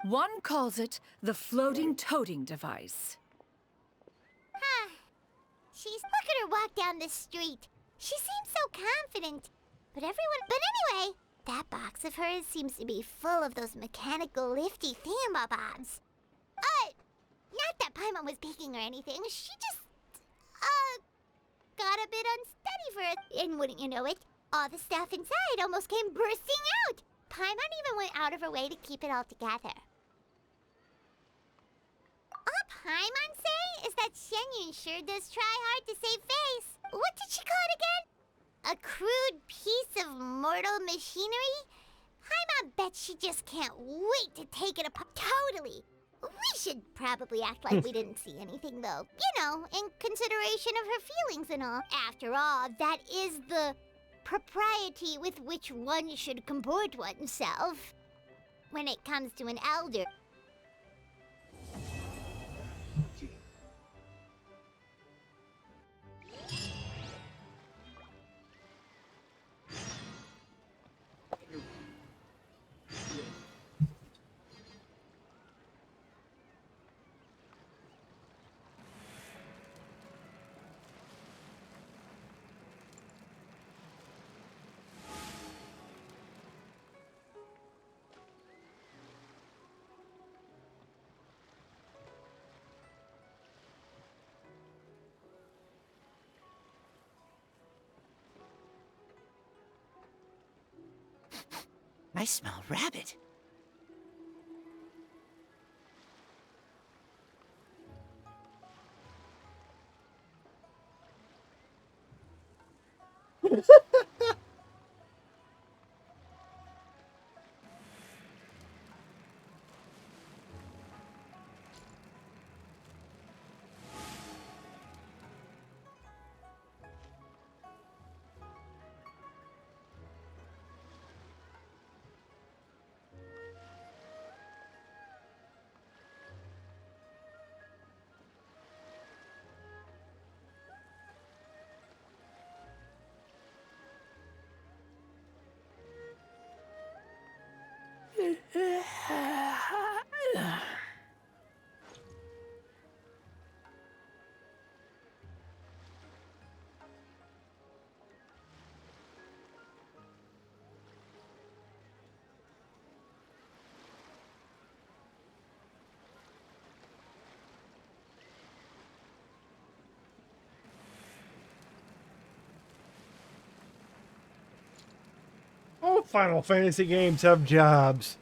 One calls it the floating toting device. Huh. Look at her walk down the street. She seems so confident. But anyway, that box of hers seems to be full of those mechanical lifty thingamabobs. Not that Paimon was peeking or anything. She just, got a bit unsteady for it. And wouldn't you know it, all the stuff inside almost came bursting out. Paimon even went out of her way to keep it all together. All Paimon say is that Shenyun sure does try hard to save face. What did she call it again? A crude piece of mortal machinery? Paimon bet she just can't wait to take it apart. Totally. We should probably act like we didn't see anything, though. You know, in consideration of her feelings and all. After all, that is the propriety with which one should comport oneself when it comes to an elder. I smell rabbit. All Final Fantasy games have jobs.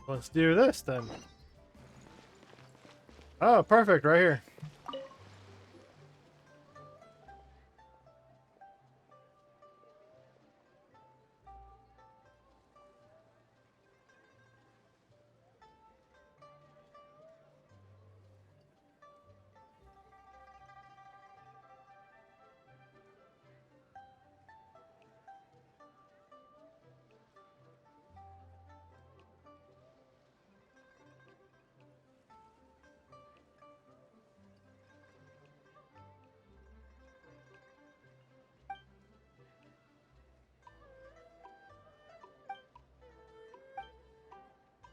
Let's do this then. Oh, perfect, right here.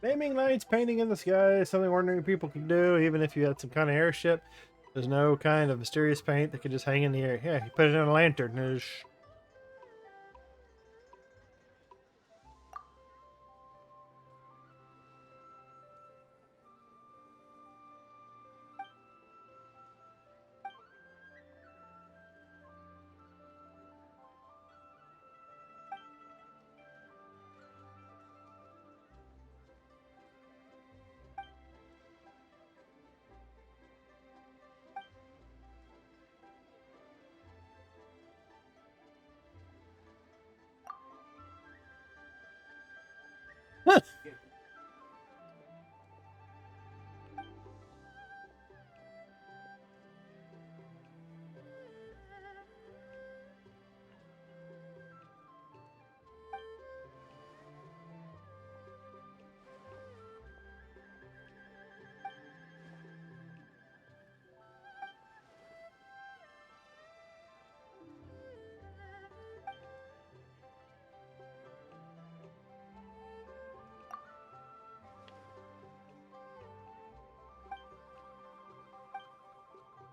Naming lights, painting in the sky is something ordinary people can do, even if you had some kind of airship. There's no kind of mysterious paint that can just hang in the air. Yeah, you put it in a lantern.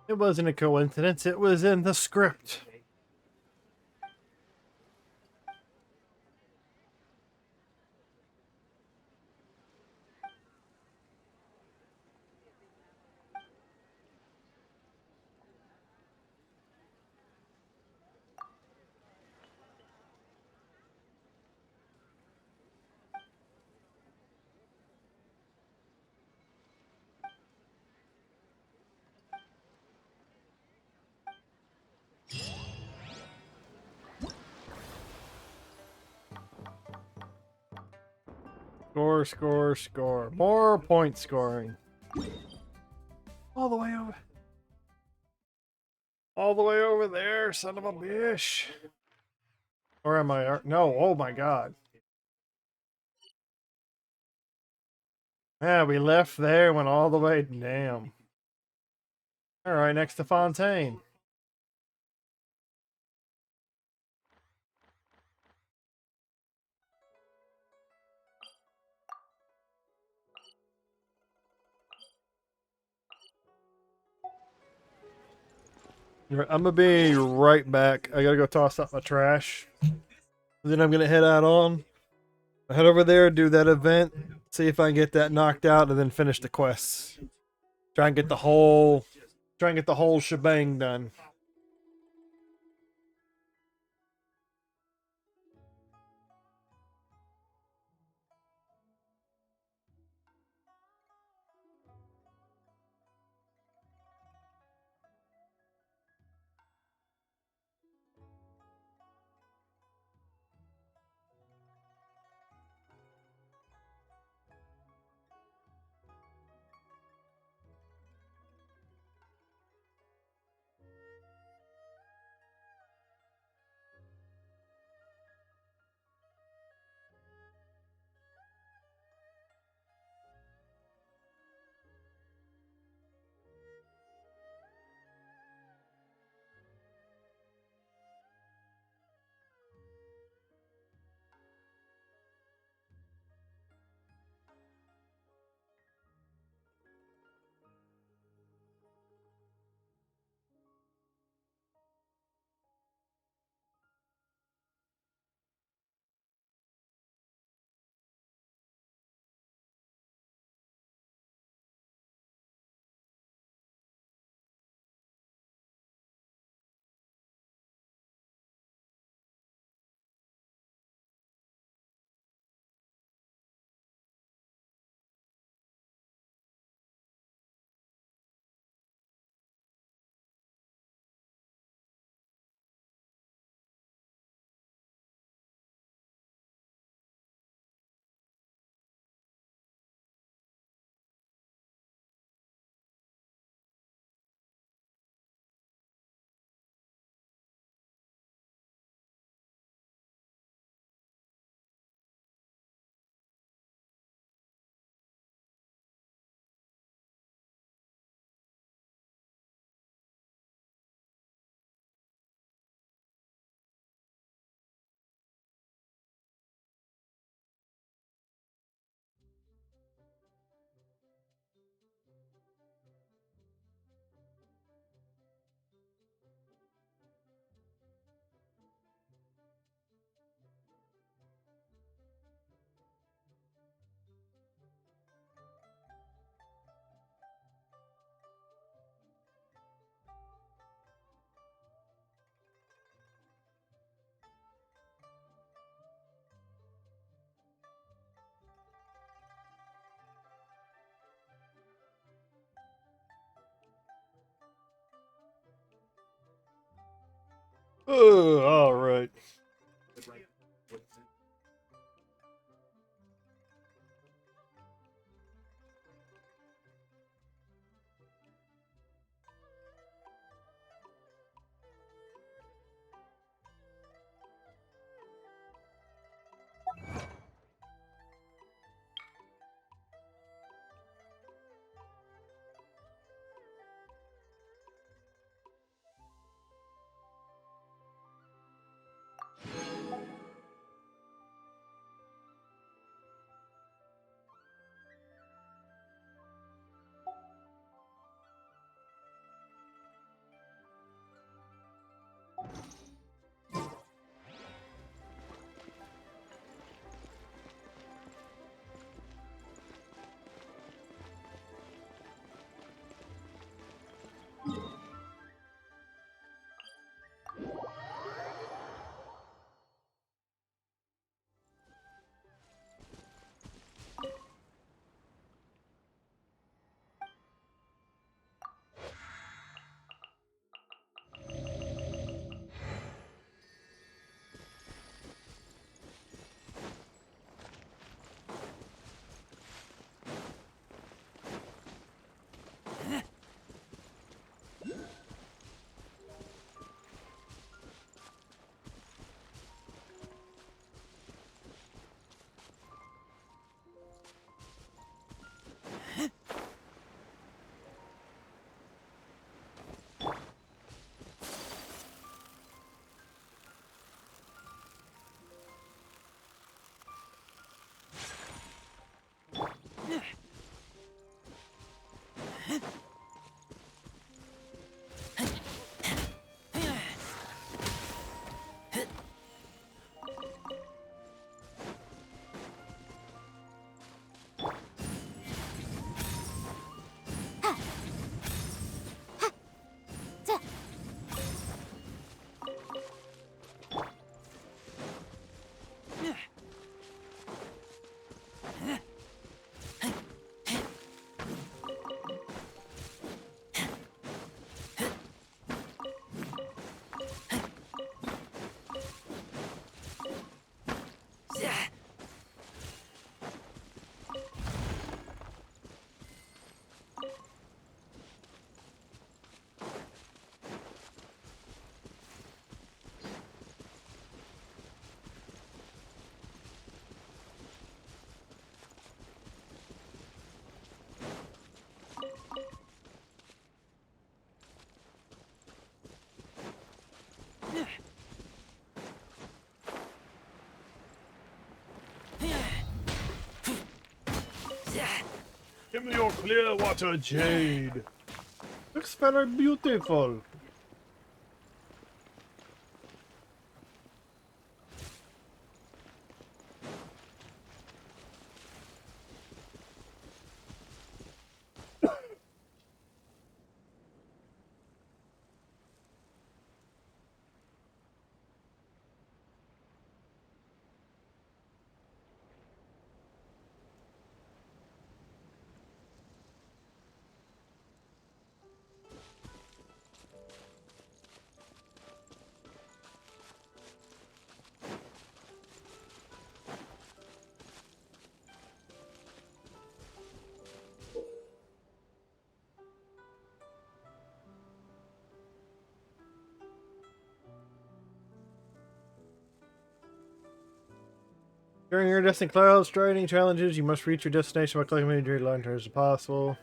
It wasn't a coincidence, it was in the script. Score, score, score. More point scoring. All the way over. All the way over there, son of a bitch. Or am I? No, oh my god. Yeah, we left there, went all the way. Damn. Alright, next to Fontaine. I'm gonna be right back. I gotta go toss out my trash. Then I'm gonna head out on. Head over there, do that event, see if I can get that knocked out, and then finish the quests. Try and get the whole shebang done. All right. Give me your clear water jade. Looks very beautiful. During your distant cloud striding challenges, you must reach your destination by collecting as many jade lanterns as possible.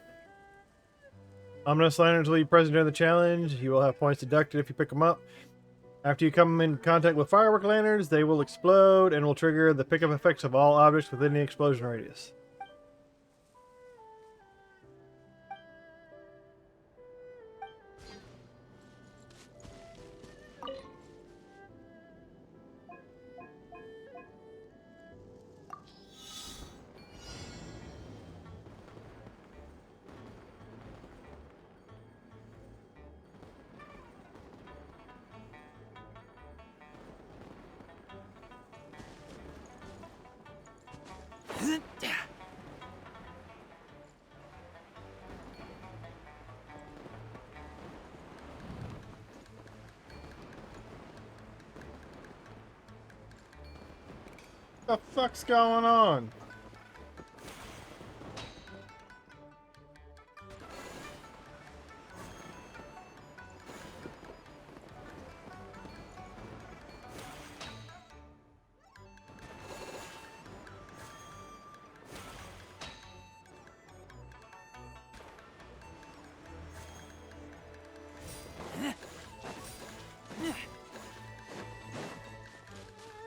Ominous lanterns will be present during the challenge. You will have points deducted if you pick them up. After you come in contact with firework lanterns, they will explode and will trigger the pickup effects of all objects within the explosion radius. The fuck's going on?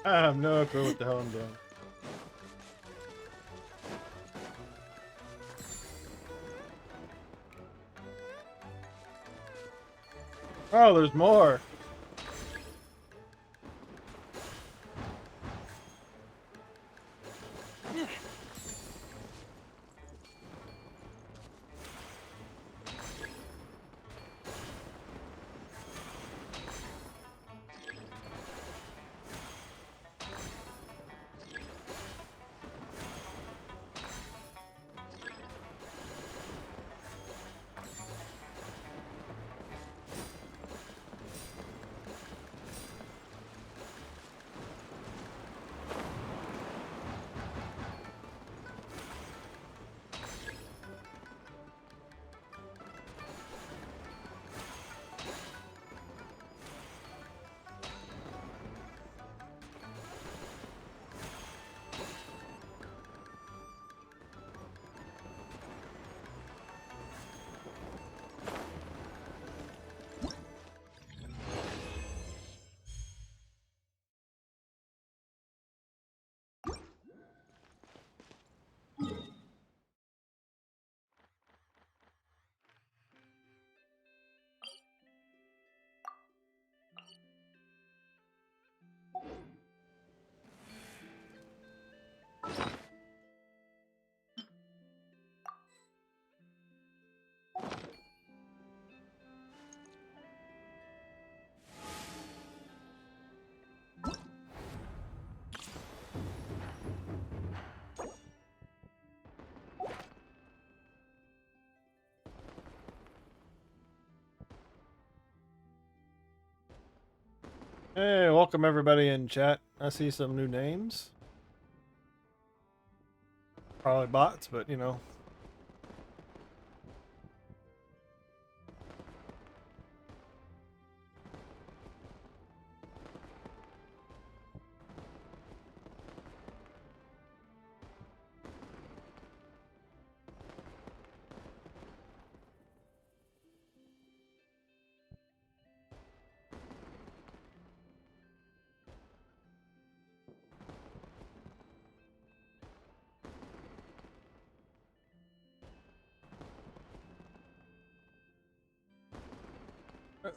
I have no clue what the hell I'm doing. Oh, there's more. Hey, welcome everybody in chat. I see some new names. Probably bots, but you know.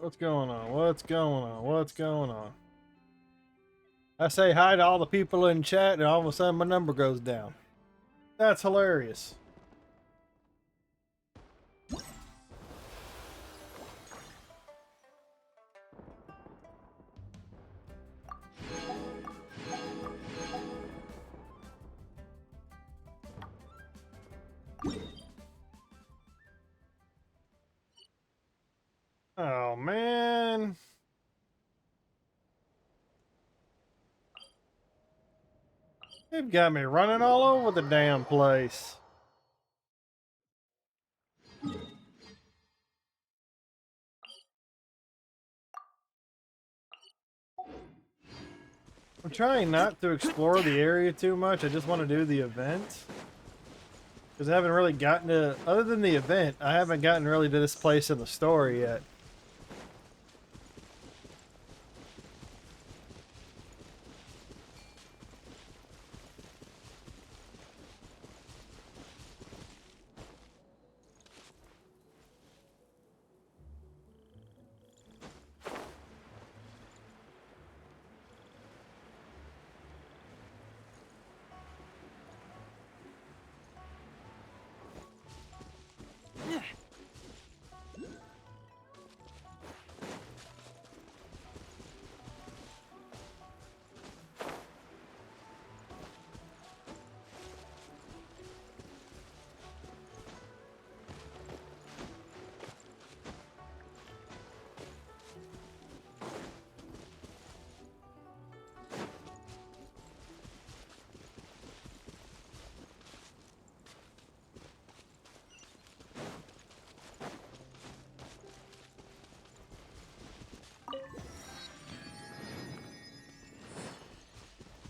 What's going on? What's going on? What's going on? I say hi to all the people in chat and all of a sudden my number goes down. That's hilarious. Oh man. They've got me running all over the damn place. I'm trying not to explore the area too much. I just want to do the event. Because I haven't really gotten to, other than the event, I haven't gotten really to this place in the story yet.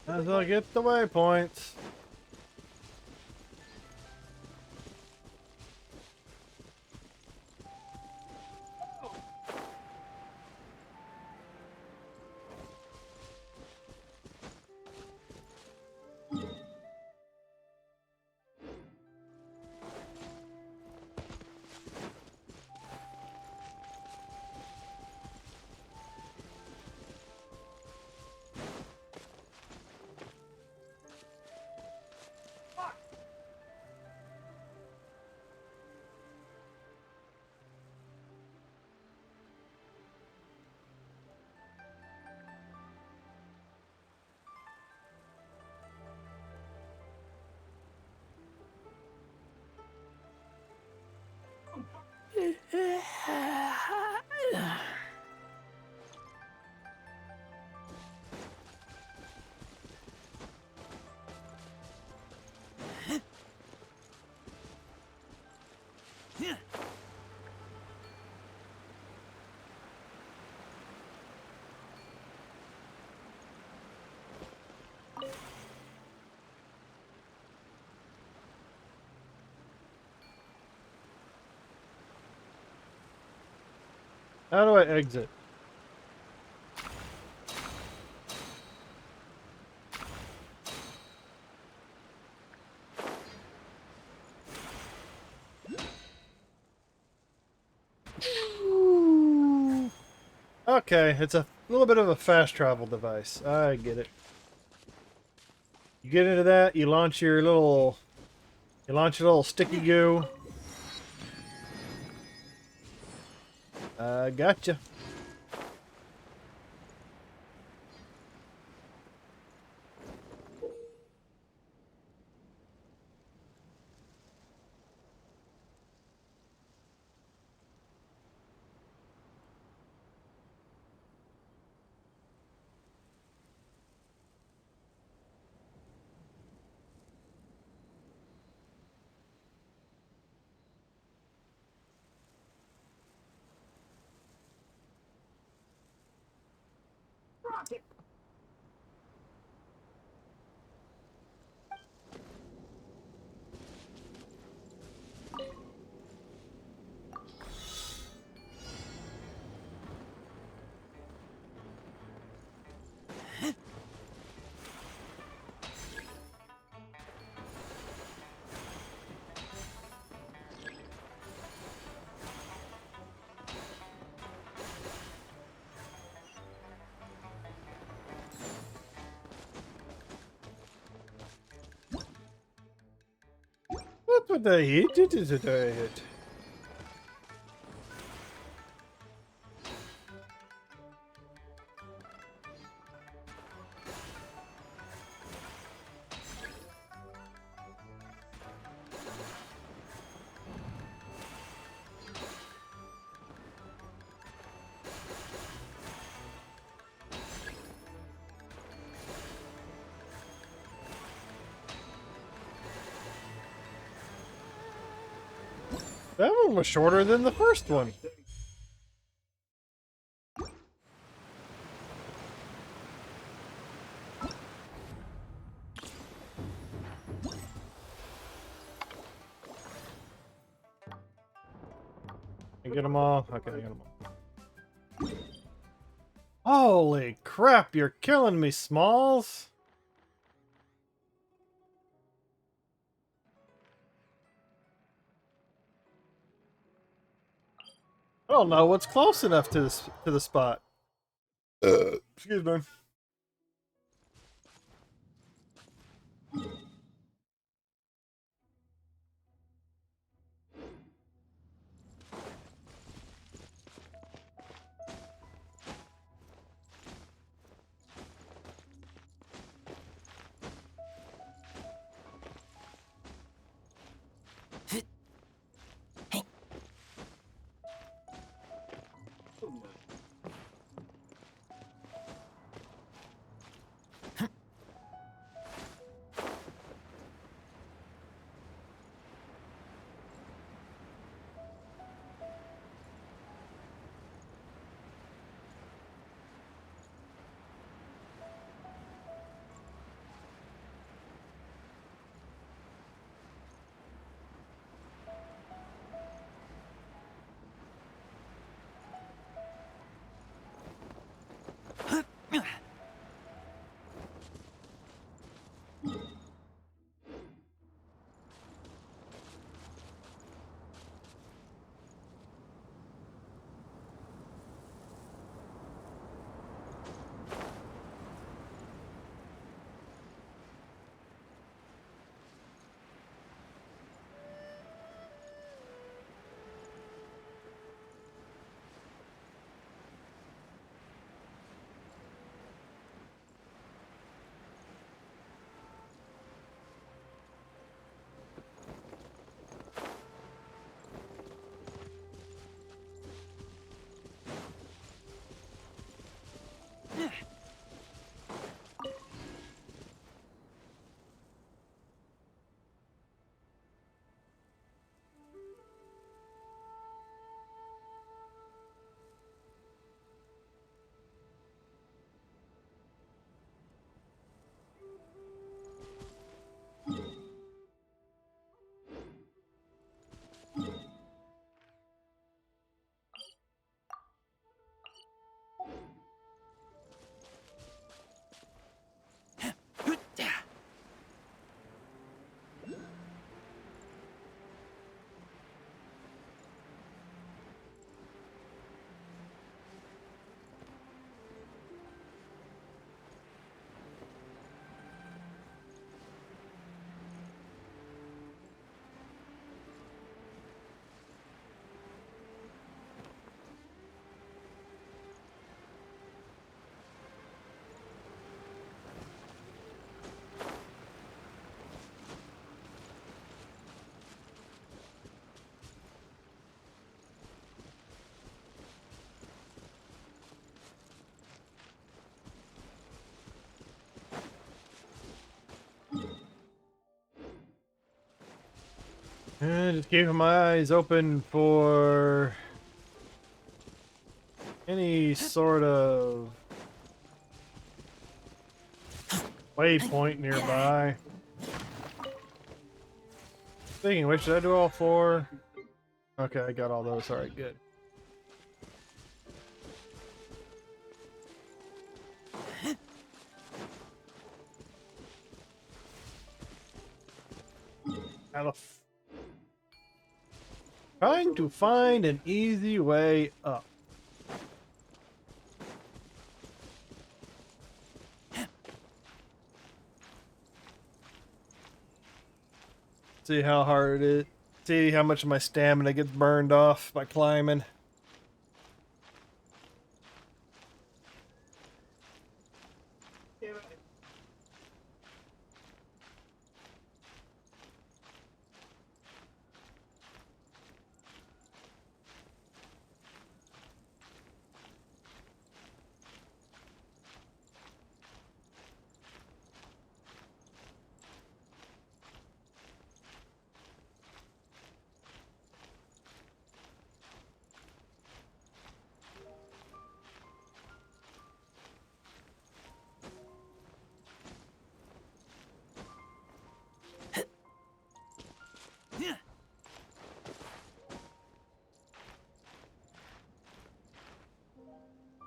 As well get the waypoints. How do I exit? Okay, it's a little bit of a fast travel device. I get it. You get into that, you launch your little sticky goo. Gotcha. What would I hit? It is a hit. That one was shorter than the first one. I get them all? Okay, I got them all. Holy crap, you're killing me, Smalls. I don't know what's close enough to the spot. Excuse me. And just keeping my eyes open for any sort of waypoint nearby. Speaking of which, did I do all 4? Okay, I got all those. Alright, good. Trying to find an easy way up. See how hard it is. See how much of my stamina gets burned off by climbing.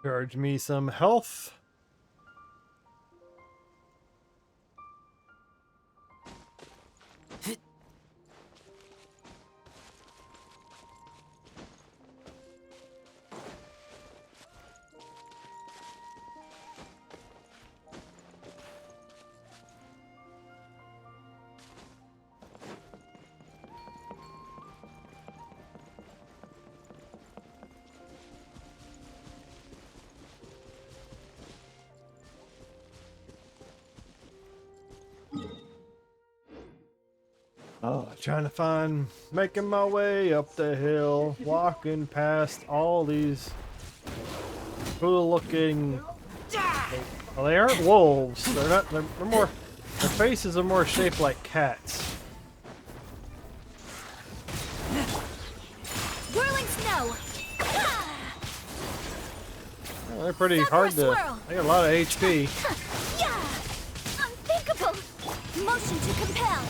Charge me some health. Oh, trying to find, making my way up the hill, walking past all these cool looking, well, they aren't wolves, they're not, they're more, their faces are more shaped like cats. Whirling snow. Well, they're pretty hard to, they got a lot of HP. Yeah. Unthinkable. Motion to compel.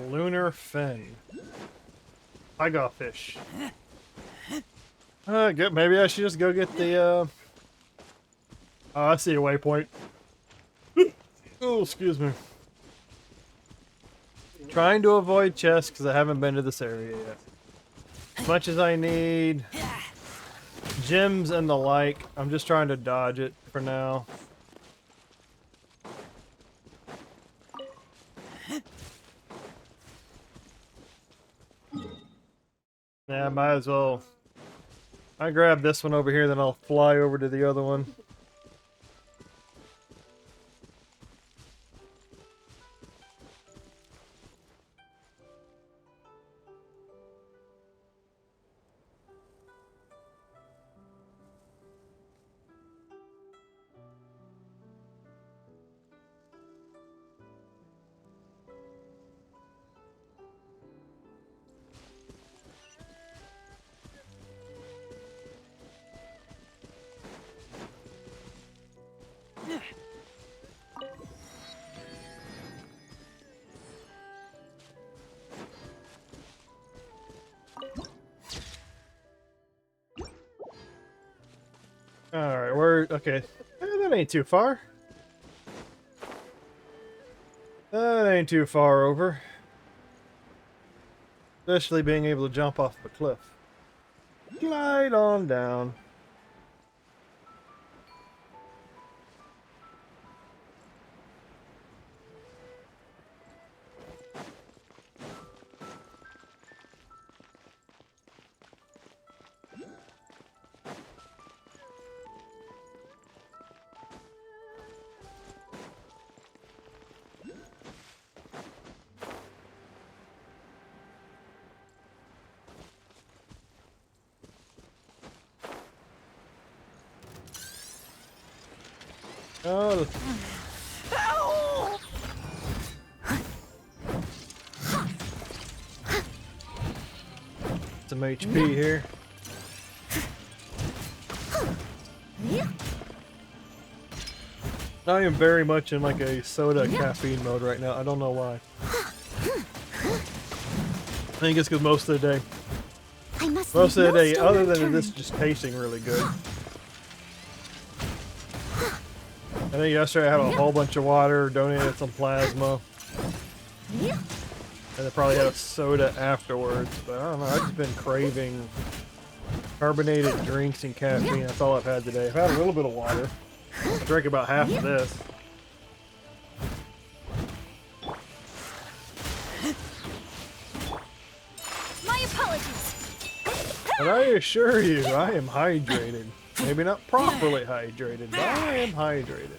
Lunar fin. Tiger fish. Good. Maybe I should just go get the, oh, I see a waypoint. Oh, excuse me. Trying to avoid chests because I haven't been to this area yet. As much as I need gems and the like, I'm just trying to dodge it for now. Yeah, might as well. I grab this one over here, then I'll fly over to the other one. Alright, we're okay. That ain't too far. That ain't too far over. Especially being able to jump off the cliff. Glide on down. Oh. Some HP here. I am very much in like a soda caffeine mode right now. I don't know why. I think it's because most of the day. Most of the day, other than this just tasting really good. I think yesterday I had a whole bunch of water, donated some plasma. And I probably had a soda afterwards, but I don't know, I've just been craving carbonated drinks and caffeine. That's all I've had today. I've had a little bit of water. I drank about half of this. My apologies. But I assure you, I am hydrated. Maybe not properly hydrated, but I am hydrated.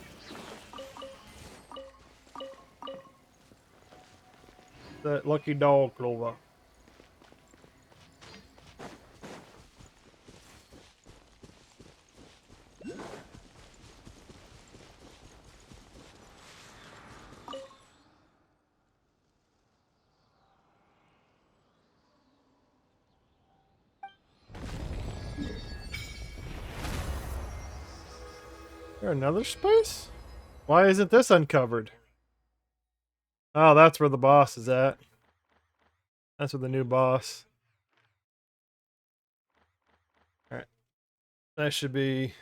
That lucky dog, Clover. Is there another space? Why isn't this uncovered? Oh, that's where the boss is at. That's where the new boss. Alright. That should be...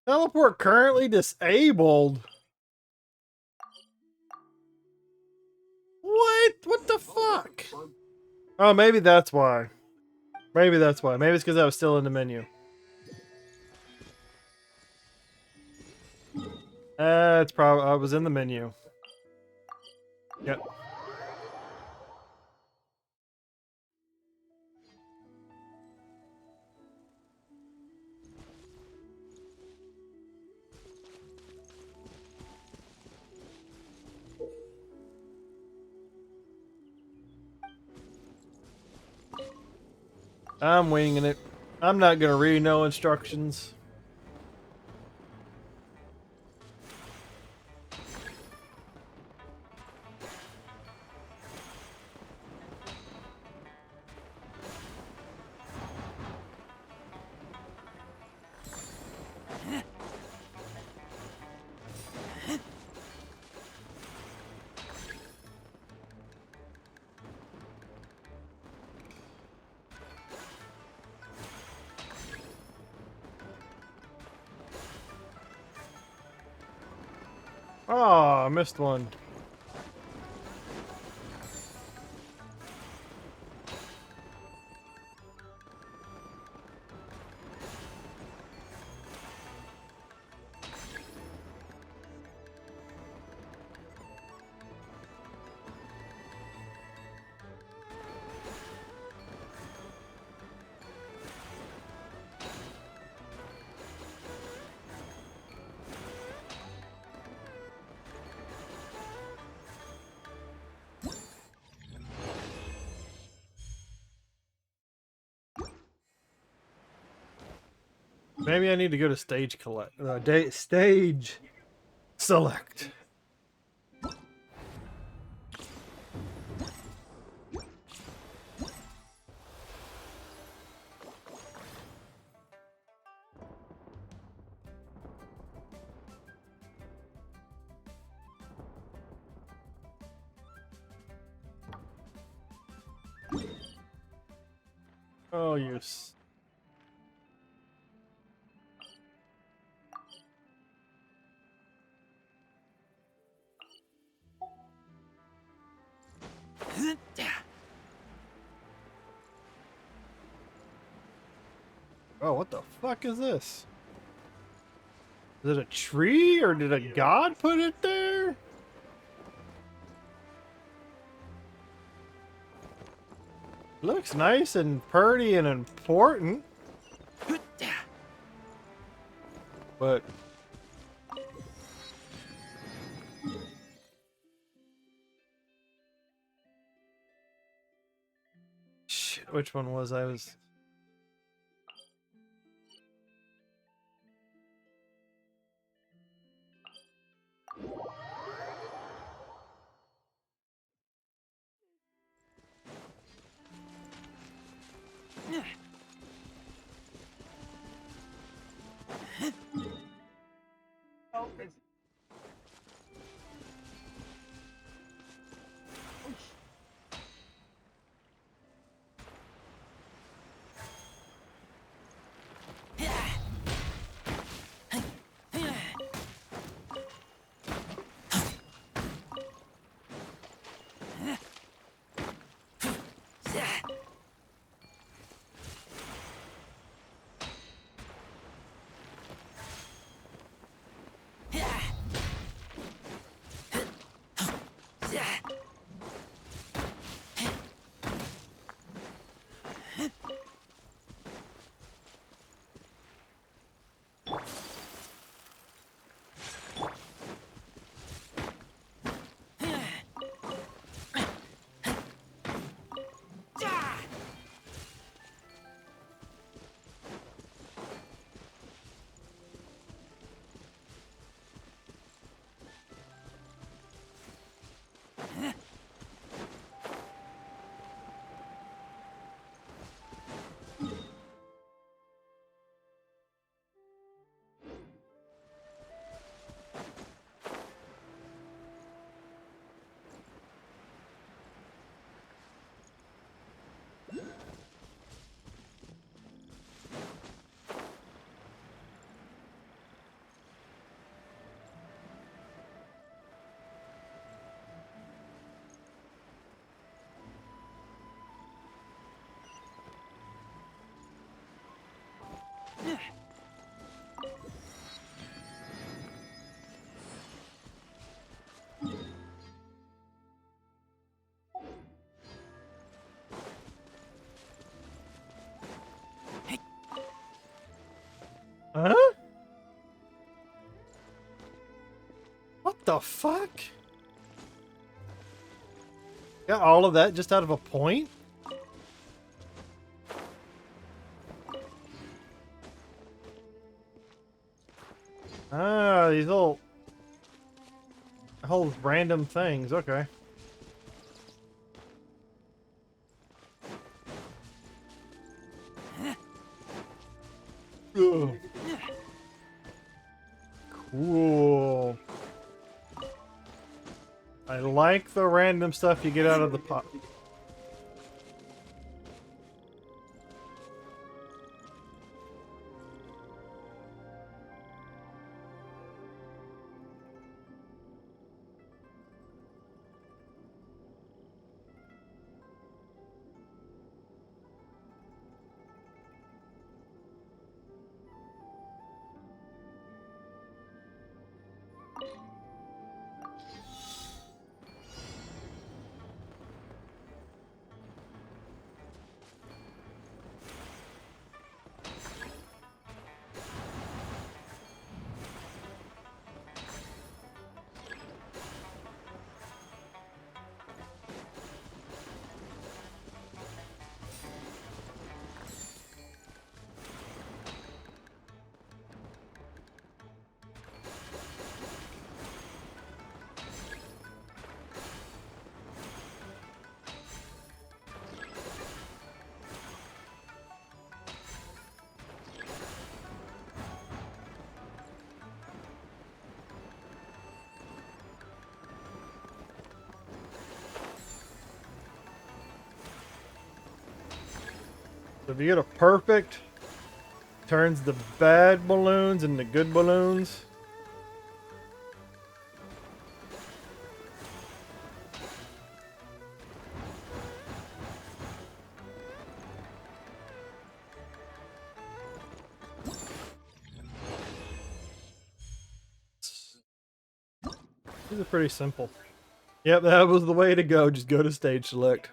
Teleport currently disabled. What? What the fuck? Oh, maybe that's why. Maybe that's why. Maybe it's because I was still in the menu. It's probably... I was in the menu. Yep. I'm winging it. I'm not gonna read no instructions. Oh, I missed one. Maybe I need to go to stage stage select. Oh, yes. Oh, what the fuck is this? Is it a tree or did a god put it there? Looks nice and pretty and important. But shit, which one was I? Huh? What the fuck? Got all of that just out of a point? Ah, these little whole random things. Okay. Ugh. Cool. I like the random stuff you get out of the pot. So if you get a perfect, turns the bad balloons into good balloons. These are pretty simple. Yep, that was the way to go. Just go to stage select.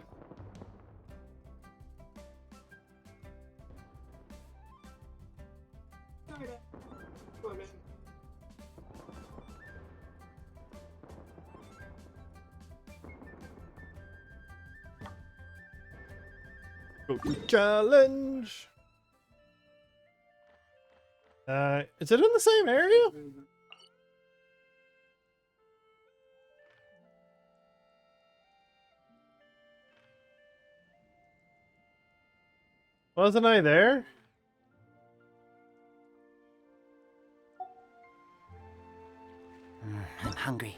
Go to challenge. Is it in the same area? Wasn't I there? I'm hungry.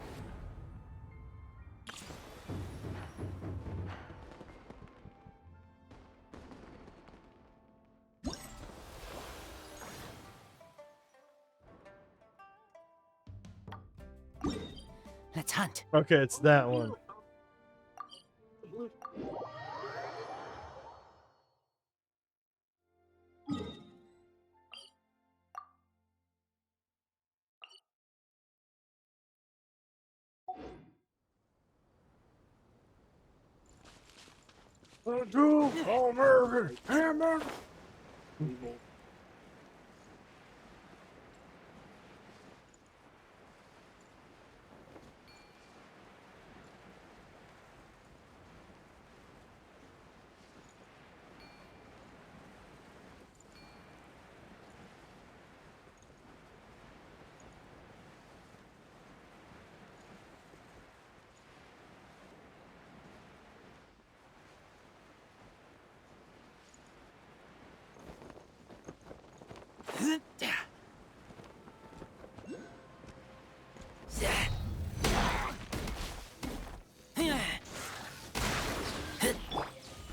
Let's hunt. Okay, it's that one.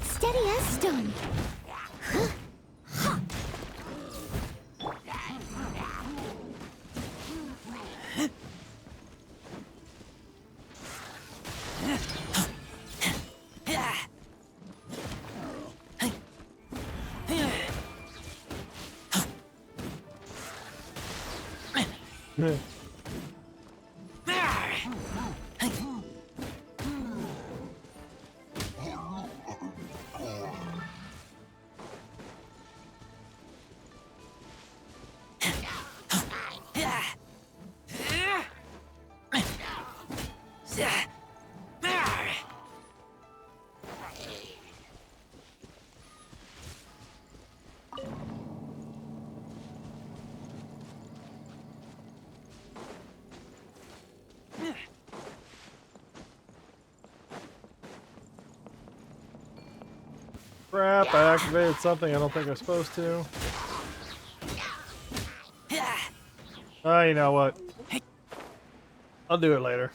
Steady as stone. Crap, I activated something I don't think I'm supposed to. Oh, you know what? I'll do it later.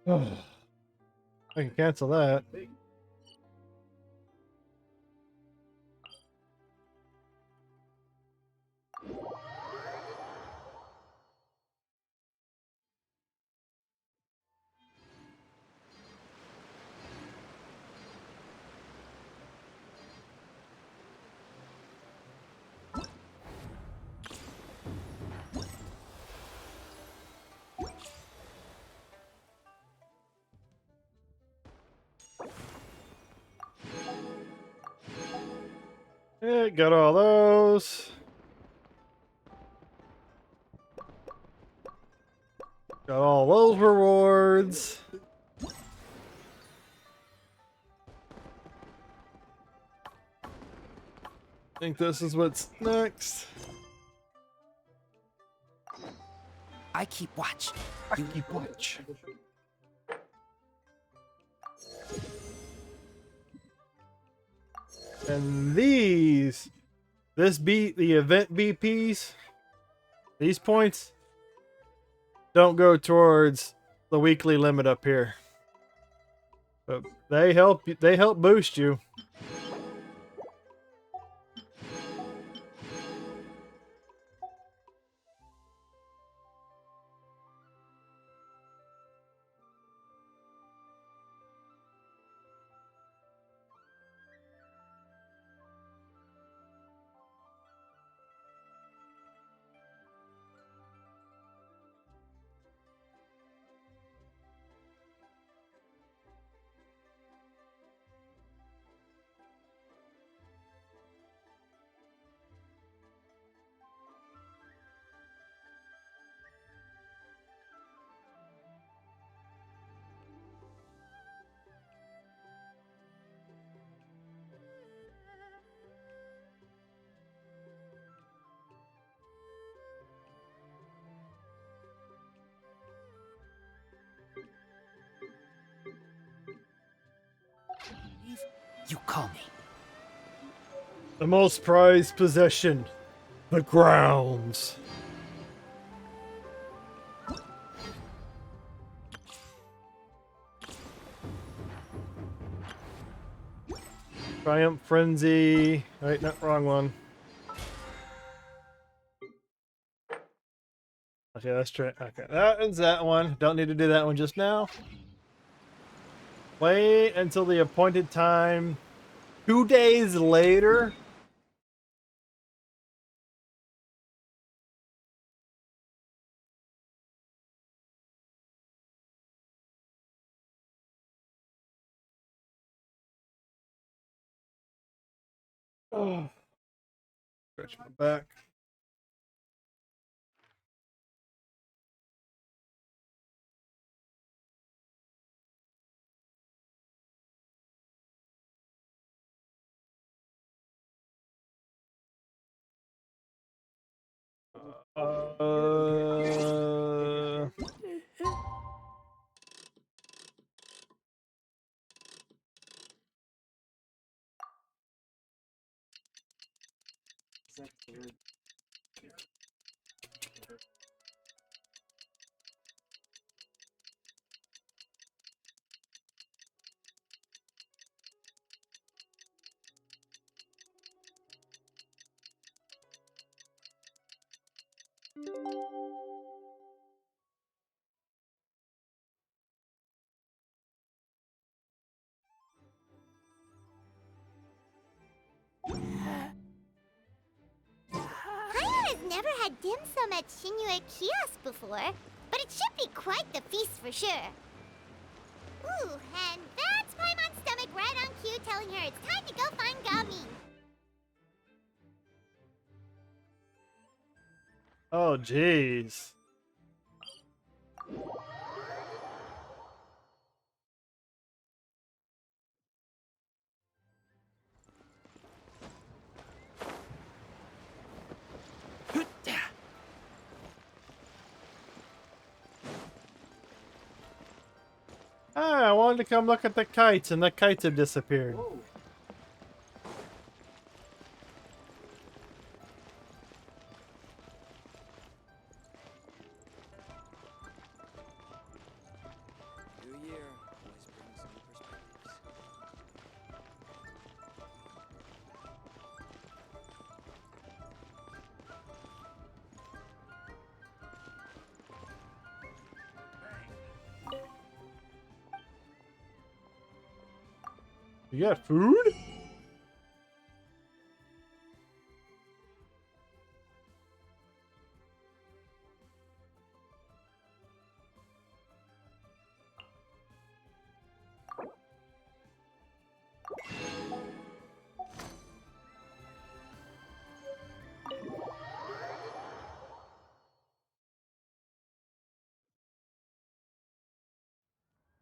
I can cancel that. Yeah, got all those. Got all those rewards. Think this is what's next. I keep watch. You keep watch. And this beat the event BPs. These points don't go towards the weekly limit up here, but they help boost you. You call me. The most prized possession, the grounds. Triumph Frenzy. Wait, not wrong one. Okay, let's try. Okay, that is that one. Don't need to do that one just now. Wait until the appointed time. 2 days later. Oh. Stretch my back. Uh, Paimon has never had dim sum at Shinue Kiosk before, but it should be quite the feast for sure. Ooh, and that's Paimon's stomach right on cue telling her it's time to go find Gami. oh, jeez. Ah, I wanted to come look at the kites, and the kites have disappeared. Whoa. Do You got food?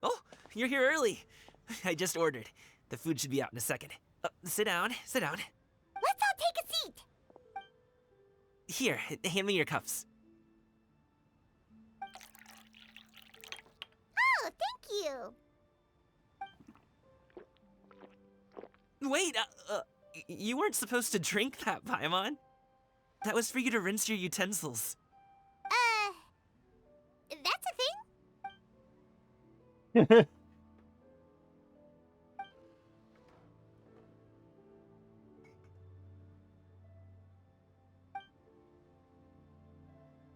Oh, you're here early. I just ordered. The food should be out in a second. Sit down, sit down. Let's all take a seat. Here, hand me your cups. Oh, thank you. Wait, you weren't supposed to drink that, Paimon. That was for you to rinse your utensils. That's a thing?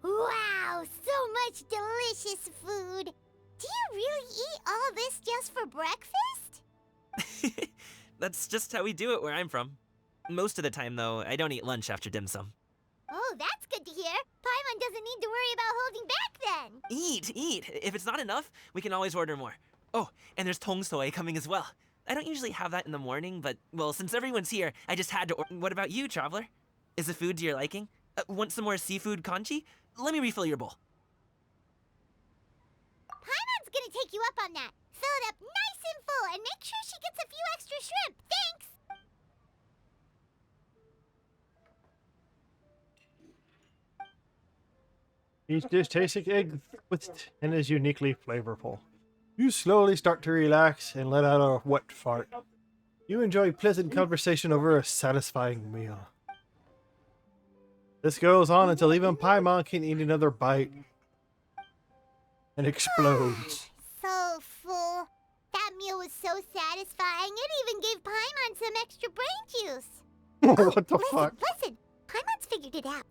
Wow, so much delicious food. Do you really eat all this just for breakfast? That's just how we do it where I'm from. Most of the time, though, I don't eat lunch after dim sum. Oh, that's good to hear. Paimon doesn't need to worry about holding back then. Eat! If it's not enough, we can always order more. Oh, and there's tong soy coming as well. I don't usually have that in the morning, but, well, since everyone's here, I just had to order. What about you, traveler? Is the food to your liking? Want some more seafood congee? Let me refill your bowl. Paimon's gonna take you up on that. Fill it up nice and full and make sure she gets a few extra shrimp. Thanks! Each dish tastes like egg and is uniquely flavorful. You slowly start to relax and let out a wet fart. You enjoy pleasant conversation over a satisfying meal. This goes on until even Paimon can eat another bite and explodes. So full. That meal was so satisfying, it even gave Paimon some extra brain juice. What the fuck? Listen, Paimon's figured it out.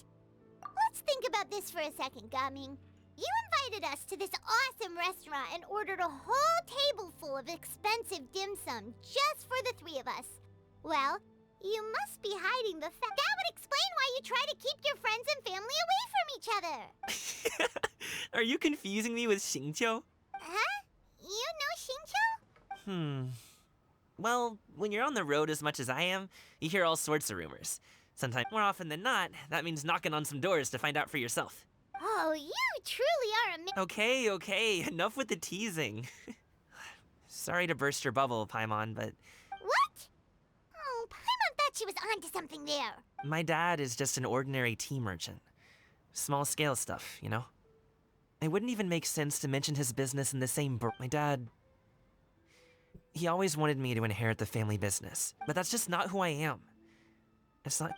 Let's think about this for a second, Gaming. You invited us to this awesome restaurant and ordered a whole table full of expensive dim sum just for the three of us. Well, you must be hiding the fact. That would explain why you try to keep your friends and family away from each other. Are you confusing me with Xingqiu? Huh? You know Xingqiu? Well, when you're on the road as much as I am, you hear all sorts of rumors. Sometimes, more often than not, that means knocking on some doors to find out for yourself. Oh, you truly are a Okay, enough with the teasing. Sorry to burst your bubble, Paimon, but What? Oh, Paimon thought she was onto something there. my dad is just an ordinary tea merchant. Small scale stuff, you know? It wouldn't even make sense to mention his business in the same My dad... He always wanted me to inherit the family business, but that's just not who I am. It's not...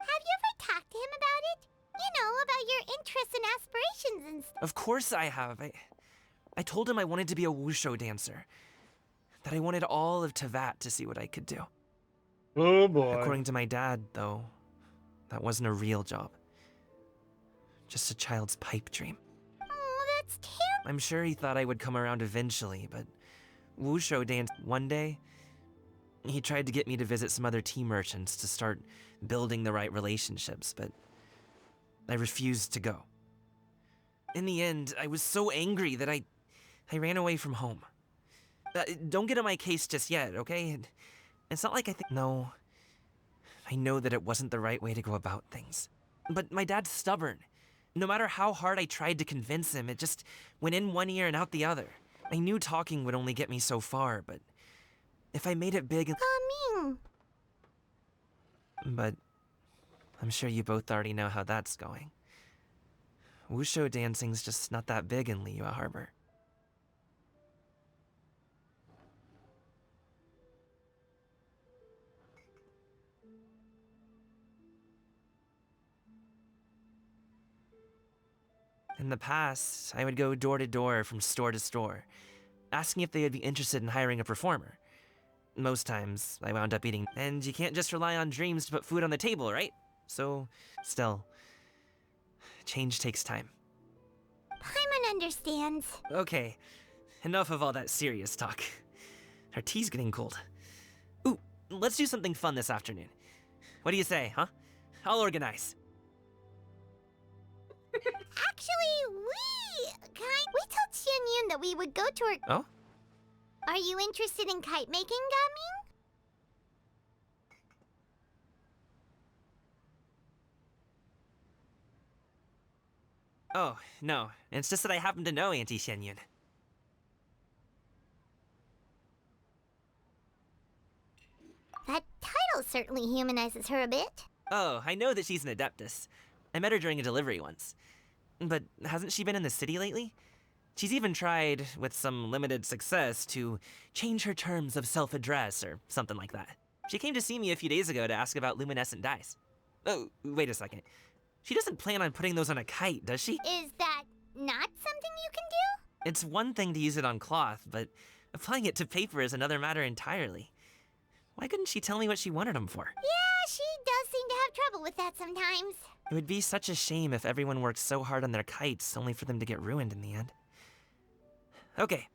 Have you ever talked to him about it? You know, about your interests and aspirations and stuff. Of course I have. I told him I wanted to be a wushu dancer. That I wanted all of Tevat to see what I could do. Oh boy. According to my dad, though, that wasn't a real job. Just a child's pipe dream. Oh, that's terrible. I'm sure he thought I would come around eventually, but wushu dance one day, he tried to get me to visit some other tea merchants to start building the right relationships, but I refused to go. In the end, I was so angry that I ran away from home. Don't get on my case just yet, okay? It's not like I think... No. I know that it wasn't the right way to go about things. But my dad's stubborn. No matter how hard I tried to convince him, it just went in one ear and out the other. I knew talking would only get me so far, but if I made it big... But I'm sure you both already know how that's going. Wushu dancing's just not that big in Liyue Harbor. In the past, I would go door to door from store to store, asking if they would be interested in hiring a performer. Most times, I wound up eating, and you can't just rely on dreams to put food on the table, right? So, still, change takes time. Paimon understands. Okay, enough of all that serious talk. Our tea's getting cold. Ooh, let's do something fun this afternoon. What do you say, huh? I'll organize. Actually, we told Xianyun that we would go to her. Oh? Are you interested in kite making, Gaming? Oh, no. It's just that I happen to know Auntie Xianyun. That title certainly humanizes her a bit. Oh, I know that she's an Adeptus. I met her during a delivery once. But hasn't she been in the city lately? She's even tried, with some limited success, to change her terms of self-address or something like that. She came to see me a few days ago to ask about luminescent dyes. Oh, wait a second. She doesn't plan on putting those on a kite, does she? Is that not something you can do? It's one thing to use it on cloth, but applying it to paper is another matter entirely. Why couldn't she tell me what she wanted them for? Yeah, she does seem to have trouble with that sometimes. It would be such a shame if everyone worked so hard on their kites only for them to get ruined in the end. Okay,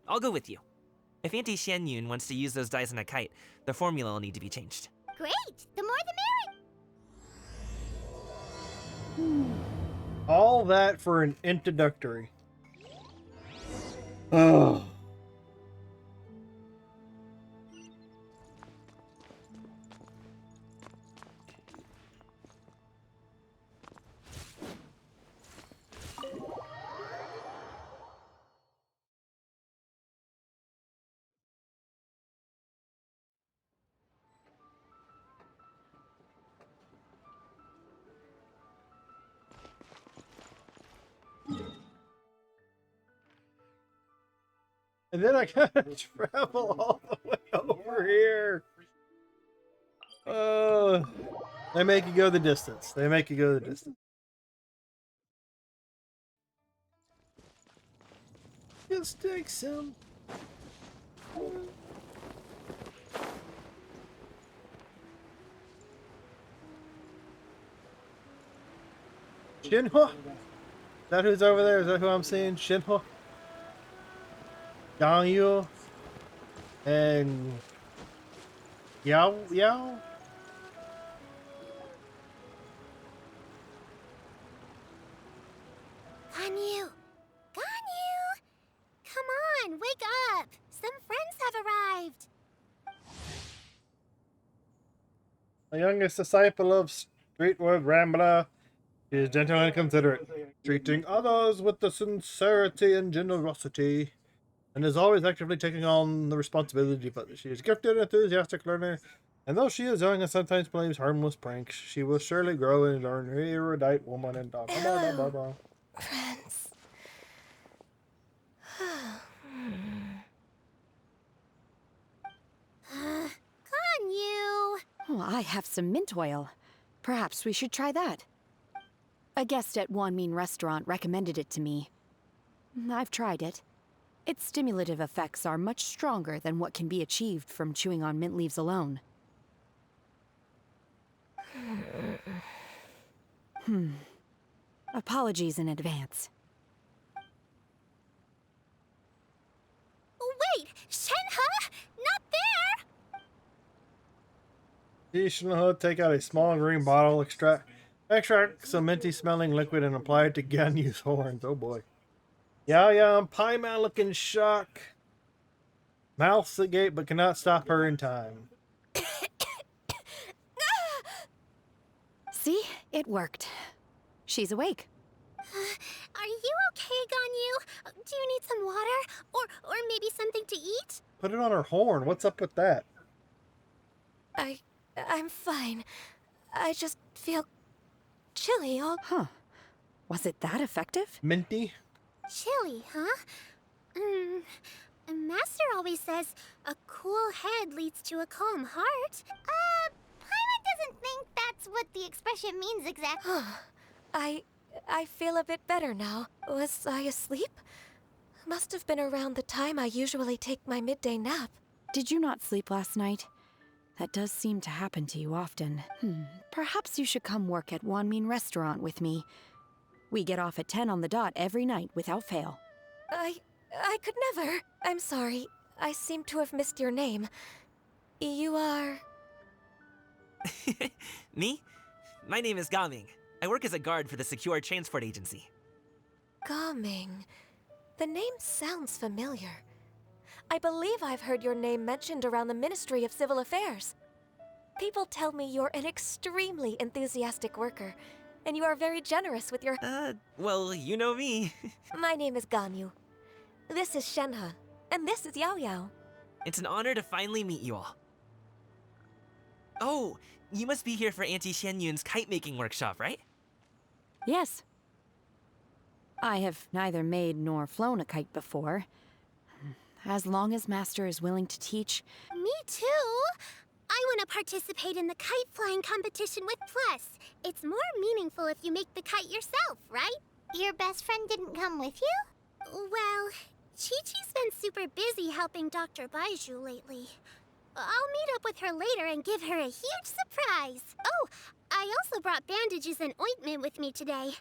I'll go with you. If Auntie Xianyun wants to use those dyes on a kite, the formula will need to be changed. Great! The more the merrier! All that for an introductory. Oh. And then I gotta travel all the way over here. They make you go the distance. They make you go the distance. Just take some. Shinhwa? Is that who's over there? Is that who I'm seeing? Shinhwa? Yang Yu? And Yao? Yao? Ganyu! Ganyu! Come on, wake up! Some friends have arrived! The youngest disciple of Streetwood Rambler. She is gentle and considerate, treating others with the sincerity and generosity, and is always actively taking on the responsibility of others. She is a gifted and enthusiastic learner, and though she is young and sometimes plays harmless pranks, she will surely grow and learn an erudite woman and dog. Hello, friends. Ganyu! Oh, I have some mint oil. Perhaps we should try that. A guest at Wanmin Restaurant recommended it to me. I've tried it. Its stimulative effects are much stronger than what can be achieved from chewing on mint leaves alone. Apologies in advance. Wait! Shenhe! Not there! Shinhwa take out a small green bottle, extract some minty smelling liquid and apply it to Ganyu's horns. Oh boy. Yao Pie Man looking shock. Mouths agape but cannot stop her in time. See? It worked. She's awake. Are you okay, Ganyu? Do you need some water? Or maybe something to eat? Put it on her horn. What's up with that? I'm fine. I just feel chilly all... Huh. Was it that effective? Minty? Chilly, huh? Master always says a cool head leads to a calm heart. Paimon doesn't think that's what the expression means exactly. I feel a bit better now. Was I asleep? Must have been around the time I usually take my midday nap. Did you not sleep last night? That does seem to happen to you often. Perhaps you should come work at Wanmin Restaurant with me. We get off at 10 on the dot every night without fail. I could never. I'm sorry. I seem to have missed your name. You are... Me? My name is Gaming. I work as a guard for the Secure Transport Agency. Gaming. The name sounds familiar. I believe I've heard your name mentioned around the Ministry of Civil Affairs. People tell me you're an extremely enthusiastic worker, and you are very generous with your... Well, you know me. My name is Ganyu. This is Shenhe, and this is Yao Yao. It's an honor to finally meet you all. Oh, you must be here for Auntie Xianyun's kite-making workshop, right? Yes. I have neither made nor flown a kite before. As long as Master is willing to teach... Me too! I want to participate in the kite flying competition with Plus. It's more meaningful if you make the kite yourself, right? Your best friend didn't come with you? Well, Chi-Chi's been super busy helping Dr. Baiju lately. I'll meet up with her later and give her a huge surprise. Oh, I also brought bandages and ointment with me today.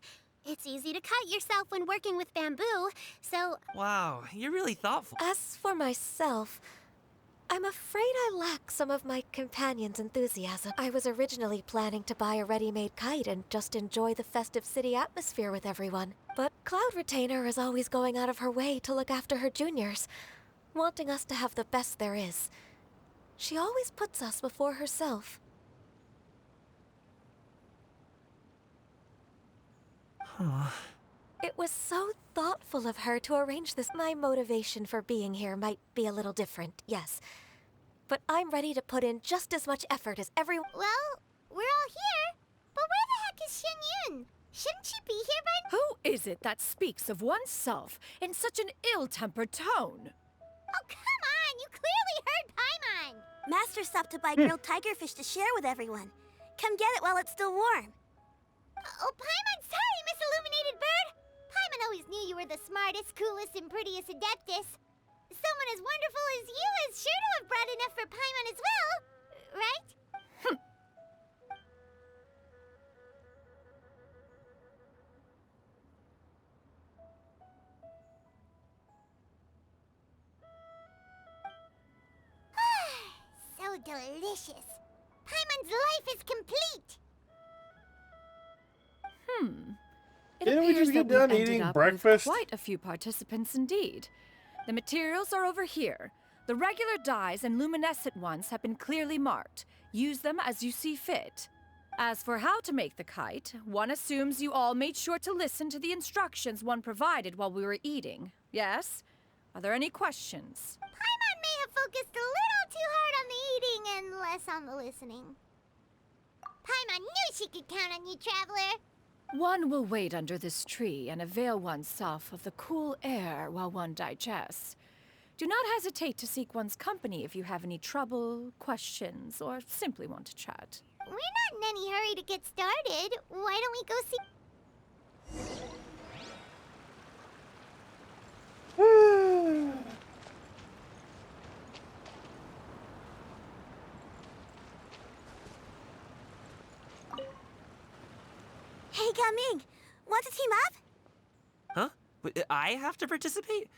It's easy to cut yourself when working with bamboo, so... Wow, you're really thoughtful. As for myself, I'm afraid I lack some of my companion's enthusiasm. I was originally planning to buy a ready-made kite and just enjoy the festive city atmosphere with everyone. But Cloud Retainer is always going out of her way to look after her juniors, wanting us to have the best there is. She always puts us before herself. It was so thoughtful of her to arrange this. My motivation for being here might be a little different, yes. But I'm ready to put in just as much effort as everyone. Well, we're all here. But where the heck is Xianyun? Shouldn't she be here by... Who is it that speaks of oneself in such an ill-tempered tone? Oh, come on! You clearly heard Paimon! Master stopped to buy grilled tigerfish to share with everyone. Come get it while it's still warm. Oh, Paimon, sorry, Miss Illuminated Bird! Paimon always knew you were the smartest, coolest, and prettiest Adeptus. Someone as wonderful as you is sure to have brought enough for Paimon as well, right? So delicious. Paimon's life is complete. It Didn't we appears just that get done we ended eating up breakfast? with quite a few participants indeed. The materials are over here. The regular dyes and luminescent ones have been clearly marked. Use them as you see fit. As for how to make the kite, one assumes you all made sure to listen to the instructions one provided while we were eating. Yes? Are there any questions? Paimon may have focused a little too hard on the eating and less on the listening. Paimon knew she could count on you, Traveler. One will wait under this tree and avail oneself of the cool air while one digests. Do not hesitate to seek one's company if you have any trouble, questions, or simply want to chat. We're not in any hurry to get started. Why don't we go see... Hey, Gaming! Want to team up? Huh? But I have to participate?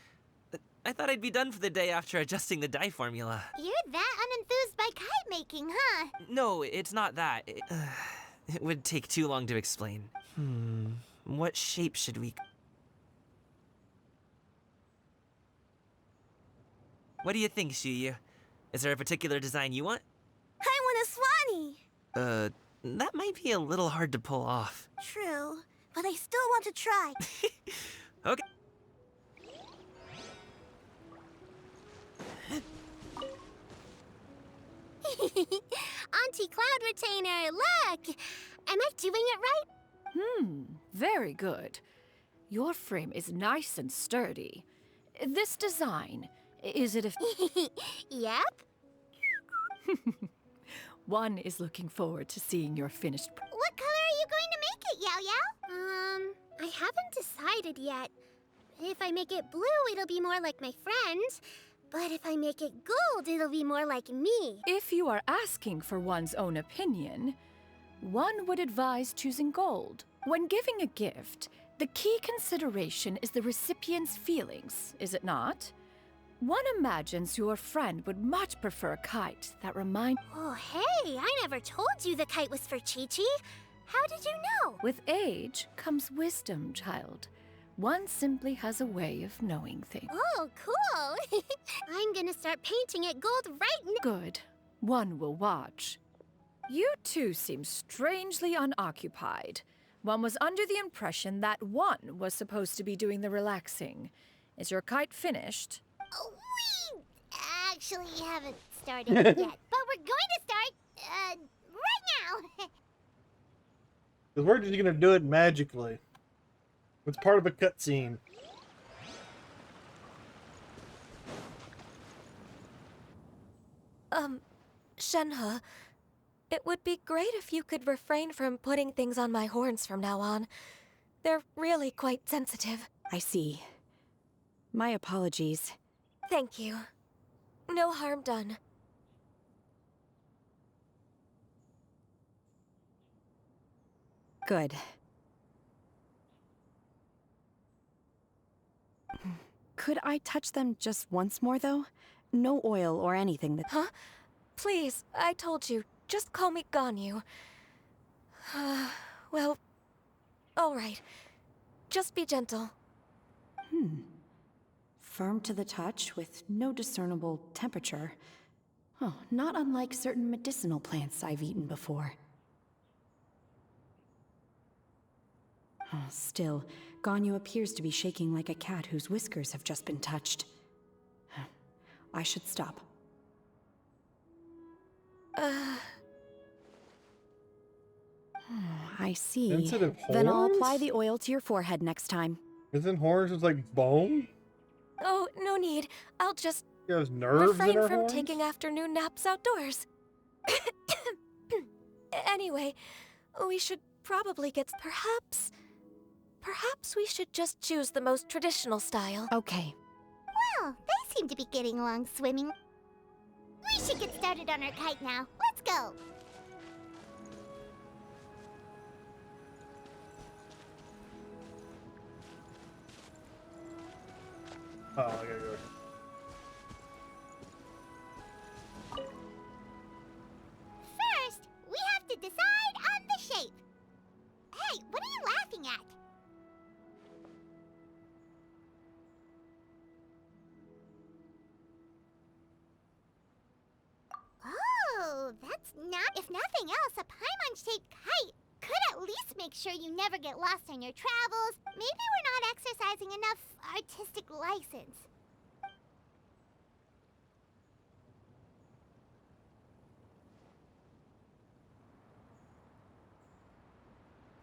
I thought I'd be done for the day after adjusting the dye formula. You're that unenthused by kite making, huh? No, it's not that. It would take too long to explain. What shape should we... What do you think, Shuyu? Is there a particular design you want? I want a swanee! That might be a little hard to pull off. True, but I still want to try. Okay. Auntie Cloud Retainer, look! Am I doing it right? Very good. Your frame is nice and sturdy. This design, is it a... Yep. One is looking forward to seeing your finished... What color are you going to make it, Yao Yao? I haven't decided yet. If I make it blue, it'll be more like my friends. But if I make it gold, it'll be more like me. If you are asking for one's own opinion, one would advise choosing gold. When giving a gift, The key consideration is the recipient's feelings, is it not? One imagines your friend would much prefer a kite that reminds... Oh, hey, I never told you the kite was for Chi-Chi. How did you know? With age comes wisdom, child. One simply has a way of knowing things. Oh, cool. I'm gonna start painting it gold right now. Good. One will watch. You two seem strangely unoccupied. One was under the impression that one was supposed to be doing the relaxing. Is your kite finished? We actually haven't started yet, but we're going to start, right now. Because we're just gonna do it magically. It's part of a cutscene. Shenhe, it would be great if you could refrain from putting things on my horns from now on. They're really quite sensitive. I see. My apologies. Thank you. No harm done. Good. Could I touch them just once more, though? No oil or anything that... Huh? Please, I told you. Just call me Ganyu. Well, all right. Just be gentle. Firm to the touch with no discernible temperature. Oh, not unlike certain medicinal plants I've eaten before. Oh, still, Ganyu appears to be shaking like a cat whose whiskers have just been touched. I should stop. I see. Sensitive Then I'll horns? apply the oil to your forehead next time. Isn't horns just like bone? Oh, no need. I'll just She has nerves in refrain her from horns? taking afternoon naps outdoors. Anyway, we should probably get... Perhaps we should just choose the most traditional style. Okay. Well, they seem to be getting along swimming. We should get started on our kite now. Let's go. Oh, I gotta go. First, we have to decide on the shape. Hey, what are you laughing at? Oh, that's not... If nothing else, a Paimon-shaped kite could at least make sure you never get lost on your travels. Maybe we're not exercising enough artistic license.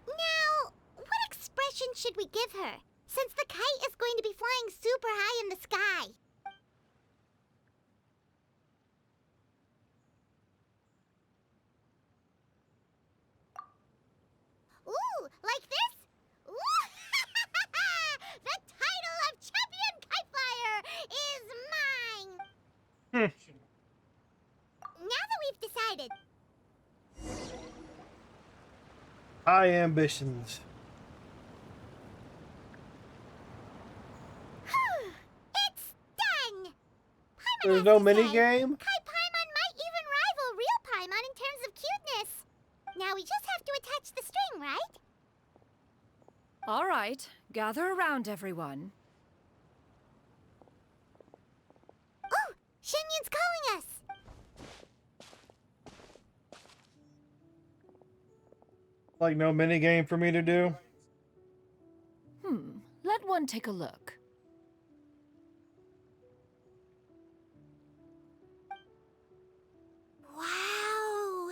Now, what expression should we give her, since the kite is going to be flying super high in the sky? Ooh, like this? Ooh! The title of Champion Kite Flyer is mine! Now that we've decided, High ambitions. it's done! Paimon There's has no to mini say, game? Kai Paimon might even rival real Paimon in terms of cuteness. Now we just have to attach the string, right? All right, gather around, everyone. Oh, Shenyun's calling us! Like no mini game for me to do? Let one take a look. Wow!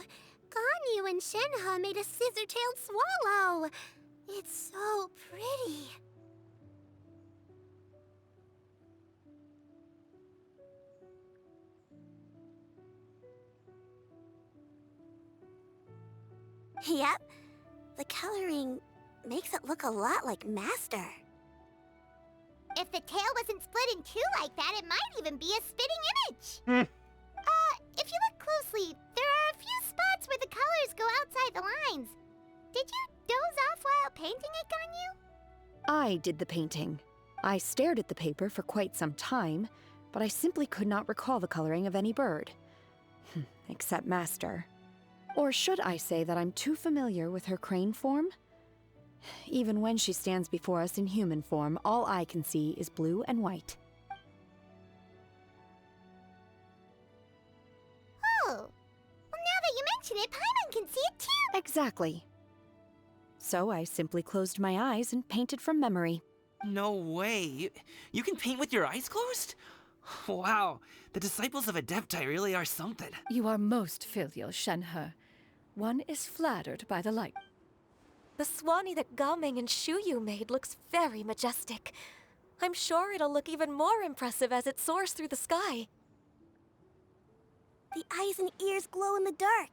Ganyu and Shenhe made a scissor-tailed swallow. It's so pretty. Yep. The coloring makes it look a lot like Master. If the tail wasn't split in two like that, it might even be a spitting image. If you look closely, there are a few spots where the colors go outside the lines. Did you doze off while painting it, Ganyu? I did the painting. I stared at the paper for quite some time, but I simply could not recall the coloring of any bird. Except Master. Or should I say that I'm too familiar with her crane form? Even when she stands before us in human form, all I can see is blue and white. Oh, well, now that you mention it, Paimon can see it too. Exactly. So I simply closed my eyes and painted from memory. No way. You can paint with your eyes closed? Wow, the disciples of Adepti really are something. You are most filial, Shenhe. One is flattered by the light. The Swanee that Gaming and Shuyu made looks very majestic. I'm sure it'll look even more impressive as it soars through the sky. The eyes and ears glow in the dark,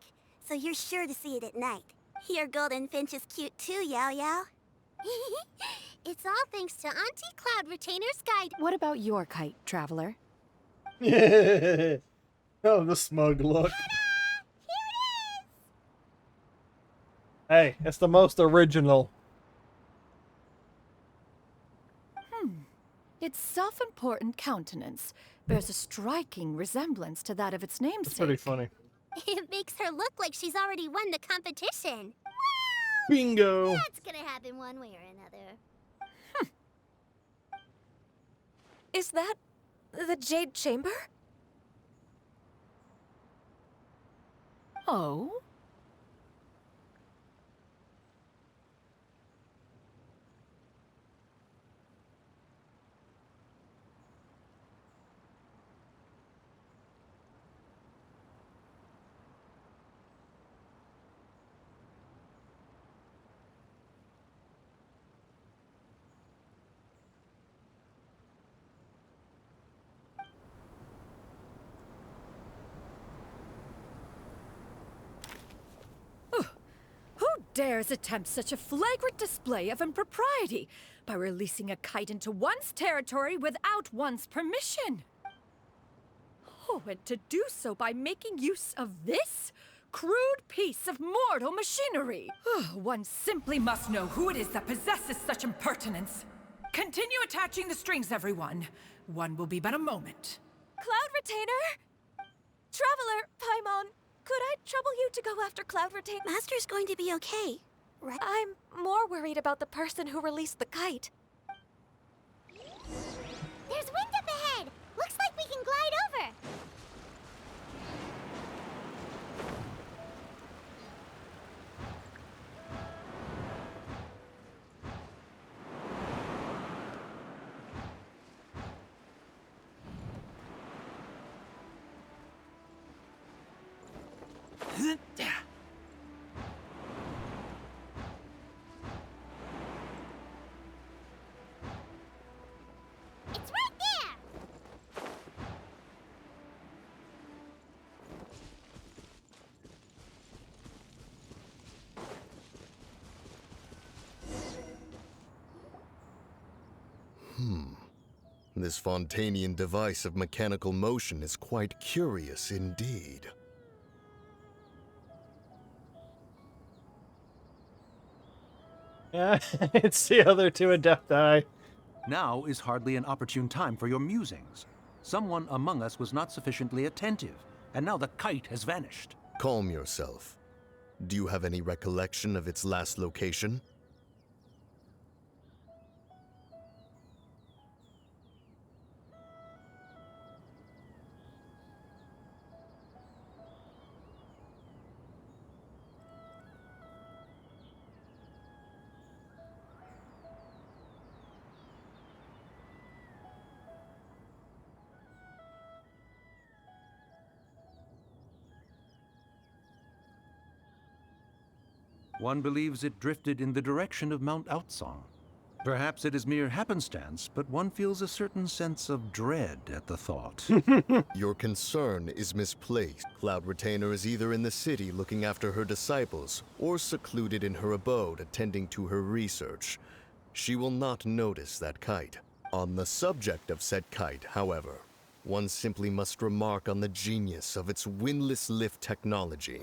so you're sure to see it at night. Your golden finch is cute too, Yao Yao. It's all thanks to Auntie Cloud Retainer's guide. What about your kite, Traveler? Yeah. Oh, the smug look. Hey, it's the most original. Its self-important countenance bears a striking resemblance to that of its namesake. It's pretty funny. It makes her look like she's already won the competition. Bingo! That's gonna happen one way or another. Is that the Jade Chamber? Oh? Who dares attempt such a flagrant display of impropriety by releasing a kite into one's territory without one's permission? Oh, and to do so by making use of this crude piece of mortal machinery. One simply must know who it is that possesses such impertinence. Continue attaching the strings, everyone. One will be but a moment. Cloud Retainer? Traveler, Paimon, could I trouble you to go after Cloud Retainer? Master's going to be okay, right? I'm more worried about the person who released the kite. There's wind up ahead! Looks like we can glide over! It's right there! This Fontanian device of mechanical motion is quite curious indeed. Yeah, it's the other two Adepti. Now is hardly an opportune time for your musings. Someone among us was not sufficiently attentive, and now the kite has vanished. Calm yourself. Do you have any recollection of its last location? One believes it drifted in the direction of Mount Outsong. Perhaps it is mere happenstance, but one feels a certain sense of dread at the thought. Your concern is misplaced. Cloud Retainer is either in the city looking after her disciples, or secluded in her abode attending to her research. She will not notice that kite. On the subject of said kite, however, one simply must remark on the genius of its windless lift technology.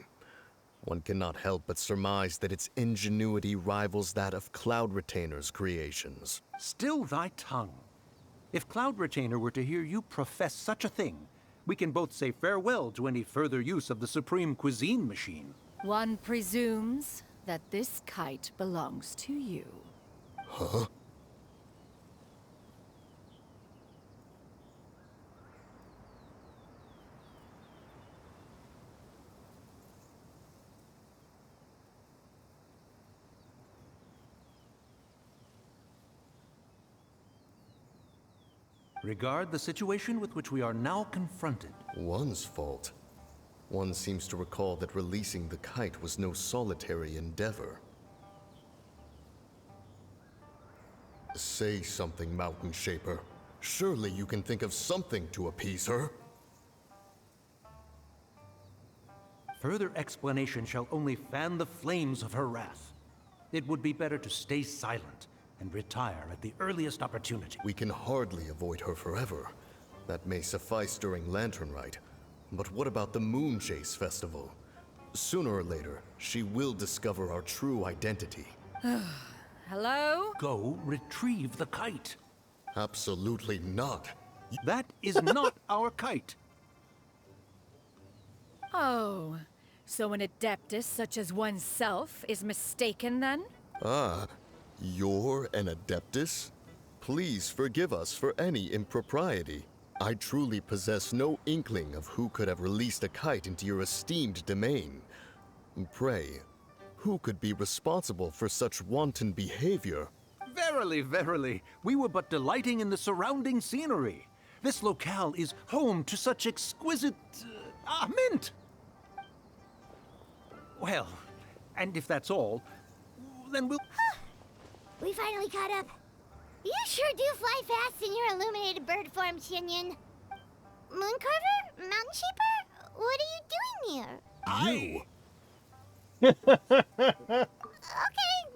One cannot help but surmise that its ingenuity rivals that of Cloud Retainer's creations. Still thy tongue. If Cloud Retainer were to hear you profess such a thing, we can both say farewell to any further use of the Supreme Cuisine Machine. One presumes that this kite belongs to you. Huh? Regard the situation with which we are now confronted. One's fault. One seems to recall that releasing the kite was no solitary endeavor. Say something, Mountain Shaper. Surely you can think of something to appease her. Further explanation shall only fan the flames of her wrath. It would be better to stay silent and retire at the earliest opportunity. We can hardly avoid her forever. That may suffice during Lantern Rite. But what about the Moon Chase Festival? Sooner or later, she will discover our true identity. Hello? Go retrieve the kite. Absolutely not. That is not our kite. Oh, so an adeptus such as oneself is mistaken then? Ah, you're an Adeptus? Please forgive us for any impropriety. I truly possess no inkling of who could have released a kite into your esteemed domain. Pray, who could be responsible for such wanton behavior? Verily, verily, we were but delighting in the surrounding scenery. This locale is home to such exquisite... mint! Well, and if that's all, then we'll... We finally caught up. You sure do fly fast in your illuminated bird form, Shinyan. Mooncarver? Mountain Shaper? What are you doing here? Okay,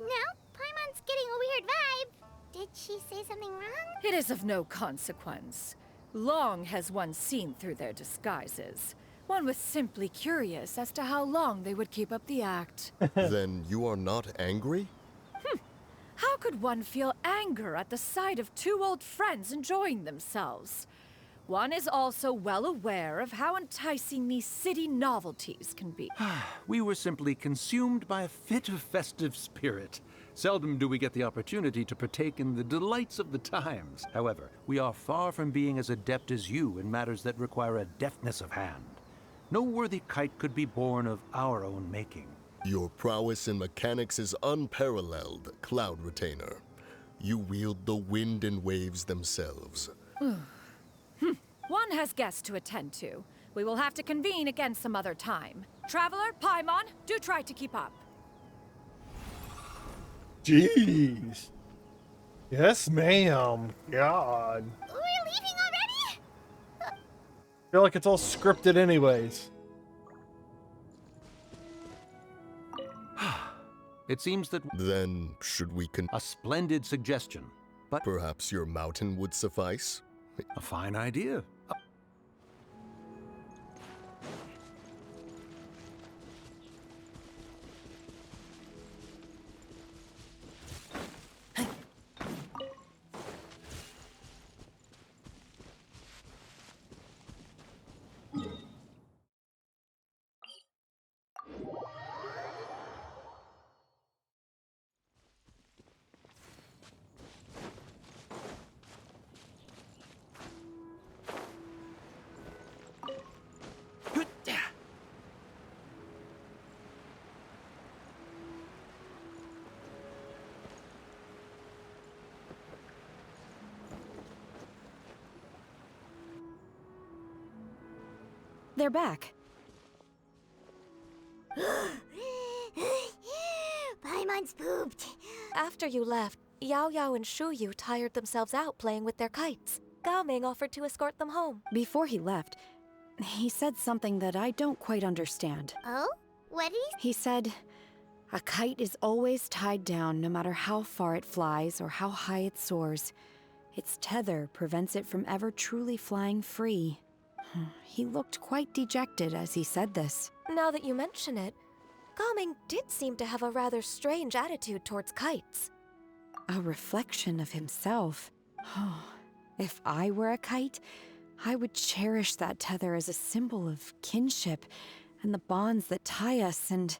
now Paimon's getting a weird vibe. Did she say something wrong? It is of no consequence. Long has one seen through their disguises. One was simply curious as to how long they would keep up the act. Then you are not angry? How could one feel anger at the sight of two old friends enjoying themselves? One is also well aware of how enticing these city novelties can be. We were simply consumed by a fit of festive spirit. Seldom do we get the opportunity to partake in the delights of the times. However, we are far from being as adept as you in matters that require a deftness of hand. No worthy kite could be born of our own making. Your prowess in mechanics is unparalleled, Cloud Retainer. You wield the wind and waves themselves. One has guests to attend to. We will have to convene again some other time. Traveler, Paimon, do try to keep up. Jeez. Yes, ma'am. God. We're leaving already? I feel like it's all scripted anyways. It seems that... Then, should we A splendid suggestion, but... Perhaps your mountain would suffice? A fine idea. They're back. Paimon's pooped. After you left, Yao Yao and Shu Yu tired themselves out playing with their kites. Gao Ming offered to escort them home. Before he left, he said something that I don't quite understand. Oh? What did he... He said, a kite is always tied down no matter how far it flies or how high it soars. Its tether prevents it from ever truly flying free. He looked quite dejected as he said this. Now that you mention it, Gaming did seem to have a rather strange attitude towards kites. A reflection of himself. If I were a kite, I would cherish that tether as a symbol of kinship and the bonds that tie us and...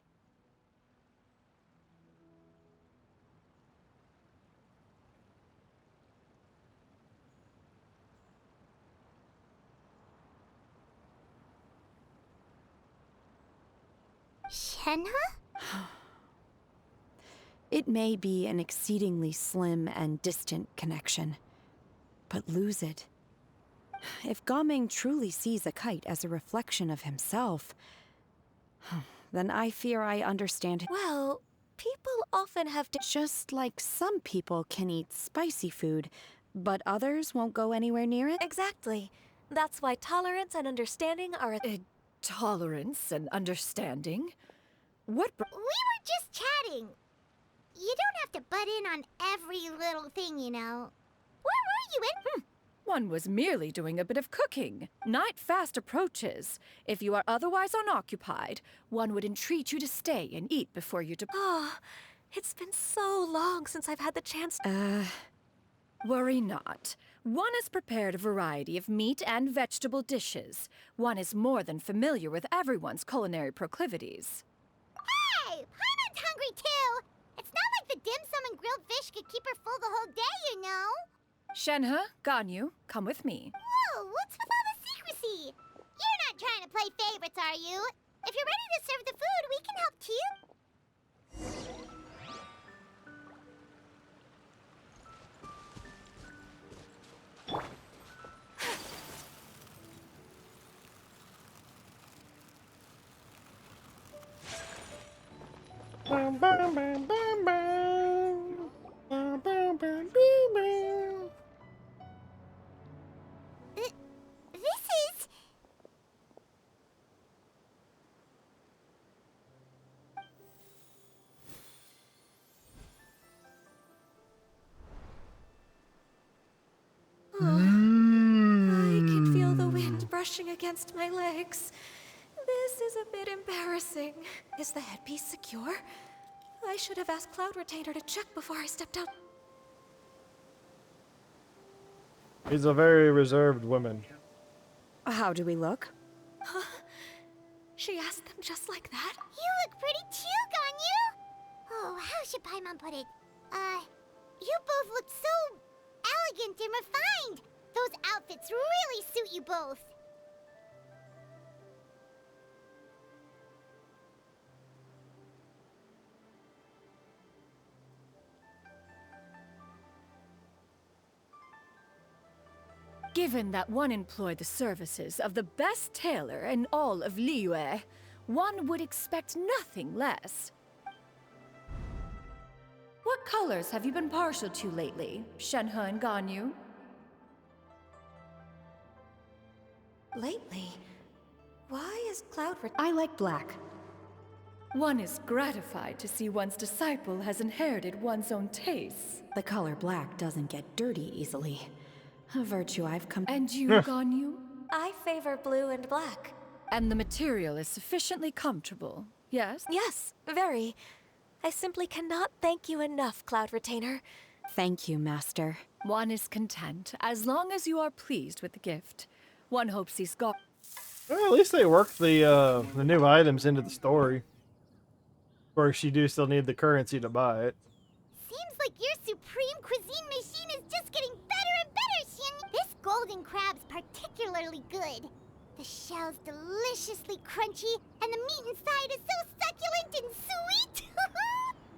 Shenhe? It may be an exceedingly slim and distant connection, but lose it. If Gaming truly sees a kite as a reflection of himself, then I fear I understand. Well, people often have to. Just like some people can eat spicy food, but others won't go anywhere near it? Exactly. That's why tolerance and understanding are tolerance and understanding? What? We were just chatting. You don't have to butt in on every little thing, you know. Where were you in? One was merely doing a bit of cooking. Night fast approaches. If you are otherwise unoccupied, one would entreat you to stay and eat before you depart. Oh, it's been so long since I've had the chance. Worry not. One has prepared a variety of meat and vegetable dishes. One is more than familiar with everyone's culinary proclivities. Hey! Paimon's hungry too! It's not like the dim sum and grilled fish could keep her full the whole day, you know? Shenhe, Ganyu, come with me. Whoa, what's with all the secrecy? You're not trying to play favorites, are you? If you're ready to serve the food, we can help too. Bam, bam, bam, bam, bam. Bam, bam, bam, bam, bam. This is... I can feel the wind brushing against my legs. This is a bit embarrassing. Is the headpiece secure? I should have asked Cloud Retainer to check before I stepped out. He's a very reserved woman. How do we look? She asked them just like that? You look pretty too, Ganyu! Oh, how should Paimon put it? You both look so elegant and refined. Those outfits really suit you both. Given that one employed the services of the best tailor in all of Liyue, one would expect nothing less. What colors have you been partial to lately, Shenhe and Ganyu? Lately? Why is Cloud I like black. One is gratified to see one's disciple has inherited one's own tastes. The color black doesn't get dirty easily. A virtue I've come... And you, Ganyu? I favor blue and black. And the material is sufficiently comfortable, yes? Yes, very. I simply cannot thank you enough, Cloud Retainer. Thank you, Master. One is content, as long as you are pleased with the gift. One hopes he's got... Well, at least they worked the new items into the story. Of course, you do still need the currency to buy it. Seems like your supreme cuisine machine is just getting better and better, Shin. This golden crab's particularly good. The shell's deliciously crunchy, and the meat inside is so succulent and sweet.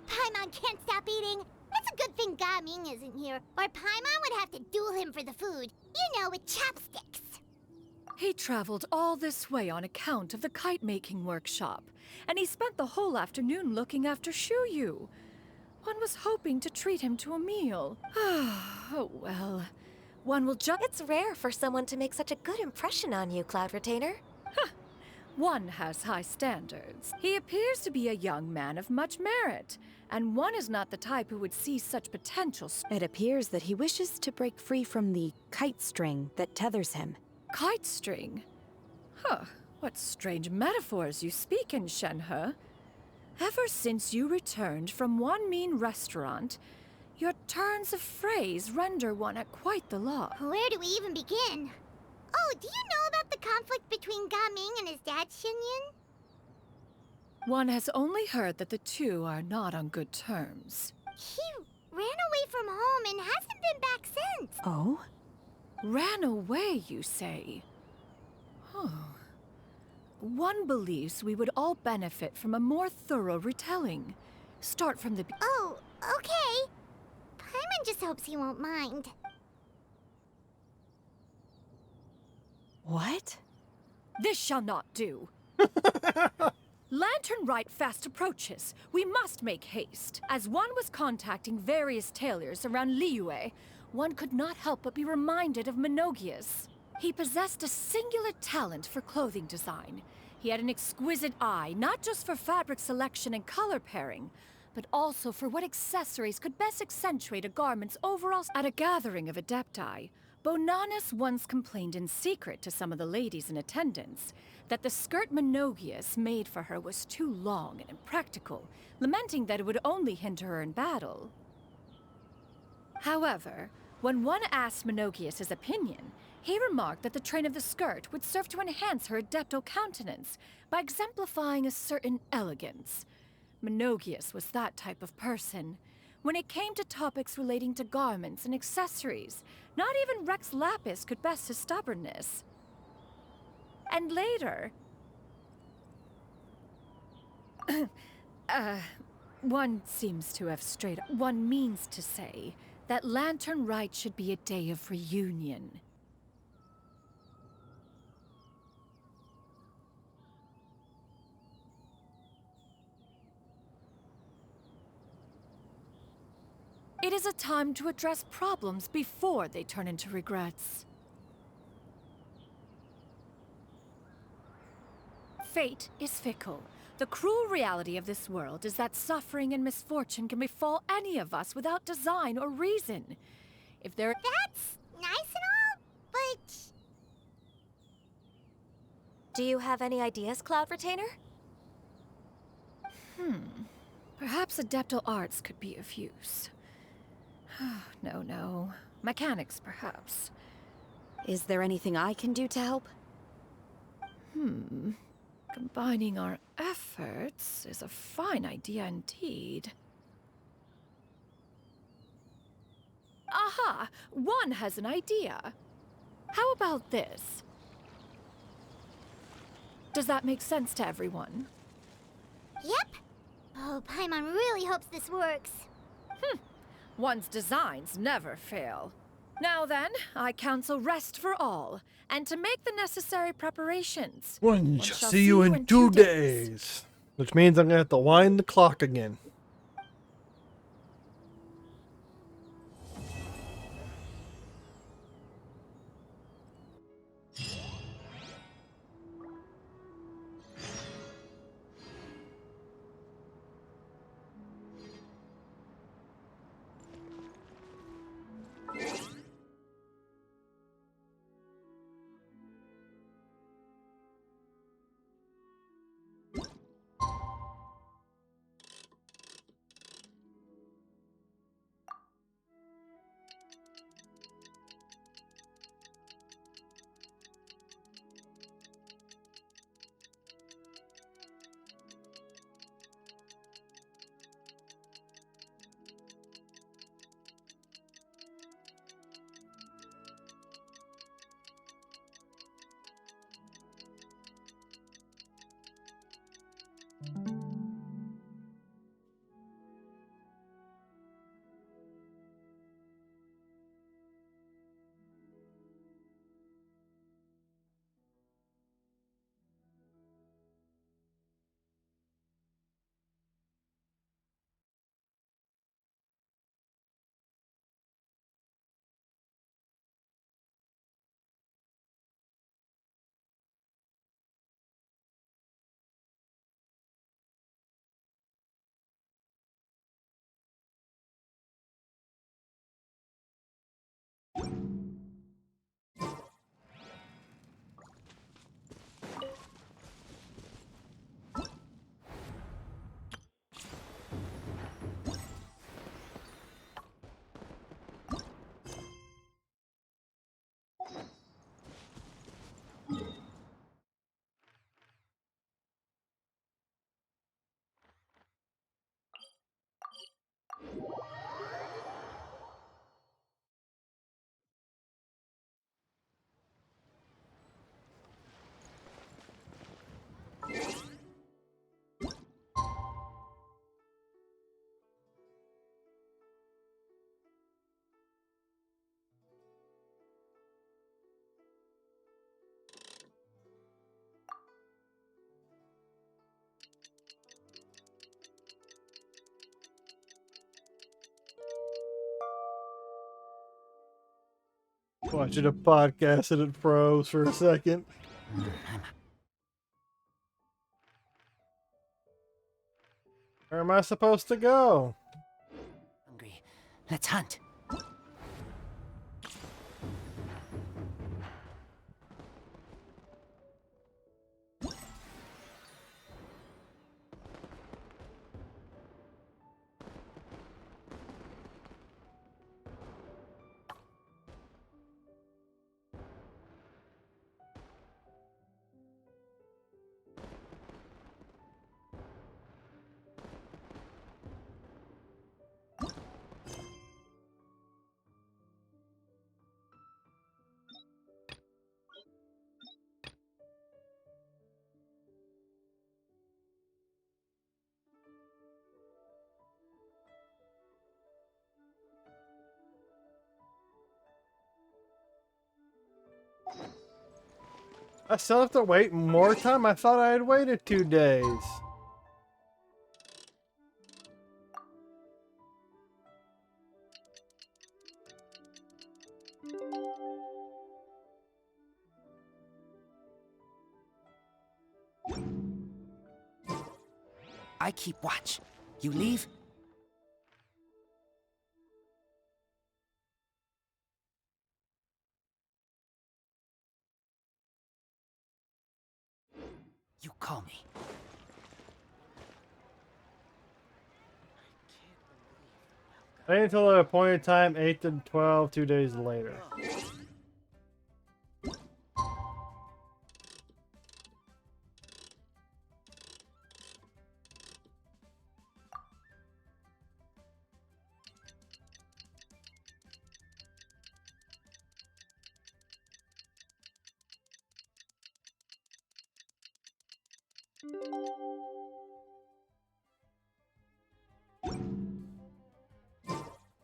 Paimon can't stop eating. It's a good thing Gaming isn't here, or Paimon would have to duel him for the food. You know, with chopsticks. He traveled all this way on account of the kite-making workshop, and he spent the whole afternoon looking after Shuyu. One was hoping to treat him to a meal. Oh, well. One will just... It's rare for someone to make such a good impression on you, Cloud Retainer. One has high standards. He appears to be a young man of much merit, and one is not the type who would see such potential. It appears that he wishes to break free from the kite string that tethers him. Kite string? Huh, what strange metaphors you speak in, Shenhe. Ever since you returned from one mean restaurant, your turns of phrase render one at quite the loss. Where do we even begin? Oh, do you know about the conflict between Gaming and his dad, Xinyan? One has only heard that the two are not on good terms. He ran away from home and hasn't been back since. Oh? Ran away, you say? Oh. One believes we would all benefit from a more thorough retelling. Start from the Oh, okay. Paimon just hopes he won't mind. What? This shall not do. Lantern Rite fast approaches. We must make haste. As one was contacting various tailors around Liyue, one could not help but be reminded of Menogias. He possessed a singular talent for clothing design. He had an exquisite eye, not just for fabric selection and color pairing, but also for what accessories could best accentuate a garment's overall. At a gathering of Adepti, Bonanis once complained in secret to some of the ladies in attendance that the skirt Menogias made for her was too long and impractical, lamenting that it would only hinder her in battle. However, when one asked Menogias his opinion, he remarked that the train of the skirt would serve to enhance her adeptal countenance by exemplifying a certain elegance. Menogias was that type of person. When it came to topics relating to garments and accessories, not even Rex Lapis could best his stubbornness. And later... one seems to have strayed... One means to say that Lantern Rite should be a day of reunion. It is a time to address problems before they turn into regrets. Fate is fickle. The cruel reality of this world is that suffering and misfortune can befall any of us without design or reason. If there... That's nice and all, but... Do you have any ideas, Cloud Retainer? Perhaps adeptal arts could be of use. No. Mechanics, perhaps. Is there anything I can do to help? Combining our efforts is a fine idea indeed. Aha! One has an idea. How about this? Does that make sense to everyone? Yep. Oh, Paimon really hopes this works. One's designs never fail. Now then, I counsel rest for all, and to make the necessary preparations. One shall see you in 2 days. Which means I'm going to have to wind the clock again. Watching a podcast and it froze for a second. Where am I supposed to go? Hungry. Let's hunt. I still have to wait more time? I thought I had waited 2 days. I keep watch. You leave? You call me. Wait until the appointed time, 8 to 12, 2 days later.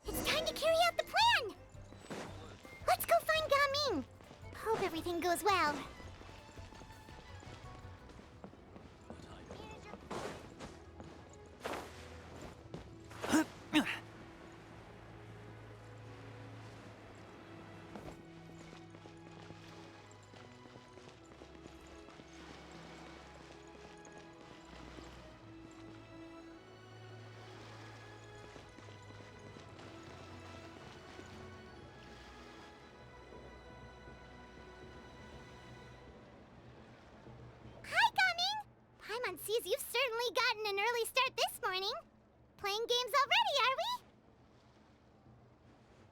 It's time to carry out the plan! Let's go find Gaming! Hope everything goes well. Paimon sees you've certainly gotten an early start this morning. Playing games already, are we?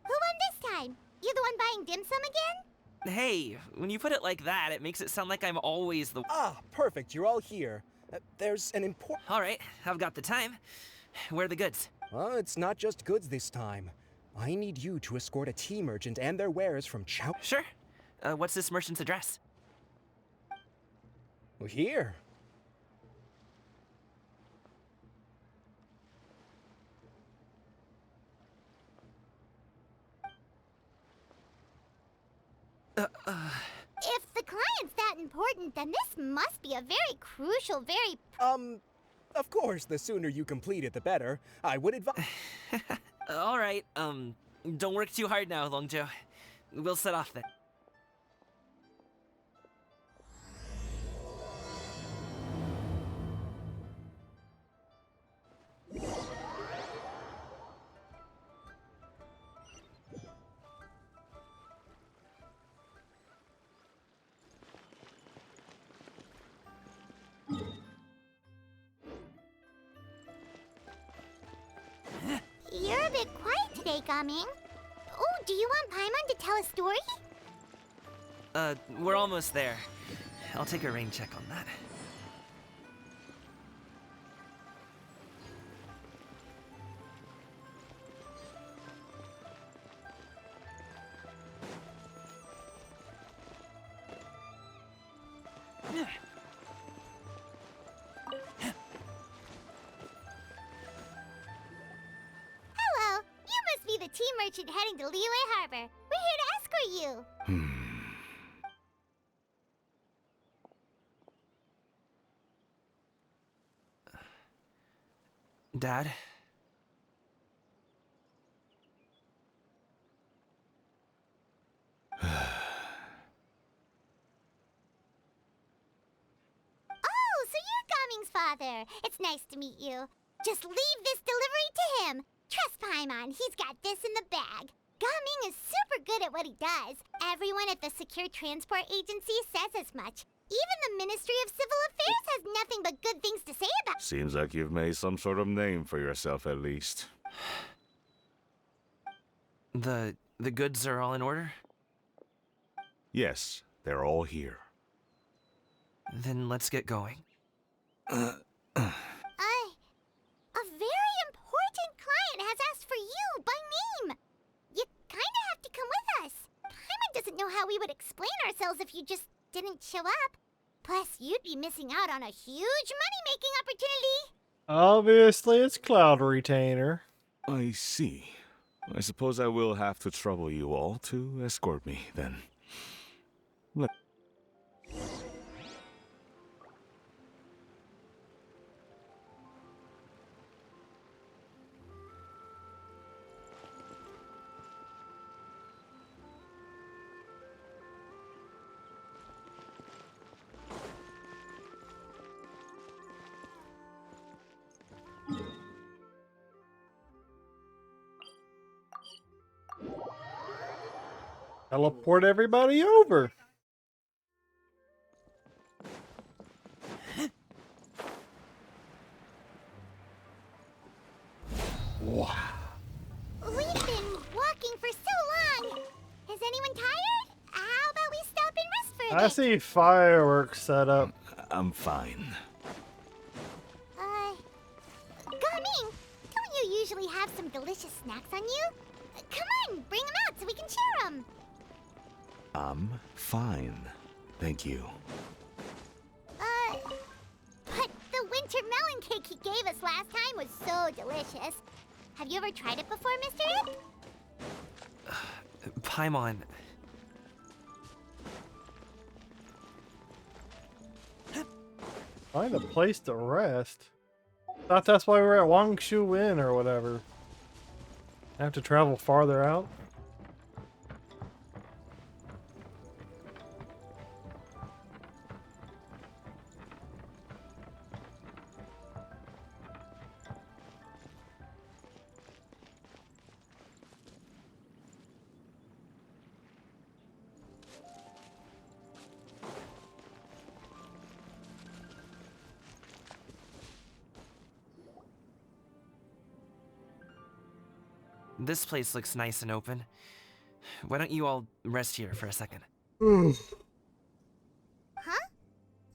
Who won this time? You the one buying dim sum again? Hey, when you put it like that, it makes it sound like I'm always the... Ah, perfect. You're all here. There's an important... All right, I've got the time. Where are the goods? Well, it's not just goods this time. I need you to escort a tea merchant and their wares from Chow... Sure. What's this merchant's address? Here. If the client's that important, then this must be a very crucial, very... Of course, the sooner you complete it, the better. I would advise... All right, don't work too hard now, Longjo. We'll set off then. You're a bit quiet today, Gaming. Oh, do you want Paimon to tell a story? We're almost there. I'll take a rain check on that. Hello, you must be the tea merchant heading to Liyue Harbor. We're here to escort you. Dad? Father. It's nice to meet you. Just leave this delivery to him. Trust Paimon, he's got this in the bag. Gaming is super good at what he does. Everyone at the Secure Transport Agency says as much. Even the Ministry of Civil Affairs has nothing but good things to say about. Seems like you've made some sort of name for yourself, at least. The goods are all in order? Yes, they're all here. Then let's get going. A very important client has asked for you by name. You kinda have to come with us. Paimon doesn't know how we would explain ourselves if you just didn't show up. Plus, you'd be missing out on a huge money-making opportunity. Obviously, it's Cloud Retainer. I see. I suppose I will have to trouble you all to escort me, then. Teleport everybody over. Wow. We've been walking for so long. Is anyone tired? How about we stop and rest for a bit? I see fireworks set up. I'm fine. Gaming, don't you usually have some delicious snacks on you? Come on, bring them out so we can share them. I'm fine. Thank you. But the winter melon cake he gave us last time was so delicious. Have you ever tried it before, Mr. Ip? Paimon. Find a place to rest. Thought that's why we're at Wangshu Inn or whatever. I have to travel farther out. This place looks nice and open. Why don't you all rest here for a second? Huh?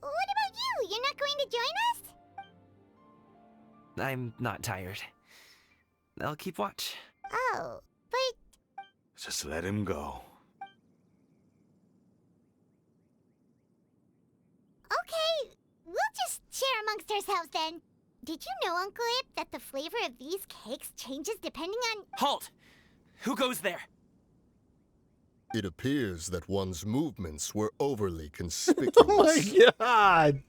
What about you? You're not going to join us? I'm not tired. I'll keep watch. Oh, but... Just let him go. Okay, we'll just share amongst ourselves then. Did you know, Uncle Ip, that the flavor of these cakes changes depending on... Halt! Who goes there? It appears that one's movements were overly conspicuous. Oh my god!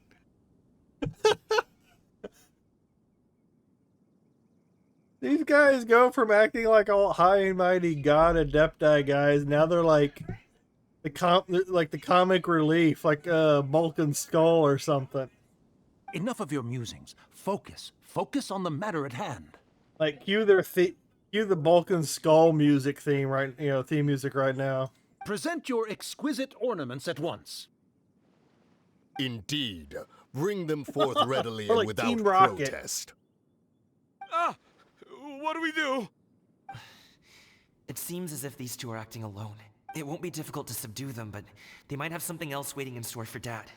These guys go from acting like all high and mighty god adepti guys, now they're like the comic relief, like Bulk Skull or something. Enough of your musings. Focus. Focus on the matter at hand. Like cue the Bulk Skull music theme theme music right now. Present your exquisite ornaments at once. Indeed. Bring them forth readily and like without Team Rocket. protest. What do we do? It seems as if these two are acting alone. It won't be difficult to subdue them, but they might have something else waiting in store for Dad.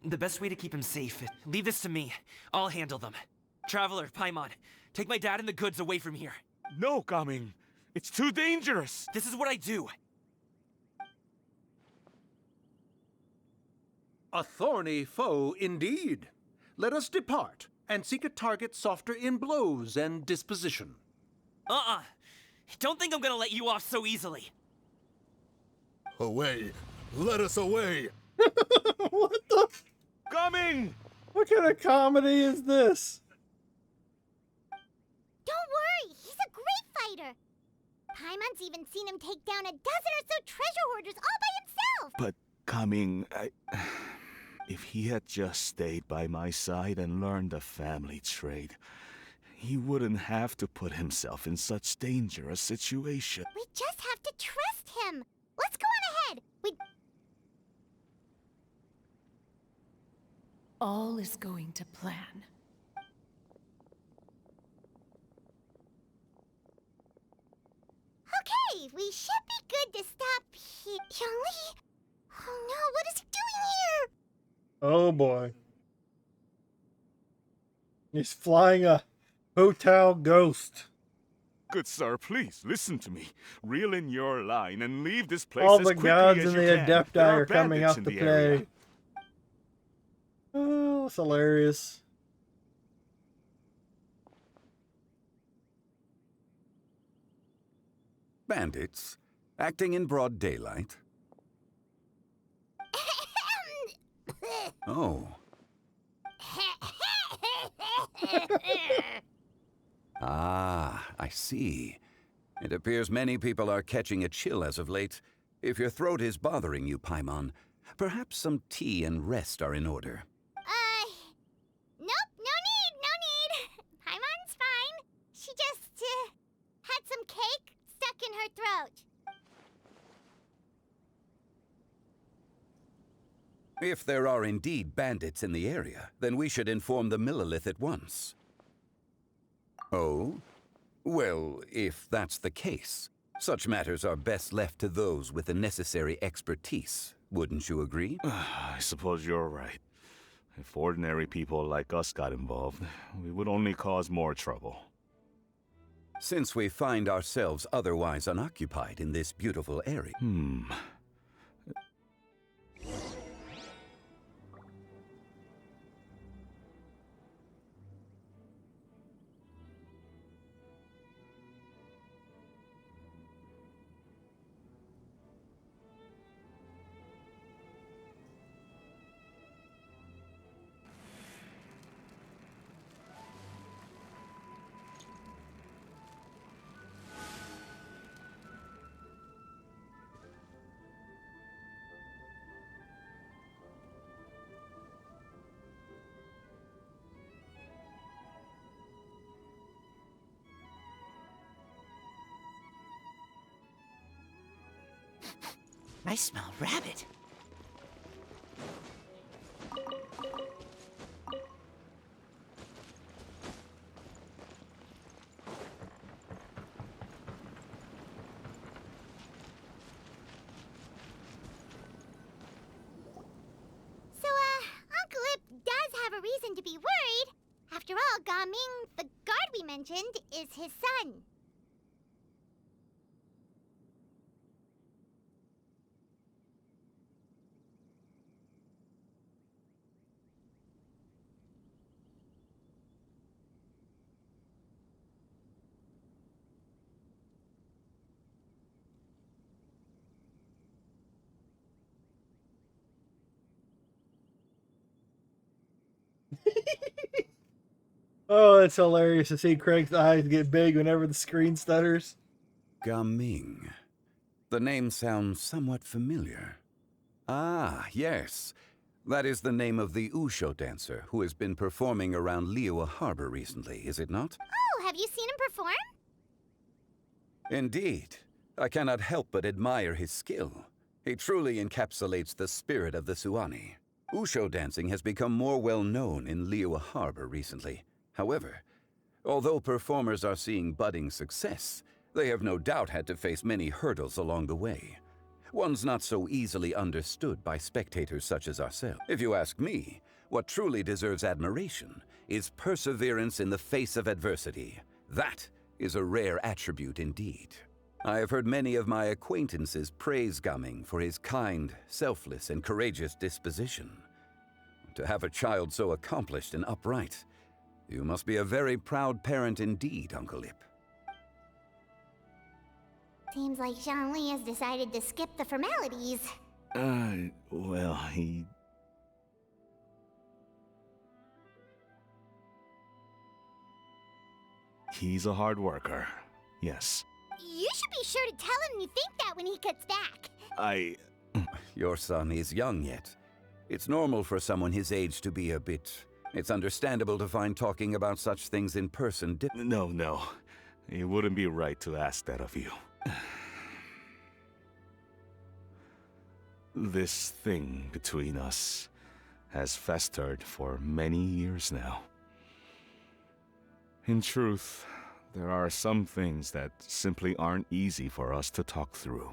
The best way to keep him safe, leave this to me. I'll handle them. Traveler, Paimon, take my dad and the goods away from here. No, Gaming. It's too dangerous. This is what I do. A thorny foe indeed. Let us depart and seek a target softer in blows and disposition. Don't think I'm gonna let you off so easily. Away. Let us away. What the? Coming! What kind of comedy is this? Don't worry, he's a great fighter. Paimon's even seen him take down a dozen or so treasure hoarders all by himself. But coming, If he had just stayed by my side and learned the family trade, he wouldn't have to put himself in such dangerous situation. We just have to trust him. Let's go on ahead. All is going to plan. Okay, we should be good to stop here. Yali? Oh no, what is he doing here? Oh boy. He's flying a hotel ghost. Good sir, please listen to me. Reel in your line and leave this place All as the quickly gods as and you the can. Adepti There are coming bandits out in to the area. play. Oh, it's hilarious. Bandits? Acting in broad daylight? Oh. Ah, I see. It appears many people are catching a chill as of late. If your throat is bothering you, Paimon, perhaps some tea and rest are in order. Nope, no need. Paimon's fine. She just, had some cake stuck in her throat. If there are indeed bandits in the area, then we should inform the Millilith at once. Oh? Well, if that's the case, such matters are best left to those with the necessary expertise. Wouldn't you agree? I suppose you're right. If ordinary people like us got involved, we would only cause more trouble. Since we find ourselves otherwise unoccupied in this beautiful area. I smell rabbit. So, Uncle Ip does have a reason to be worried. After all, Gaming, the guard we mentioned, is his son. Oh, it's hilarious to see Craig's eyes get big whenever the screen stutters. Gaming. The name sounds somewhat familiar. Ah, yes. That is the name of the Usho dancer who has been performing around Liyue Harbor recently, is it not? Oh, have you seen him perform? Indeed. I cannot help but admire his skill. He truly encapsulates the spirit of the Suani. Usho dancing has become more well known in Liyue Harbor recently. However, although performers are seeing budding success, they have no doubt had to face many hurdles along the way. One's not so easily understood by spectators such as ourselves. If you ask me, what truly deserves admiration is perseverance in the face of adversity. That is a rare attribute indeed. I have heard many of my acquaintances praise Gaming for his kind, selfless, and courageous disposition. To have a child so accomplished and upright, you must be a very proud parent indeed, Uncle Ip. Seems like Zhongli has decided to skip the formalities. Well, he's a hard worker, yes. You should be sure to tell him you think that when he gets back. Your son is young yet. It's normal for someone his age to be a bit... It's understandable to find talking about such things in person No. It wouldn't be right to ask that of you. This thing between us has festered for many years now. In truth, there are some things that simply aren't easy for us to talk through.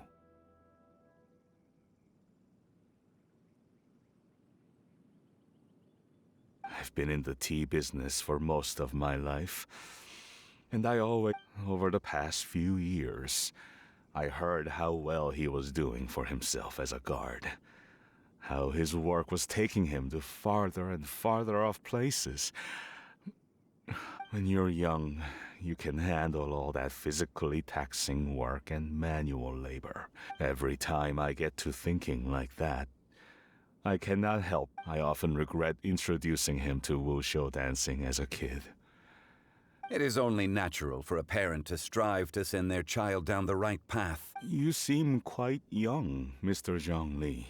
I've been in the tea business for most of my life, and over the past few years, I heard how well he was doing for himself as a guard. How his work was taking him to farther and farther off places. When you're young, you can handle all that physically taxing work and manual labor. Every time I get to thinking like that, I cannot help. I often regret introducing him to wushu dancing as a kid. It is only natural for a parent to strive to send their child down the right path. You seem quite young, Mr. Zhongli.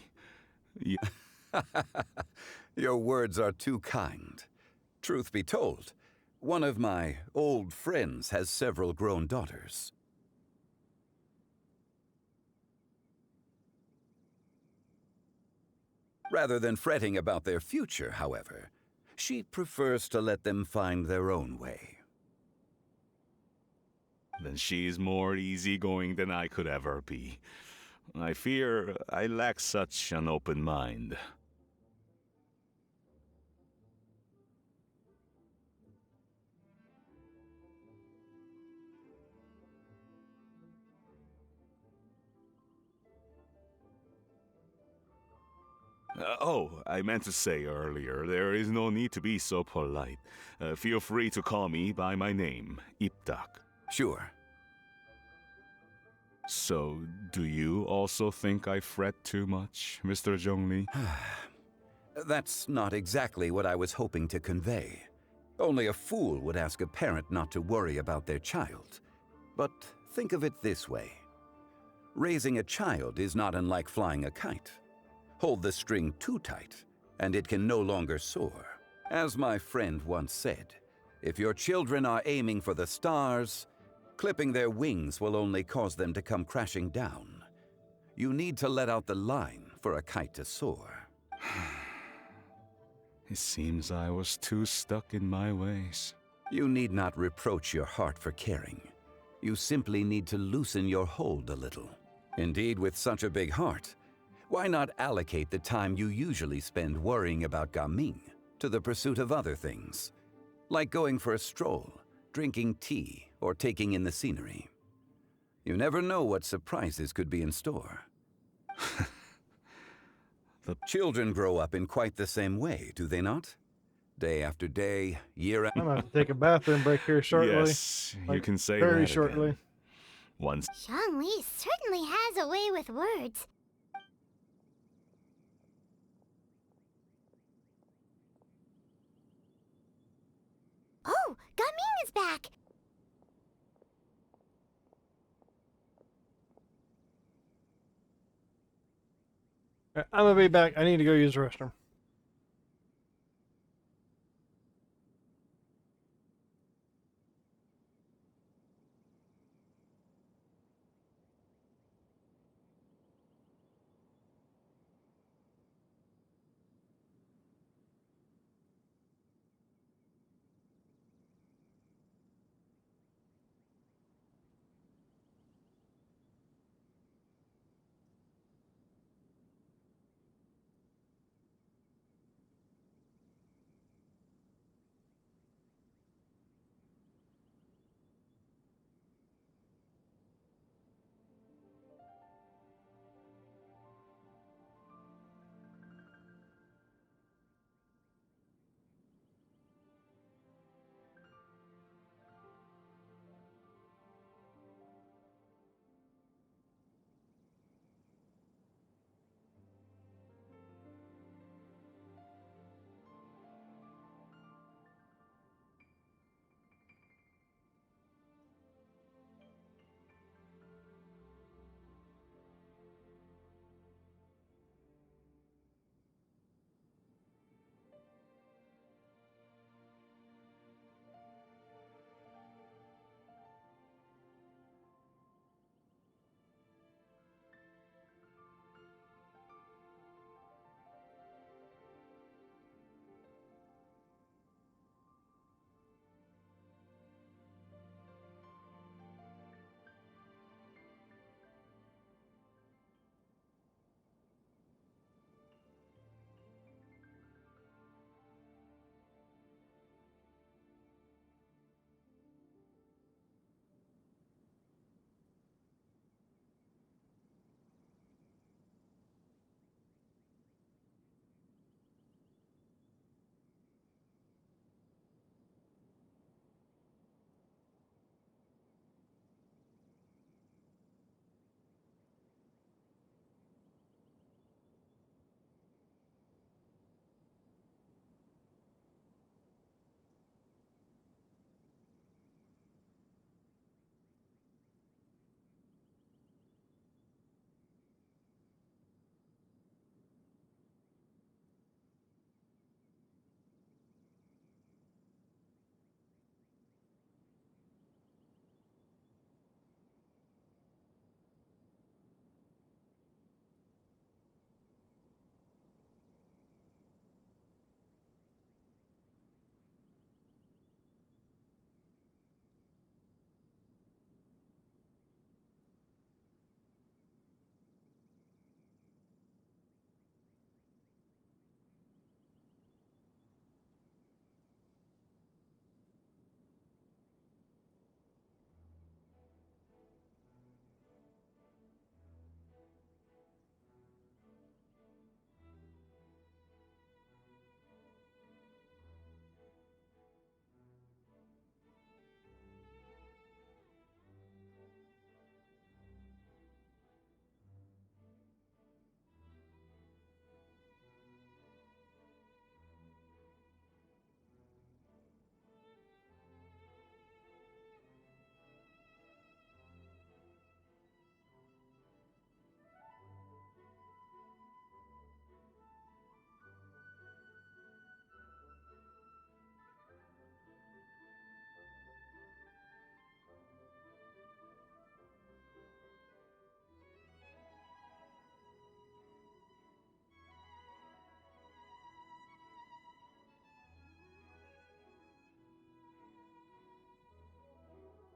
Your words are too kind. Truth be told, one of my old friends has several grown daughters. Rather than fretting about their future, however, she prefers to let them find their own way. Then she's more easygoing than I could ever be. I fear I lack such an open mind. I meant to say earlier, there is no need to be so polite. Feel free to call me by my name, Ipdak. Sure. So, do you also think I fret too much, Mr. Zhongli? That's not exactly what I was hoping to convey. Only a fool would ask a parent not to worry about their child. But think of it this way. Raising a child is not unlike flying a kite. Hold the string too tight, and it can no longer soar. As my friend once said, if your children are aiming for the stars, clipping their wings will only cause them to come crashing down. You need to let out the line for a kite to soar. It seems I was too stuck in my ways. You need not reproach your heart for caring. You simply need to loosen your hold a little. Indeed, with such a big heart, why not allocate the time you usually spend worrying about Gaming to the pursuit of other things, like going for a stroll, drinking tea, or taking in the scenery? You never know what surprises could be in store. The children grow up in quite the same way, do they not? Day after day, year after... I'm going to have to take a bathroom break here shortly. Yes, you can say that very again. shortly. Once. Zhongli certainly has a way with words. Oh, Gaming is back! I'm going to be back. I need to go use the restroom.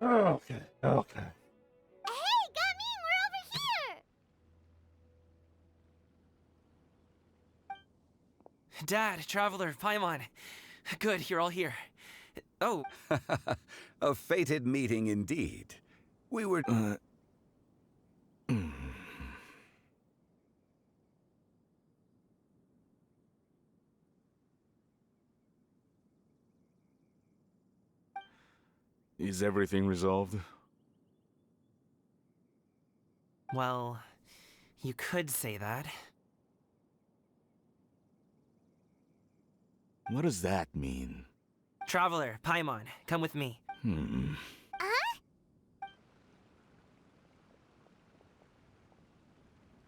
Okay, okay. Hey, Gamin, we're over here! Dad, Traveler, Paimon. Good, you're all here. Oh. A fated meeting indeed. We were... Is everything resolved? Well, you could say that. What does that mean? Traveler, Paimon, come with me. Huh?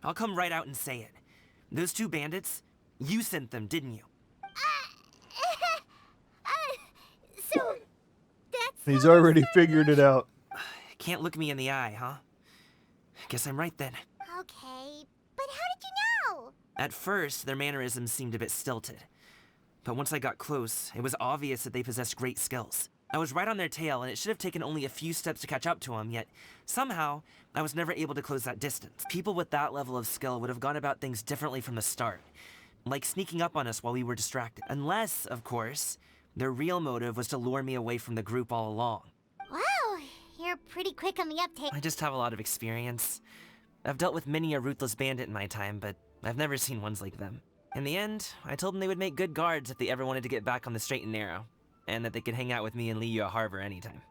I'll come right out and say it. Those two bandits, you sent them, didn't you? So, that's... He's already figured it out. Can't look me in the eye, huh? Guess I'm right then. Okay, but how did you know? At first, their mannerisms seemed a bit stilted. But once I got close, it was obvious that they possessed great skills. I was right on their tail, and it should have taken only a few steps to catch up to them, yet somehow, I was never able to close that distance. People with that level of skill would have gone about things differently from the start. Like sneaking up on us while we were distracted. Unless, of course, their real motive was to lure me away from the group all along. Wow, you're pretty quick on the uptake. I just have a lot of experience. I've dealt with many a ruthless bandit in my time, but I've never seen ones like them. In the end, I told them they would make good guards if they ever wanted to get back on the straight and narrow, and that they could hang out with me in Liyue Harbor anytime.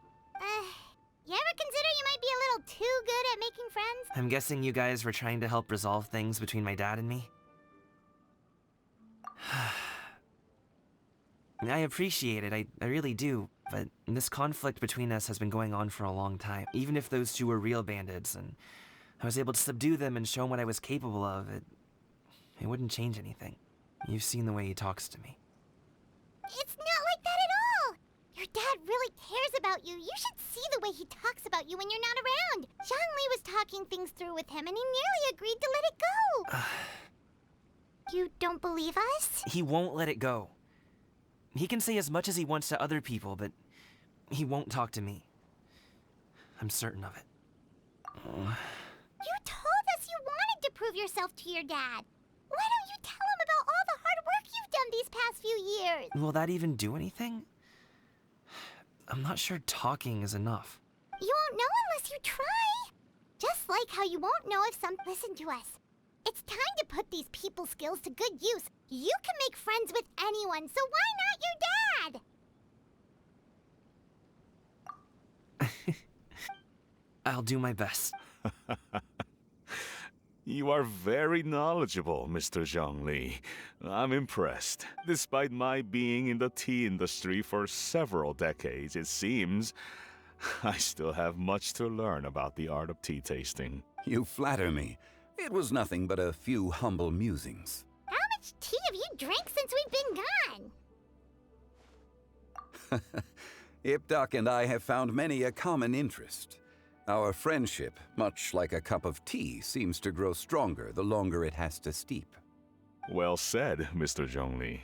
You ever consider you might be a little too good at making friends? I'm guessing you guys were trying to help resolve things between my dad and me? I appreciate it, I really do, but this conflict between us has been going on for a long time. Even if those two were real bandits, and I was able to subdue them and show them what I was capable of, it wouldn't change anything. You've seen the way he talks to me. It's not like that at all! Your dad really cares about you. You should see the way he talks about you when you're not around. Zhongli was talking things through with him, and he nearly agreed to let it go. You don't believe us? He won't let it go. He can say as much as he wants to other people, but he won't talk to me. I'm certain of it. You told us you wanted to prove yourself to your dad. Why don't you tell him about all the hard work you've done these past few years? Will that even do anything? I'm not sure talking is enough. You won't know unless you try. Just like how you won't know if some... Listen to us. It's time to put these people skills to good use. You can make friends with anyone, so why not your dad? I'll do my best. You are very knowledgeable, Mr. Zhongli. I'm impressed. Despite my being in the tea industry for several decades, it seems I still have much to learn about the art of tea tasting. You flatter me. It was nothing but a few humble musings. How much tea have you drank since we've been gone? Ipdak and I have found many a common interest. Our friendship, much like a cup of tea, seems to grow stronger the longer it has to steep. Well said, Mr. Zhongli.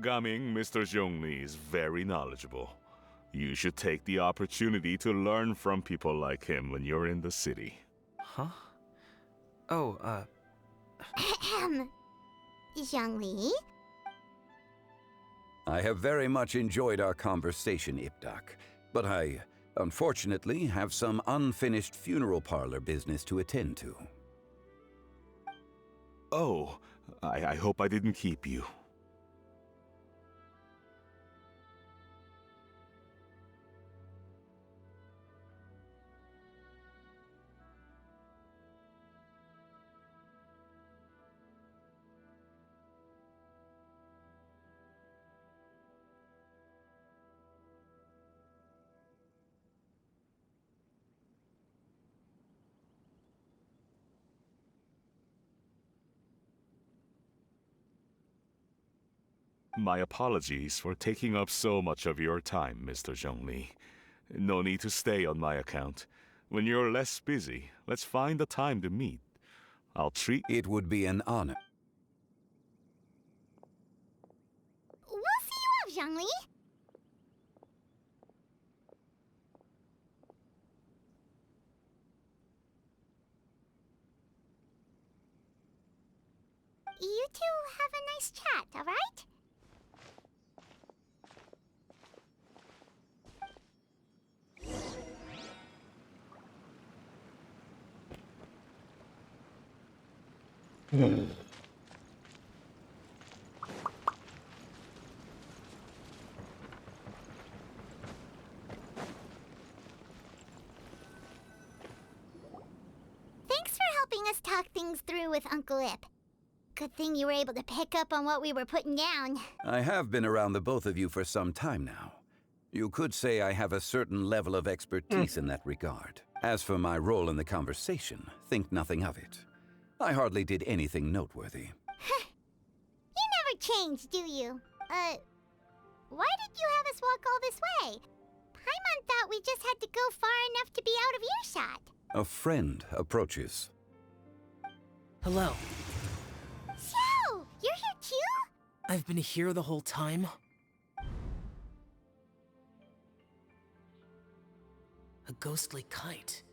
Gaming, Mr. Zhongli is very knowledgeable. You should take the opportunity to learn from people like him when you're in the city. Huh? Oh, Zhongli? I have very much enjoyed our conversation, Ipdak, but I, unfortunately, have some unfinished funeral parlor business to attend to. Oh, I hope I didn't keep you. My apologies for taking up so much of your time, Mr. Zhongli. No need to stay on my account. When you're less busy, let's find a time to meet. I'll treat... It would be an honor. We'll see you off, Zhongli. you two have a nice chat, alright? Thanks for helping us talk things through with Uncle Ip. Good thing you were able to pick up on what we were putting down. I have been around the both of you for some time now. You could say I have a certain level of expertise in that regard. As for my role in the conversation, think nothing of it. I hardly did anything noteworthy. You never change, do you? Why did you have us walk all this way? Paimon thought we just had to go far enough to be out of earshot. A friend approaches. Hello. Xiao! You're here too? I've been here the whole time? A ghostly kite.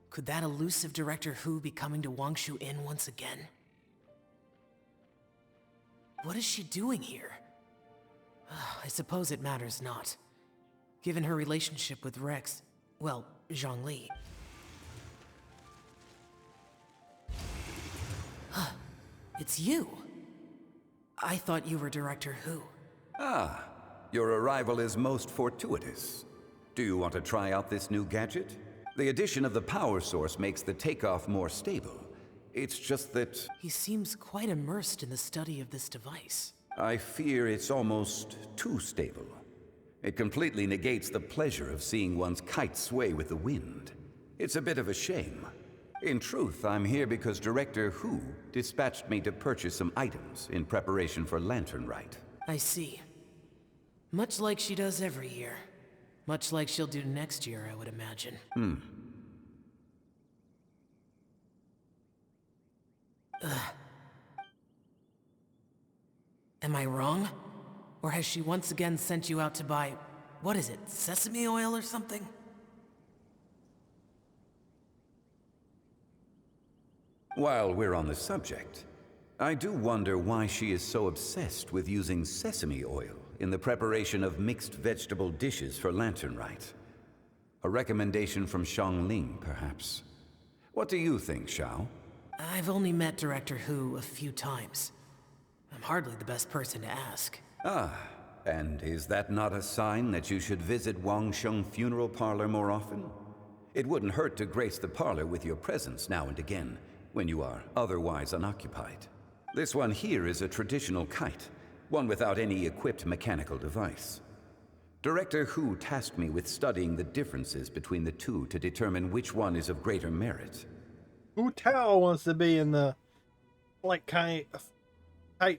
Could that elusive Director Hu be coming to Wangshu Inn once again? What is she doing here? I suppose it matters not. Given her relationship with Rex, well, Zhongli. It's you. I thought you were Director Hu. Ah, your arrival is most fortuitous. Do you want to try out this new gadget? The addition of the power source makes the takeoff more stable. It's just that... He seems quite immersed in the study of this device. I fear it's almost too stable. It completely negates the pleasure of seeing one's kite sway with the wind. It's a bit of a shame. In truth, I'm here because Director Hu dispatched me to purchase some items in preparation for Lantern Rite. I see. Much like she does every year. Much like she'll do next year, I would imagine. Am I wrong? Or has she once again sent you out to buy, what is it, sesame oil or something? While we're on the subject, I do wonder why she is so obsessed with using sesame oil in the preparation of mixed vegetable dishes for Lantern Rite. A recommendation from Xiangling, perhaps. What do you think, Xiao? I've only met Director Hu a few times. I'm hardly the best person to ask. Ah, and is that not a sign that you should visit Wangsheng Funeral Parlor more often? It wouldn't hurt to grace the parlor with your presence now and again, when you are otherwise unoccupied. This one here is a traditional kite, one without any equipped mechanical device. Director Hu tasked me with studying the differences between the two to determine which one is of greater merit. Hu Tao wants to be in the kite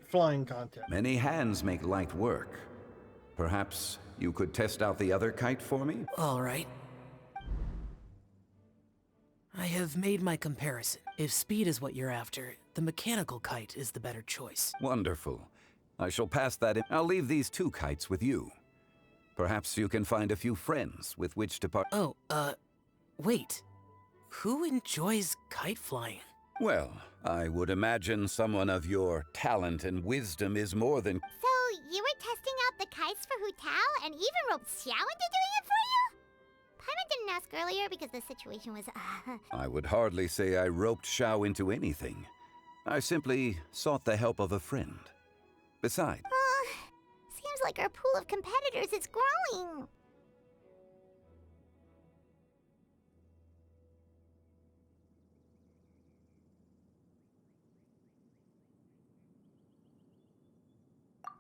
flying contest. Many hands make light work. Perhaps you could test out the other kite for me? All right. I have made my comparison. If speed is what you're after, the mechanical kite is the better choice. Wonderful. I shall pass that in. I'll leave these two kites with you. Perhaps you can find a few friends with which to part. Oh, wait. Who enjoys kite flying? Well, I would imagine someone of your talent and wisdom is more than... So, you were testing out the kites for Hu Tao and even roped Xiao into doing it for you? Paimon didn't ask earlier because the situation was... I would hardly say I roped Xiao into anything. I simply sought the help of a friend. Besides... seems like our pool of competitors is growing.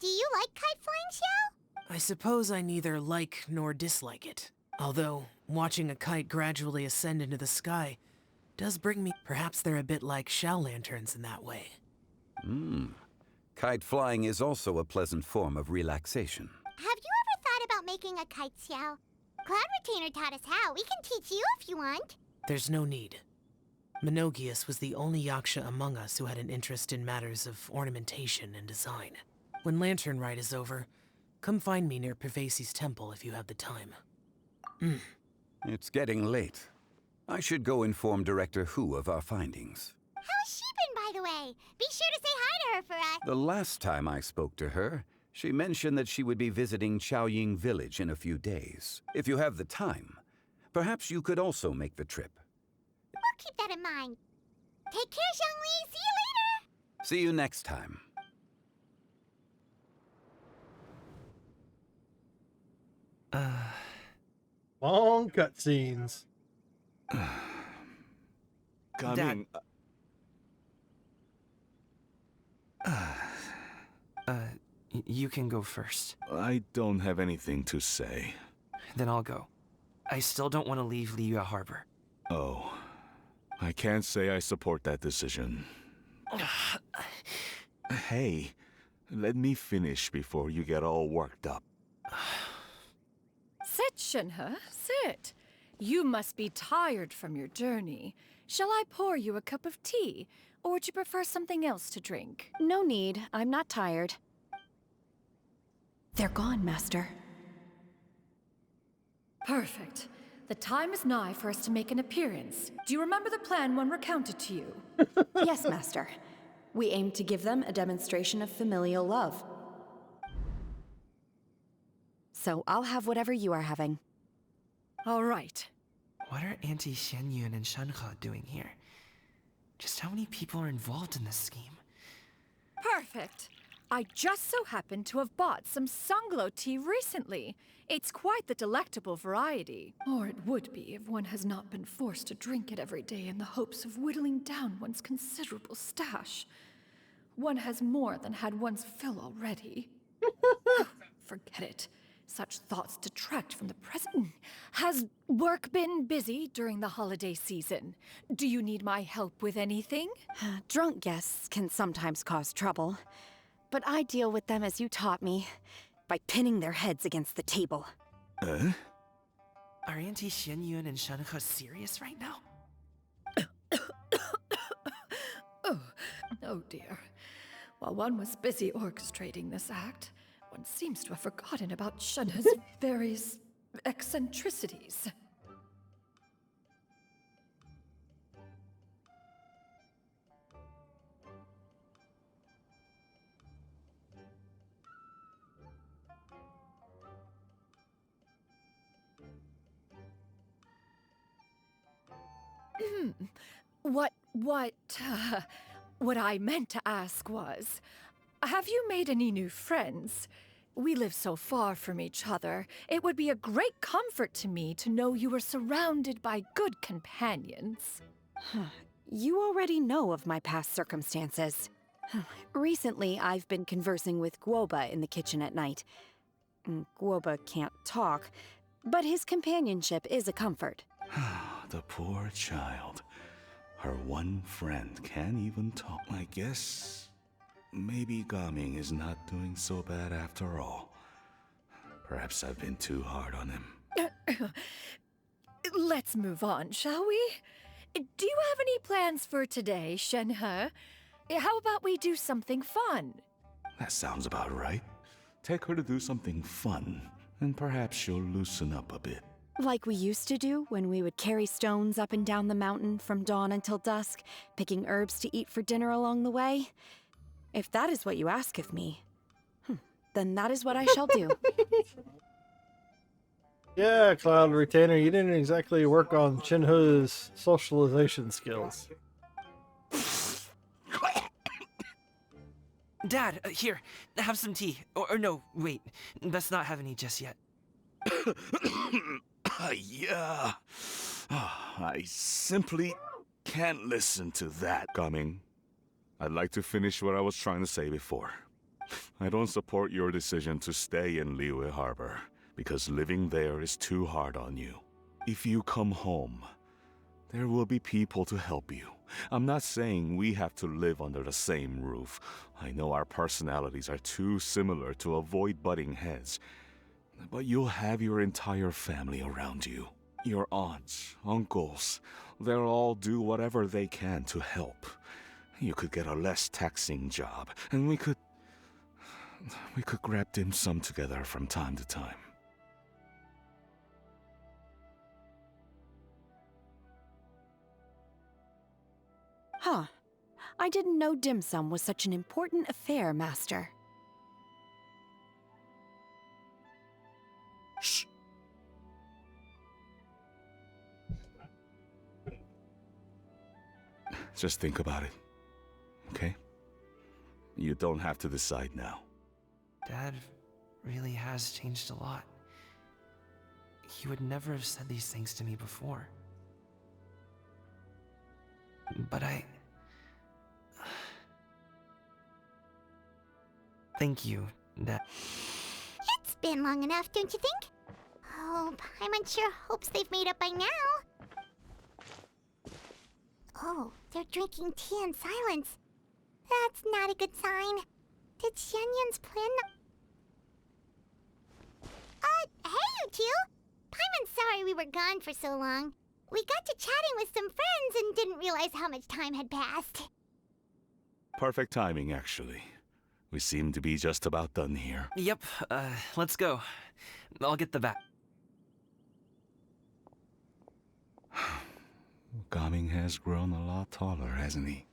Do you like kite flying, Xiao? I suppose I neither like nor dislike it. Although, watching a kite gradually ascend into the sky does bring me... Perhaps they're a bit like Xiao lanterns in that way. Kite flying is also a pleasant form of relaxation. Have you ever thought about making a kite, Xiao? Cloud Retainer taught us how. We can teach you if you want. There's no need. Menogius was the only Yaksha among us who had an interest in matters of ornamentation and design. When Lantern Rite is over, come find me near Pervasi's temple if you have the time. It's getting late. I should go inform Director Hu of our findings. How has she been, by the way? Be sure to say hi to her for us. The last time I spoke to her, she mentioned that she would be visiting Chaoying Village in a few days. If you have the time, perhaps you could also make the trip. We'll keep that in mind. Take care, Zhongli. See you later. See you next time. Long cutscenes. Coming. You can go first. I don't have anything to say. Then I'll go. I still don't want to leave Liyue Harbor. Oh, I can't say I support that decision. Hey, let me finish before you get all worked up. Sit, Shenhe, sit. You must be tired from your journey. Shall I pour you a cup of tea, or would you prefer something else to drink? No need. I'm not tired. They're gone, Master. Perfect. The time is nigh for us to make an appearance. Do you remember the plan when recounted to you? Yes, Master. We aim to give them a demonstration of familial love. So I'll have whatever you are having. All right. What are Auntie Xianyun and Shenhe doing here? Just how many people are involved in this scheme? Perfect. I just so happen to have bought some Sunglow tea recently. It's quite the delectable variety. Or it would be if one has not been forced to drink it every day in the hopes of whittling down one's considerable stash. One has more than had one's fill already. Forget it. Such thoughts detract from the present. Has work been busy during the holiday season? Do you need my help with anything? Drunk guests can sometimes cause trouble, but I deal with them as you taught me, by pinning their heads against the table. Are Auntie Xianyun and Shenhe serious right now? Oh dear. While one was busy orchestrating this act, one seems to have forgotten about Shenhe's various eccentricities. What I meant to ask was, have you made any new friends? We live so far from each other. It would be a great comfort to me to know you were surrounded by good companions. You already know of my past circumstances. Recently, I've been conversing with Guoba in the kitchen at night. Guoba can't talk, but his companionship is a comfort. The poor child. Her one friend can't even talk. I guess maybe Gaming is not doing so bad after all. Perhaps I've been too hard on him. Let's move on, shall we? Do you have any plans for today, Shenhe? How about we do something fun? That sounds about right. Take her to do something fun, and perhaps she'll loosen up a bit. Like we used to do when we would carry stones up and down the mountain from dawn until dusk, picking herbs to eat for dinner along the way. If that is what you ask of me, then that is what I shall do. Yeah, Cloud Retainer, you didn't exactly work on Shenhe's socialization skills. Dad, here, have some tea. Or no, wait, let's not have any just yet. Yeah. I simply can't listen to that. Coming. I'd like to finish what I was trying to say before. I don't support your decision to stay in Liyue Harbor, because living there is too hard on you. If you come home, there will be people to help you. I'm not saying we have to live under the same roof. I know our personalities are too similar to avoid butting heads. But you'll have your entire family around you. Your aunts, uncles, they'll all do whatever they can to help. You could get a less taxing job, and we could grab dim sum together from time to time. I didn't know dim sum was such an important affair, Master. Shh. Just think about it, okay? You don't have to decide now. Dad really has changed a lot. He would never have said these things to me before. But thank you, Dad. It's been long enough, don't you think? Oh, Paimon sure hopes they've made up by now. Oh, they're drinking tea in silence. That's not a good sign. Did Xianyun's plan hey you two! Paimon's sorry we were gone for so long. We got to chatting with some friends and didn't realize how much time had passed. Perfect timing, actually. We seem to be just about done here. Yep, let's go. I'll get the back. Gaming has grown a lot taller, hasn't he?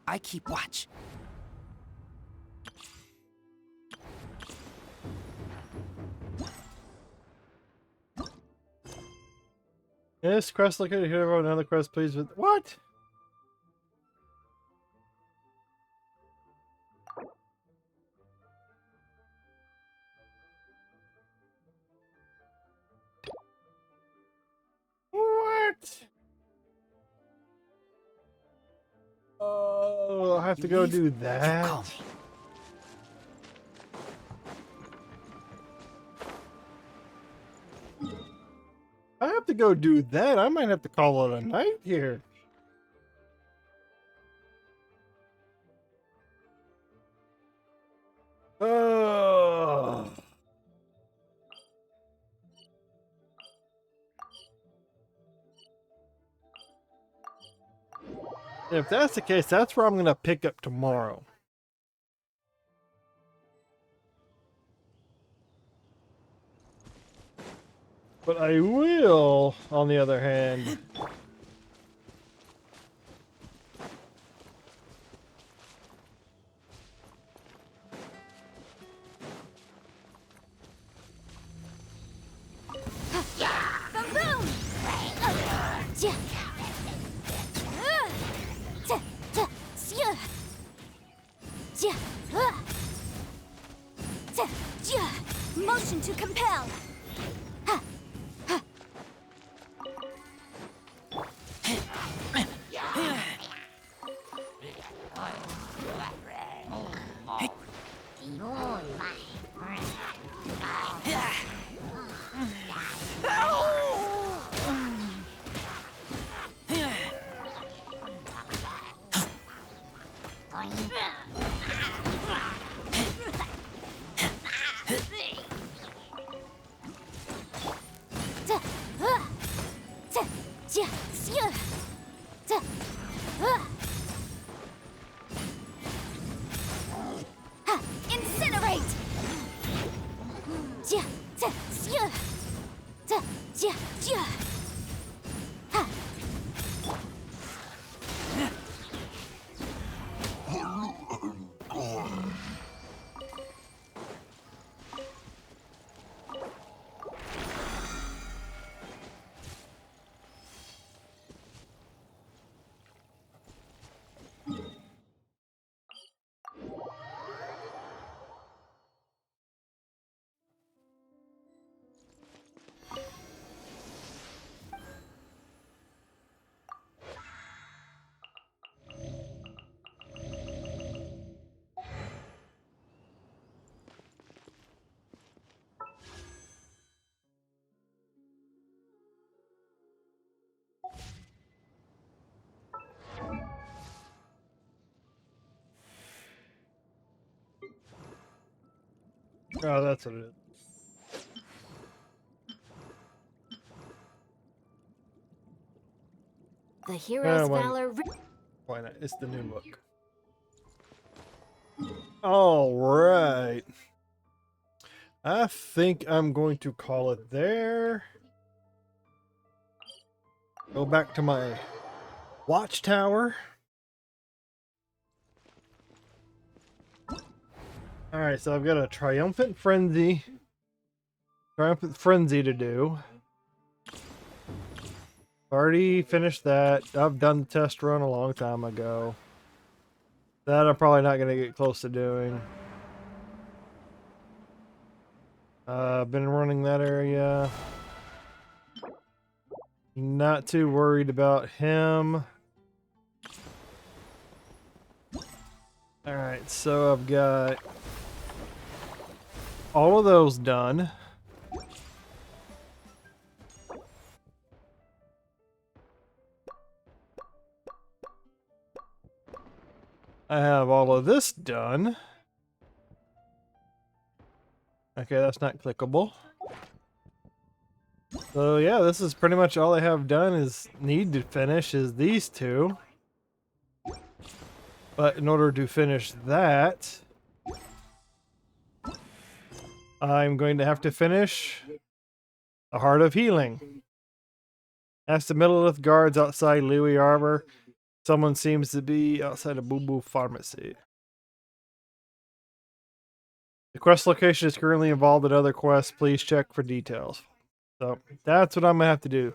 I keep watch. Yes, quest located here. Everyone, another quest, please. With what? What? Oh, I have to go do that. I have to go do that. I might have to call it a night here. Oh. If that's the case, that's where I'm going to pick up tomorrow. But I will, on the other hand, Motion to compel. Incinerate! Oh, that's what it is. The hero's why- valor. Why not? It's the new book. All right. I think I'm going to call it there. Go back to my watchtower. Alright, so I've got a triumphant frenzy to do. Already finished that. I've done the test run a long time ago. That I'm probably not going to get close to doing. Been running that area. Not too worried about him. Alright, so I've got all of those done. I have all of this done. Okay, that's not clickable. So yeah, this is pretty much all I have done is need to finish is these two. But in order to finish that, I'm going to have to finish the Heart of Healing. Ask the Millelith guards outside Louis Arbor. Someone seems to be outside of Boo Boo Pharmacy. The quest location is currently involved in other quests. Please check for details. So that's what I'm going to have to do.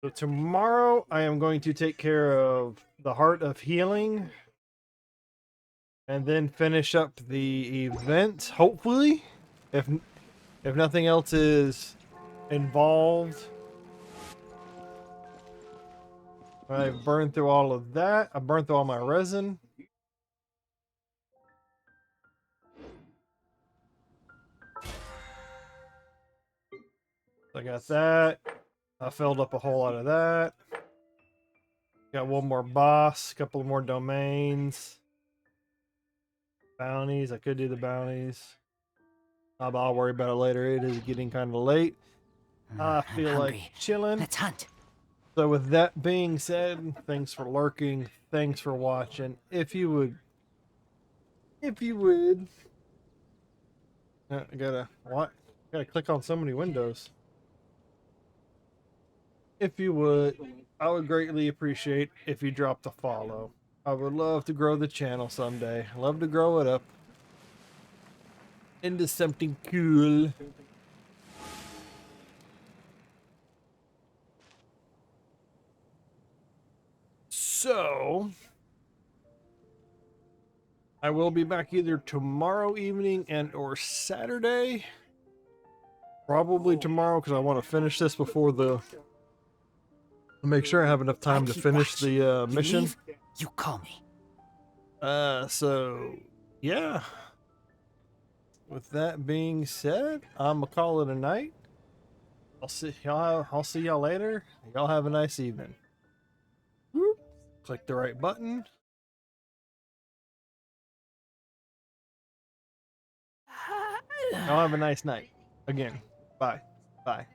So tomorrow I am going to take care of the Heart of Healing. And then finish up the event, hopefully. If nothing else is involved. I've burned through all of that. I burned through all my resin. I got that. I filled up a whole lot of that. Got one more boss, a couple more domains. Bounties. I could do the bounties. But I'll worry about it later. It is getting kind of late. I feel like chilling. Let's hunt. So with that being said, thanks for lurking. Thanks for watching. If you would. I gotta, what? Gotta click on so many windows. If you would, I would greatly appreciate if you dropped a follow. I would love to grow the channel someday. Love to grow it up into something cool. So, I will be back either tomorrow evening and or Saturday. Probably tomorrow because I want to finish this before the... Make sure I have enough time to finish the mission. You call me. So, yeah. With that being said, I'm gonna call it a night. I'll see y'all later. Y'all have a nice evening. Whoop. Click the right button. Y'all have a nice night. Again, bye. Bye.